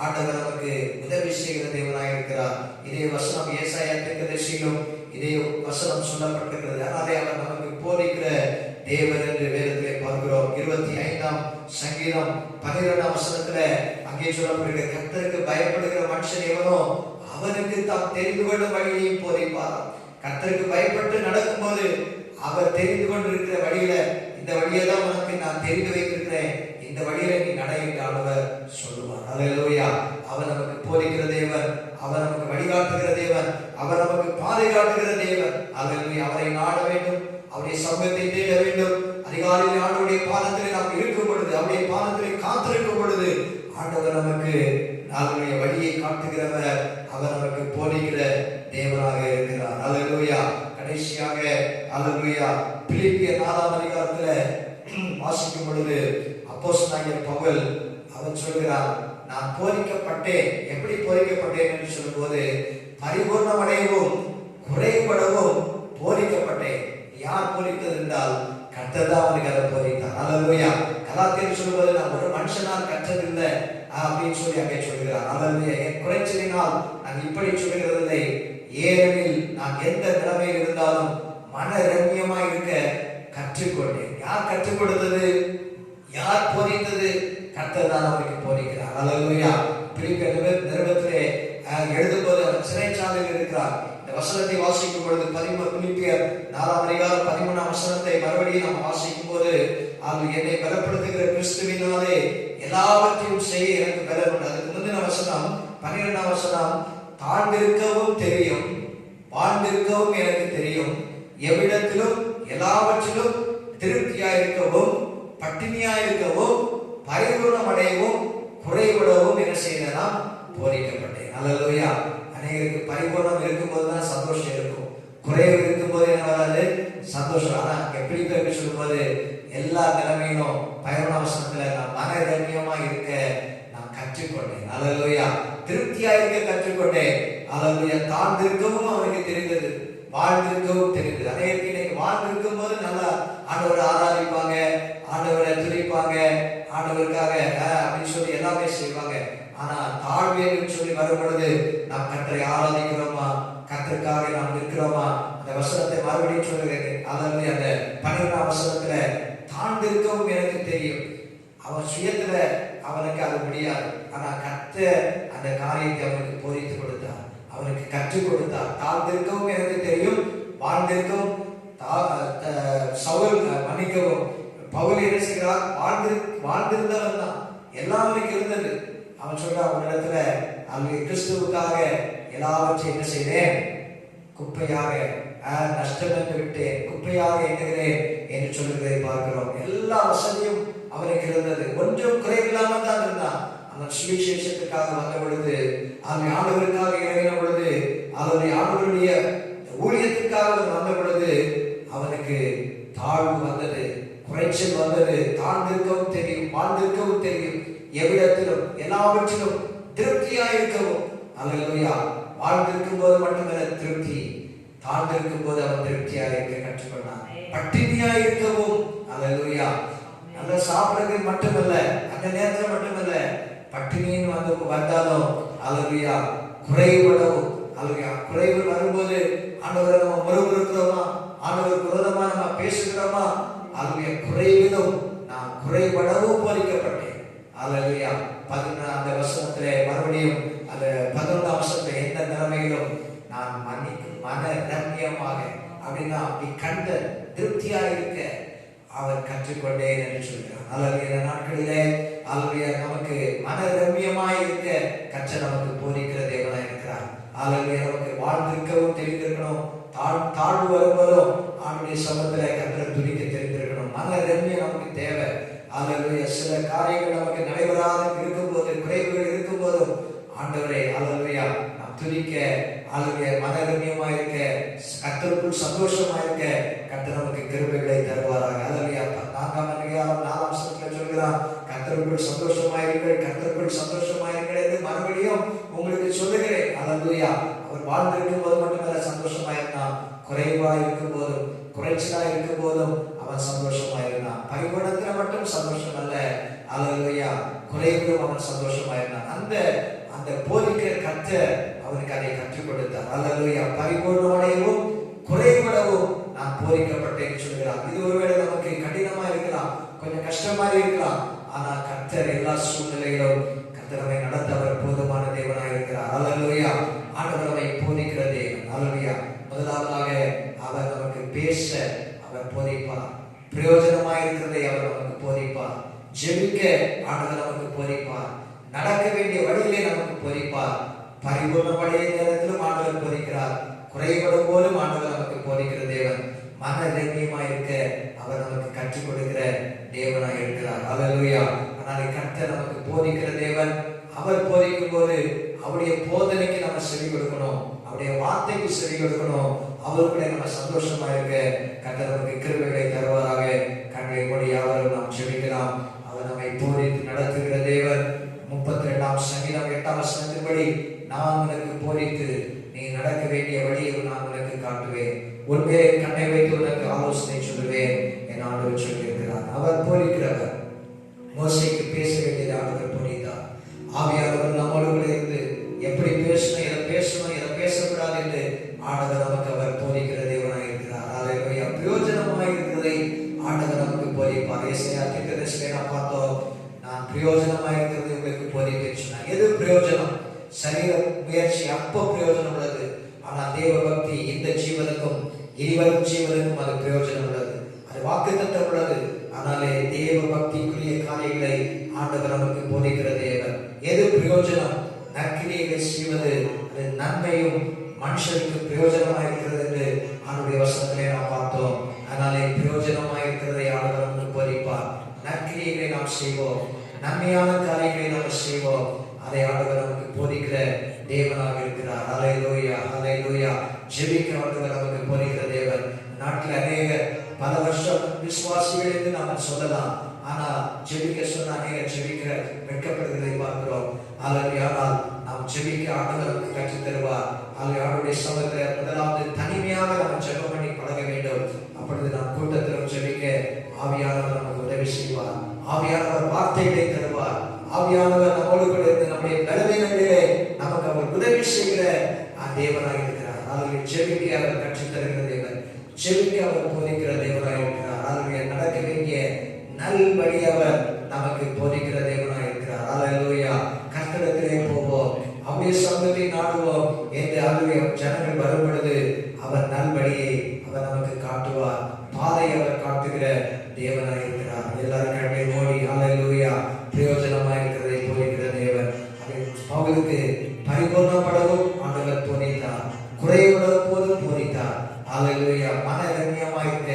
S1: ஆண்டவர் நமக்கு உதவி செய்கிற தேவனாக இருக்கிறார். இதே வசனம் ஏசாயா தீர்க்கதரிசியிலும் இதே வசனம் சொல்லப்பட்டிருக்கிறது. அதனாலே அவர் நமக்கு போதிக்கிற தேவன் என்று வேதத்திலே பார்க்கிறோம். 25 சங்கீதம் 12 வசனத்துல அங்கே சொல்லப்படுகிற கர்த்தருக்கு பயப்படுகிற மனுஷன் எவனோ அவனுக்கு தாம் தெரிந்து கொள்ளும் வழியையும் போதிப்பார். கர்த்தருக்கு பயப்பட்டு நடக்கும்போது அவர் தெரிந்து கொண்டிருக்கிற வழியில, இந்த வழியை தான் உனக்கு நான் தெரிந்து வைத்திருக்கிறேன், இந்த வழியில நீ நட என்று ஆண்டவர் சொல்லுவார். அல்லேலூயா. அவர் நமக்கு போதிக்கிற தேவன், அவர் நமக்கு வழிகாட்டுகிற தேவன், அவர் நமக்கு பாதுகாட்டுகிற தேவன். அல்லேலூயா. அவரை நாட வேண்டும், அவருடைய சமூகத்தை தேட வேண்டும். அதிகாலையில் ஆண்டவருடைய பாதத்தில் நாம் இருக்கும் பொழுது, அவருடைய பாதத்தில் காத்திருக்கும் பொழுது ஆண்டவர் நமக்கு அவருடைய வழியை காட்டுகிறவர், அவர் நமக்கு போதிக்கிற தேவனாக இருக்கிறார். அல்லேலூயா. கடைசியாக அல்லேலூயா பிலிப்பியர் 4ஆம் அதிகாரத்துல வாசிக்கும் பொழுது அப்போஸ்தலனாகிய பவுல் அவர் சொல்கிறார், நான் போதிக்கப்பட்டேன். எப்படி போதிக்கப்பட்டேன் என்று சொல்லும்போது, பரிபூர்ணமடையவும் குறைபடவும் போதிக்கப்பட்டேன். யார் போதித்தது என்றால் கர்த்தர் தான் அவனுக்கு அதை போதித்தார். அல்லேலூயா. கலாத்தியர் சொல்லுவது, நான் ஒரு மனுஷனால் கற்றதில்லை அப்படின்னு சொல்லி அங்கே சொல்கிறார். அல்லேலூயா. என் குறைச்சலினால் நான் இப்படி சொல்கிறதில்லை, ஏனெனில் நான் எந்த நிலைமையில் இருந்தாலும் மன ரம்யமாய் இருக்க கற்றுக்கொண்டேன். யார் கற்றுக் கொடுத்தது? யார் போதித்தது? கர்த்தர் தான் அவனுக்கு போதிக்கிறார். அல்லேலூயா. பிலிப்பியர் நிருபத்திலே எழுதும்போது அவர் சிறைச்சாலையில் இருக்கிறார். இந்த வசனத்தை வாசிக்கும் பொழுது பிலிப்பியர் 4ஆம் அதிகாரம் 13ஆம் வசனத்தை மறுபடியும் நாம் வாசிக்கும் போது, அவர் என்னை பலப்படுத்துகிற கிறிஸ்துவினாலே எல்லாவற்றையும் செய்ய எனக்கு பலன் உண்டு. அதுக்கு முந்தின வசனம் 12ஆம் வசனம், தாழ்ந்திருக்கவும் தெரியும், வாழ்ந்திருக்கவும் எனக்கு தெரியும், எவ்விடத்திலும் எல்லாவற்றிலும் திருப்தியாயிருக்கவும் பட்டினியாயிருக்கவும் பரிபூர்ணமடையவும் குறைபடவும் என்ன செய்தேன்? போதிக்கப்பட்டேன். அல்லேலூயா. அநேகருக்கு பரிபூர்ணம் இருக்கும்போது தான் சந்தோஷம் இருக்கும், குறைவு இருக்கும்போது என்ன வராது? சந்தோஷம். ஆனா எப்படி சொல்லும்போது, எல்லா நிலைமையிலும் 11ஆம் வசனத்துல நான் மன ரம்யமா இருக்க நான் கற்றுக்கொண்டேன். அல்லேலூயா. திருப்தியா இருக்க கற்றுக்கொண்டேன். அல்லேலூயா. தாழ்ந்திருக்கவும் அவனுக்கு தெரிந்தது, வாழ்ந்திருக்கவும் தெரிந்தது. அநேகருக்கு இன்னைக்கு வாழ்ந்திருக்கும் போது நல்லா ஆண்டவரை ஆராதிப்பாங்க, ஆண்டவரை துதிப்பாங்க, ஆண்டவருக்காக அப்படின்னு சொல்லி எல்லாமே செய்வாங்க. ஆனா தாழ்வேன்னு சொல்லி வரும் பொழுது நாம் கர்த்தரை ஆராதிக்கிறோமா, கர்த்தருக்காக நாம் நிற்கிறோமா? அந்த வசனத்தை மறுபடியும் சொல்லுகிறேன். அதாவது அந்த 12ஆம் வசனத்துல தாழ்ந்திருக்கவும் எனக்கு தெரியும். அவன் சுயத்துல அவனுக்கு அது முடியாது. ஆனா கர்த்தர் அந்த காரியத்தை அவனுக்கு போதித்து கொடுத்தார், அவனுக்கு கற்றுக் கொடுத்தார். தாழ்ந்திருக்கவும் எனக்கு தெரியும், வாழ்ந்திருக்கவும் சவுல் மன்னிக்கவும் பவுல் என்ன செய்கிறார்? வாழ்ந்திருந்தவன் தான், எல்லாம் அவனுக்கு இருந்தது. அவன் சொல்றான், ஒரு இடத்துல அவனுக்கு கிறிஸ்துவுக்காக எல்லாவற்றையும் என்ன செய்தேன்? குப்பையாக நஷ்டம் என்று விட்டேன், குப்பையாக எண்ணுகிறேன் என்று சொல்லுகிறதை பார்க்கிறோம். எல்லா வசதியும் அவனுக்கு இருந்தது, கொஞ்சம் குறைவில்லாமல் தான் இருந்தான். அவன் சுவிசேஷத்துக்காக வந்த பொழுது, அவன் ஆண்டவருக்காக இறங்கின பொழுது, அவனுடைய ஆண்டவருடைய ஊழியத்துக்காக வந்த பொழுது அவனுக்கு தாழ்வு வந்தது, குறைச்சல் வந்தது. தாழ்ந்திருக்கவும் தெரியும், வாழ்ந்திருக்கவும் தெரியும், எவ்விடத்திலும் எல்லாவற்றிலும் திருப்தியாயிருக்கவும். அல்லேலூயா. வாழ்ந்திருக்கும் போது மட்டுமல்ல திருப்தி, தாழ்ந்திருக்கும் போது அவன் திருப்தியாக இருக்க கற்றுக்கொண்டான். பட்டினியாயிருக்கவும். அல்லேலூயா. நல்லா சாப்பிடுறது மட்டுமல்ல, அந்த நேரத்தில் மட்டுமல்ல, பட்டினின்னு வந்தாலும் அல்லேலூயா குறைபடவும். அல்லேலூயா. குறைவு வரும்போது ஆண்டவரை நம்ம முறுமுறுக்கிறோமா, ஆண்டவர் விரோதமா நம்ம பேசுகிறோமா? அல்லேலூயா. குறைவிலும் நான் குறைபடவும் போதிக்கப்பட்டேன். அல்லேலூயா. அந்த வசனத்திலே மறுபடியும் அந்த 11ஆம் வசனத்துல எந்த நிலைமையிலும் நான் மன ரம்யமாக அப்படின்னா அப்படி கண்ட திருப்தியா இருக்க அவர் கற்றுக்கொண்டேன் என்று சொல்கிறார். அல்லேலூயா. நாட்களிலே அல்லேலூயா நமக்கு மன ரம்யமாய் இருக்க கற்ற நமக்கு போதிக்கிற தேவனாய் இருக்கிறார். அல்லேலூயா. நமக்கு வாழ்ந்திருக்கவும் தெரிந்திருக்கணும், தாழ்வு வரும்போதும் அவனுடைய சமூகத்துல கர்த்தரை துதிக்க தெரிந்திருக்கணும். மன ரம்யம் நமக்கு தேவை. அல்லேலூயா. சில காரியங்கள் நமக்கு நடைபெறாத இருக்கும்போது, குறைவுகள் இருக்கும் போதும் ஆண்டவரே அல்லேலூயா நாம் துதிக்க, அல்லேலூயா மன ரம்யமா இருக்க, கர்த்தருக்குள் சந்தோஷமா இருக்க கர்த்தர் நமக்கு கிருபைகளை தருவாராக. அல்லேலூயா. 4ஆம் அதிகாரம் 4ஆம் வசனத்துல சொல்கிறார், கர்த்தருக்குள் சந்தோஷமா இருங்கள், கர்த்தருக்குள் சந்தோஷமா இருங்கள் என்று மறுபடியும் உங்களுக்கு சொல்லுகிறேன். அல்லேலூயா. அவர் வாழ்ந்திருக்கும் போது மட்டுமல்ல சந்தோஷமா இருந்தான், குறைவா இருக்கும் போதும் குறைச்சலா இருக்கும் போதும் அவன் சந்தோஷமா இருந்தான். பரிபூரணத்துல மட்டும் சந்தோஷம் அல்ல, அல்லேலூயா குறைவிலும் அவன் சந்தோஷமா இருந்தான். அந்த போதிக்கிற கர்த்தர் அவனுக்கு அதை கற்றுக் கொடுத்தார். அல்லேலூயா. பரிபூரணமடையவும் குறைபடவும் நான் போதிக்கப்பட்டேன் சொல்கிறார். இது ஒருவேளை நமக்கு கடினமா இருக்கலாம், கொஞ்சம் கஷ்டமா இருக்கலாம். ஆனா கர்த்தர் எல்லா சூழ்நிலையிலும் கர்த்தர் நம்மை நடத்த அவர் போதுமான தேவனாய் இருக்கிறார். ஹல்லேலூயா. ஆண்டவர் நம்மை போதிக்கிற தேவன். ஹல்லேலூயா. முதலாவதாக அவர் நமக்கு பேச அவர் போதிப்பார். பிரயோஜனமாய் இருக்கிறதை அவர் நமக்கு போதிப்பார். ஜெபிக்க ஆண்டவர் நமக்கு போதிப்பார். நடக்க வேண்டிய வழியிலே நமக்கு போதிப்பார். பரிபூர்ணமடைய நேரத்திலும் ஆண்டவர் போதிக்கிறார். குறைபடும் போதும் ஆண்டவர் நமக்கு போதிக்கிற தேவன். மன தைரியமாய் இருக்க அவர் நமக்கு கற்றுக் கொடுக்கிற தேவனாய் இருக்கிறார். ஹல்லேலூயா. ஆனால் கர்த்தர் நமக்கு போதிக்கிற தேவன். அவர் போதிக்கும் போது அவருடைய போதனைக்கு நம்ம செவி கொடுக்கணும். அவருடைய வார்த்தைக்கு செவி கொடுக்கணும். அவருடைய நம்ம சந்தோஷமா இருக்க கர்த்தர் நமக்கு கிருபைகளை தருவாராக. கண்களை மூடி யாவரும் நாம் ஜெபிக்கலாம். அவர் நம்மை போதித்து நடத்துகிற தேவன். 32ஆம் சங்கீதம் 8ஆம் வசனத்தின்படி நான் உனக்கு போதித்து நீ நடக்க வேண்டிய வழியை நான் உனக்கு காட்டுவேன். உன்மே கண்ணை வைத்து உனக்கு ஆலோசனை சொல்லுவேன் என் ஆண்டவர் சொல்லியிருக்கிறார். அவர் போதிக்கிறவர். மோசேக்கு பேச வேண்டியது ஆண்டவர் போதித்தார். ஆவியானவர் நம்மோடு கூட இருந்து எப்படி பேசணும், எதை பேசணும், எதை பேசக்கூடாது என்று ஆண்டவர் நமக்கு அவர் போதிக்கிற தேவனாய் இருக்கிறார். ஹல்லேலூயா. பிரயோஜனமாய் இருக்கிறதை ஆண்டவர் நமக்கு போதிப்பார். ஏசாயா தீர்க்கதரிசியை நாம் பார்த்தோம். நான் பிரயோஜனமாய் இருக்கிறது உங்களுக்கு போதிப்பேன் சொன்னார். எது பிரயோஜனம்? சரீர முயற்சி அப்போ பிரயோஜனம் உள்ளது. ஆனால் தேவ பக்தி இந்த ஜீவனுக்கும் இனிவரும் ஜீவனுக்கும் அது பிரயோஜனம் உள்ளது. அது வாக்குத்தத்தம் உள்ளது. ஆனாலே தேவ பக்திக்குரிய காரியங்களை ஆண்டவர் நமக்கு போதிக்கிற தேவன். எது பிரயோஜனம்? நற்கிரியைகளை செய்வது அது நன்மையும் மனுஷனுக்கு பிரயோஜனமாக இருக்கிறது என்று ஆண்டுடைய வசனத்திலே நாம் பார்த்தோம். அதனாலே பிரயோஜனமாக இருக்கிறதை ஆண்டவர் நமக்கு போதிப்பார். நற்கிரியைகளை நாம் செய்வோம். நன்மையான காரியங்களை நாம் செய்வோம். அதை ஆண்டவர் நமக்கு போதிக்கிற தேவனாக இருக்கிறார். ஹல்லேலூயா. ஹல்லேலூயா. ஜெபிக்க ஆண்டவர் நமக்கு போதிக்கிற தேவன். நாட்டில் அநேக பல வருஷம் விசுவாசிகள் என்று நாம் சொல்லலாம். ஆனா ஜெபிக்க சொன்ன அநேக ஜெபிக்க வெட்கப்படுகிறதை பார்க்கிறோம். ஆனால் நாம் ஜெபிக்க ஆண்டவர் நமக்கு கற்றுத் தருவார். ஆண்டவருடைய சமூகத்தில் முதலாவது தனிமையாக நாம் ஜெபம் பண்ணி பழக வேண்டும். அப்பொழுது நாம் கூட்டத்திலும் ஜெபிக்க ஆவியானவர் நமக்கு உதவி செய்வார். ஆவியானவர் வார்த்தைகளை தருவார். ஆவியானவர் நம்மோடு கூட இருந்து நம்முடைய பலவீனங்களிலே நமக்கு அவர் உதவி செய்கிற தேவனாக இருக்கிறார். அவர்கள் ஜெபிக்க அவர் கற்றுத் தருகிற தேவன். ஜெபிக்க அவர் போதிக்கிற தேவனாக இருக்கிறார். அவர்கள் நடக்க வேண்டிய நல்வழி அவர் நமக்கு போதிக்கிற தேவனாக இருக்கிறார். ஹல்லேலூயா. கர்த்தரிடத்திலே போவோம், அவருடைய சமூகத்தை நாடுவோம் என்று அவருடைய ஜனங்கள் வரும் பொழுது அவர் நல்வழியை அவர் நமக்கு காட்டுவார். பாதை அவர் காட்டுகிற தேவனாக இருக்கிறார். எல்லாரும் கண்ணை மூடி ஹல்லேலூயா. பிரயோஜனமாக இருக்கிறதை போதிக்கிற தேவன். அவர்களுக்கு பரிபூர்ணப்படவும் ஆண்டவர் போதித்தார். குறைவுள்ள போதும் போதித்தார். ஹல்லேலூயா. மன ரம்யமாய் இருக்க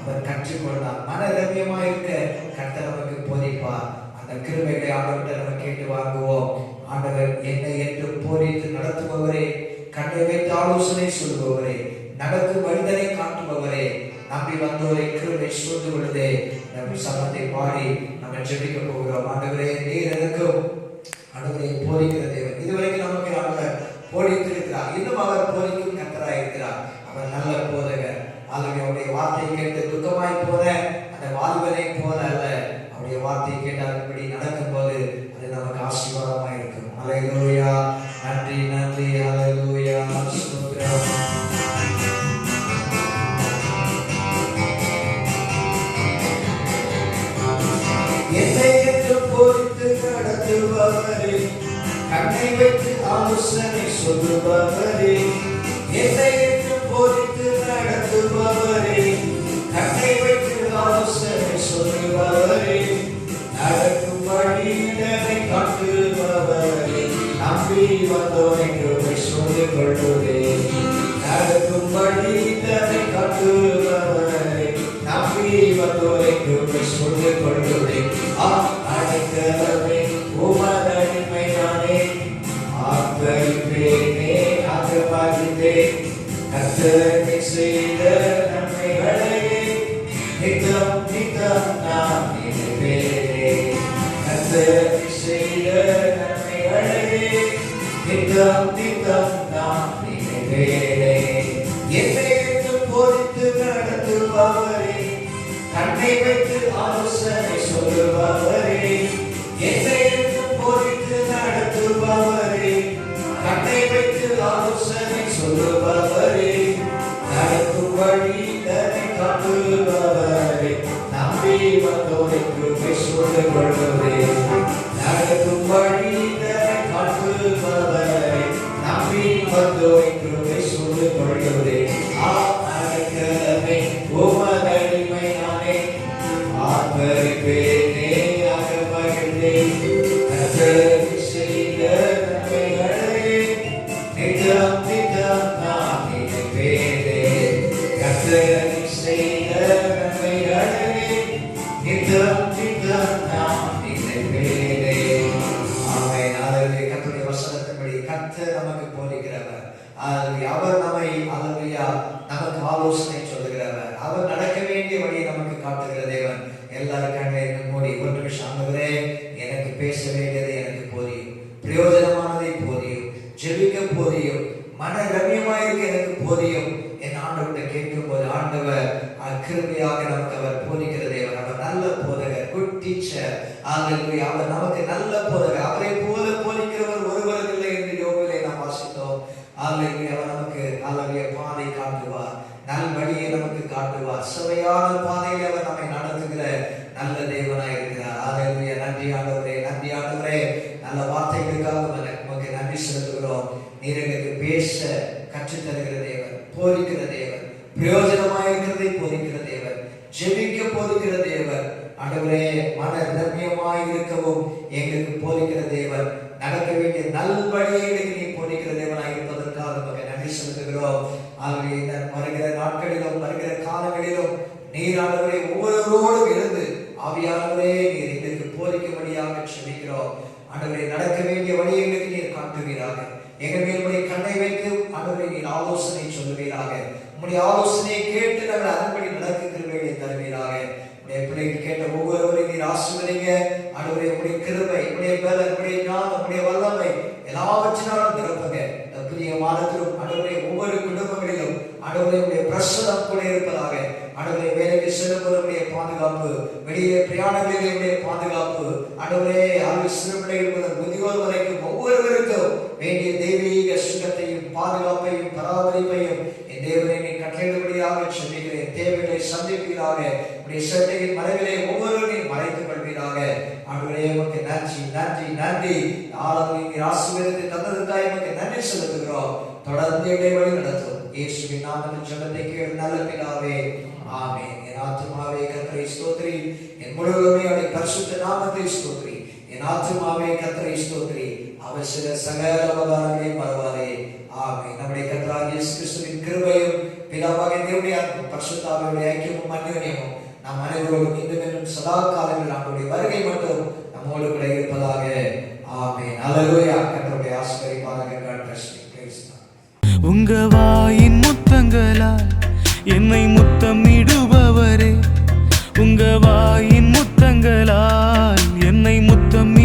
S1: அவர் கற்றுக்கொண்டார். மன ரம்யமாய் இருக்க கர்த்தர் நமக்கு போதிப்பார். அந்த கிருபைகளை ஆண்டவர்கிட்ட நம்ம கேட்டு வாங்குவோம். ஆண்டவர் என்னை என்று போதித்து நடத்துபவரே, கண்ணை வைத்து ஆலோசனை சொல்பவரே, நடக்கும் மனிதனை காட்டுபவரே, நம்பி வந்தோரை கிருபை சூழ்ந்து கொள்ளுதே. நம்ம சமத்தை பாடி நம்ம ஜெபிக்க போகிறோம். ஆண்டவரே நீர் எனக்கும் ஆண்டவரை போதிக்கிற தேவன். இதுவரைக்கும் நமக்கு ஆண்டவர் போதித்திருக்கிறார். இன்னும் அவர் போதிக்கும் கர்த்தராய் இருக்கிறார். அவர் நல்ல போதகர். அவருடைய வார்த்தையை கேட்டு துக்கமாய் போன அந்த வாலிபனை போல அல்ல, அவருடைய வார்த்தையை கேட்டால் நடக்கும் போது அது நமக்கு ஆசீர்வாதமாய் இருக்கும். ஹல்லேலூயா. நன்றி நன்றி. ஹல்லேலூயா. என்னை என்று போதித்து நடத்துபவரே, கண்ணை வைத்து ஆலோசனை சொல்லுபவரே, என்னை என்று போதித்து நடத்துபவரே, கண்ணை வைத்து ஆலோசனை சொல்லுபவரே, நடக்கும் வழியினை காட்டுபவரே, நம்பி வந்தோரை கிருபை சொல்லிக் கொள்ளுதே. நடக்கும் வழியினை காட்டுபவரே, நம்பி வந்தோரை கிருபை சொல்லிக் கொள்ளுதே. அடைக்கலமே உமதடிமை நானே, ஆத்மரிப்பேனே ஆத்மரிப்பே, கர்த்தரை செய்த நன்மைகளை நித்தம் நித்தம் நான் நினைப்பேனே. கர்த்தரை செய்த நன்மைகளை நித்தம் நித்தம் நான் நினைப்பேனே. என்னை போதித்து நடத்துபவரே, கண்ணை வைத்து ஆலோசனை சொல்லுபவரே, என்னை போதித்து நடத்துபவரே, கண்ணை வைத்து ஆலோசனை சொல்லுபவரே, நடக்கும் வழி தன்னை காட்டுபவரே, நம்பி வந்தோரை நினைப்பேனே. ஆமென். ஹalleluya. கர்த்தருடைய வசனத்தின்படி கர்த்தர் நமக்கு போதிக்கிறவர். ஹalleluya. அவர் நம்மை ஹalleluya நமக்கு ஆலோசனை சொல்லுகிறவர். அவர் நடக்க வேண்டிய வழியை நமக்கு காட்டுகிற தேவன். எல்லாரும் கண்களை மூடி ஒரு நிமிஷம், ஆண்டவரே எனக்கு பேச வேண்டியதை எனக்கு போதியும், பிரயோஜனமானதை போதியும், ஜெபிக்க போதியும், மன ரம்யமாயிருக்க எனக்கு போதியும் என் ஆண்டவர்கிட்ட கேட்கும் போது ஆண்டவர் கிருபையாக நமக்கு அவர் போதிக்கிற தேவன். அவர் நல்ல போதகர், குட் டீச்சர். ஹalleluya. அவர் நமக்கு நல்ல போதகர். அவரை போல போதிக்கிறவர் ஒருவர் இல்லை என்று யோபிலே நாம் வாசித்தோம். ஹalleluya. அவர் நமக்கு ஹalleluya பாதை காட்டுவார், நல் வழியை நமக்கு காட்டுவார், சுவையான பாதையில் அவர் நம்மை நடத்துகிற நல்ல தேவனாய் இருக்கிறார். ஹalleluya. நன்றி ஆண்டவரே, நன்றி ஆண்டவரே, நல்ல வார்த்தைகளுக்காக உமக்கு நன்றி செலுத்துகிறோம். நீர் எங்களுக்கு பேச கற்றுத் தருகிற தேவன், போதிக்கிற தேவன், பிரயோஜனமாயிருக்கிறதை போதிக்கிற தேவன், ஜெபிக்க போதிக்கிற தேவன். ஆண்டவரே மன ரம்யமாய் இருக்கவும் எங்களுக்கு போதிக்கிற தேவன், நடக்க வேண்டிய நல்வழியை எங்களுக்கு நீ போதிக்கிற தேவனாய் இருப்பதற்காக உமக்கு நன்றி செலுத்துகிறோம். ஆகவே இந்த வருகிற நாட்களிலும் வருகிற காலங்களிலும் நீர் ஆண்டவரே ஒவ்வொருவரோடும் இருந்து ஆவியானவரே நீர் எங்களுக்கு போதிக்கும்படியாக செபிக்கிறோம். ஆண்டவரே நடக்க வேண்டிய வழியை எங்களுக்கு நீர் காட்டுவீராக. எங்கள் மேல் உடைய கண்ணை வைத்து ஆண்டவரே நீர் ஆலோசனை சொல்லுவீராக. உம்முடைய ஆலோசனையை கேட்டு நாங்கள் அதன்படி நடக்குகிற வேலையை தருவீராக. உடைய பிள்ளைகள் கேட்ட ஒவ்வொருவரையும் நீர் ஆசீர்வதிங்க. ஆண்டவரே உடைய கிருபை, உடைய பலன், உடைய ஞானம், உடைய வல்லமை எல்லாவற்றினாலும் நிரப்புங்க. இந்த புதிய மாதத்திலும் ஆண்டவரே ஒவ்வொரு குடும்பங்களிலும் ஆண்டவரே உடைய பிரசன்னம் கூட இருப்பதாக. ஆண்டவரே வேலைக்கு செல்லும்போது பாதுகாப்பு, வெளியே பிரயாணங்களிலே உடைய பாதுகாப்பு, ஆண்டவரே சிறு பிள்ளைகள் முதல் முதியோர் வரைக்கும் ஒவ்வொருவருக்கும் வேண்டிய தெய்வீக சுகத்தையும் பாதுகாப்பையும் பராமரிப்பையும் என் தேவனை நீ கட்டளையிடும்படியாக செபிக்கிறேன். தேவைகளை சந்திப்பீராக. உடைய சட்டையின் மறைவிலே ஒவ்வொருவரையும் மறைத்துக் கொள்வீராக. ஆண்டவரே உமக்கு நன்றி, நன்றி, நன்றி. ஆளுநரை நீர் ஆசீர்வதித்து தந்ததற்காக உமக்கு நன்றி செலுத்துகிறோம். தொடர்ந்து எங்களை வழி நடத்தும். இயேசுவின் நாமத்தில் ஜெபத்தை கேளு நல்ல பிதாவே, ஆமென். என் ஆத்துமாவே கர்த்தரை ஸ்தோத்திரி, என் முழுவதுமே அவருடைய பரிசுத்த நாமத்தை ஸ்தோத்திரி. என் ஆத்துமாவே கர்த்தரை ஸ்தோத்திரி, அவர் சில சகல உபகாரங்களை மறவாதே. ஆமென். நம்முடைய கர்த்தராகிய இயேசு கிறிஸ்துவின் கிருபையும் பிதாவாகிய தேவனுடைய பரிசுத்தாவியுடைய ஐக்கியமும் அந்யோன்யமும் நம் அனைவரோடும் இன்னும் சதா காலங்களில் நம்முடைய வருகை மட்டும் நம்மோடு கூட இருப்பதாக. ஆமென். அல்லேலூயா. கர்த்தருடைய ஆசீர்வாதமாக
S3: உங்க வாயின் முத்தங்களால் என்னை முத்தமிடுபவரே, உங்க வாயின் முத்தங்களால் என்னை முத்தம்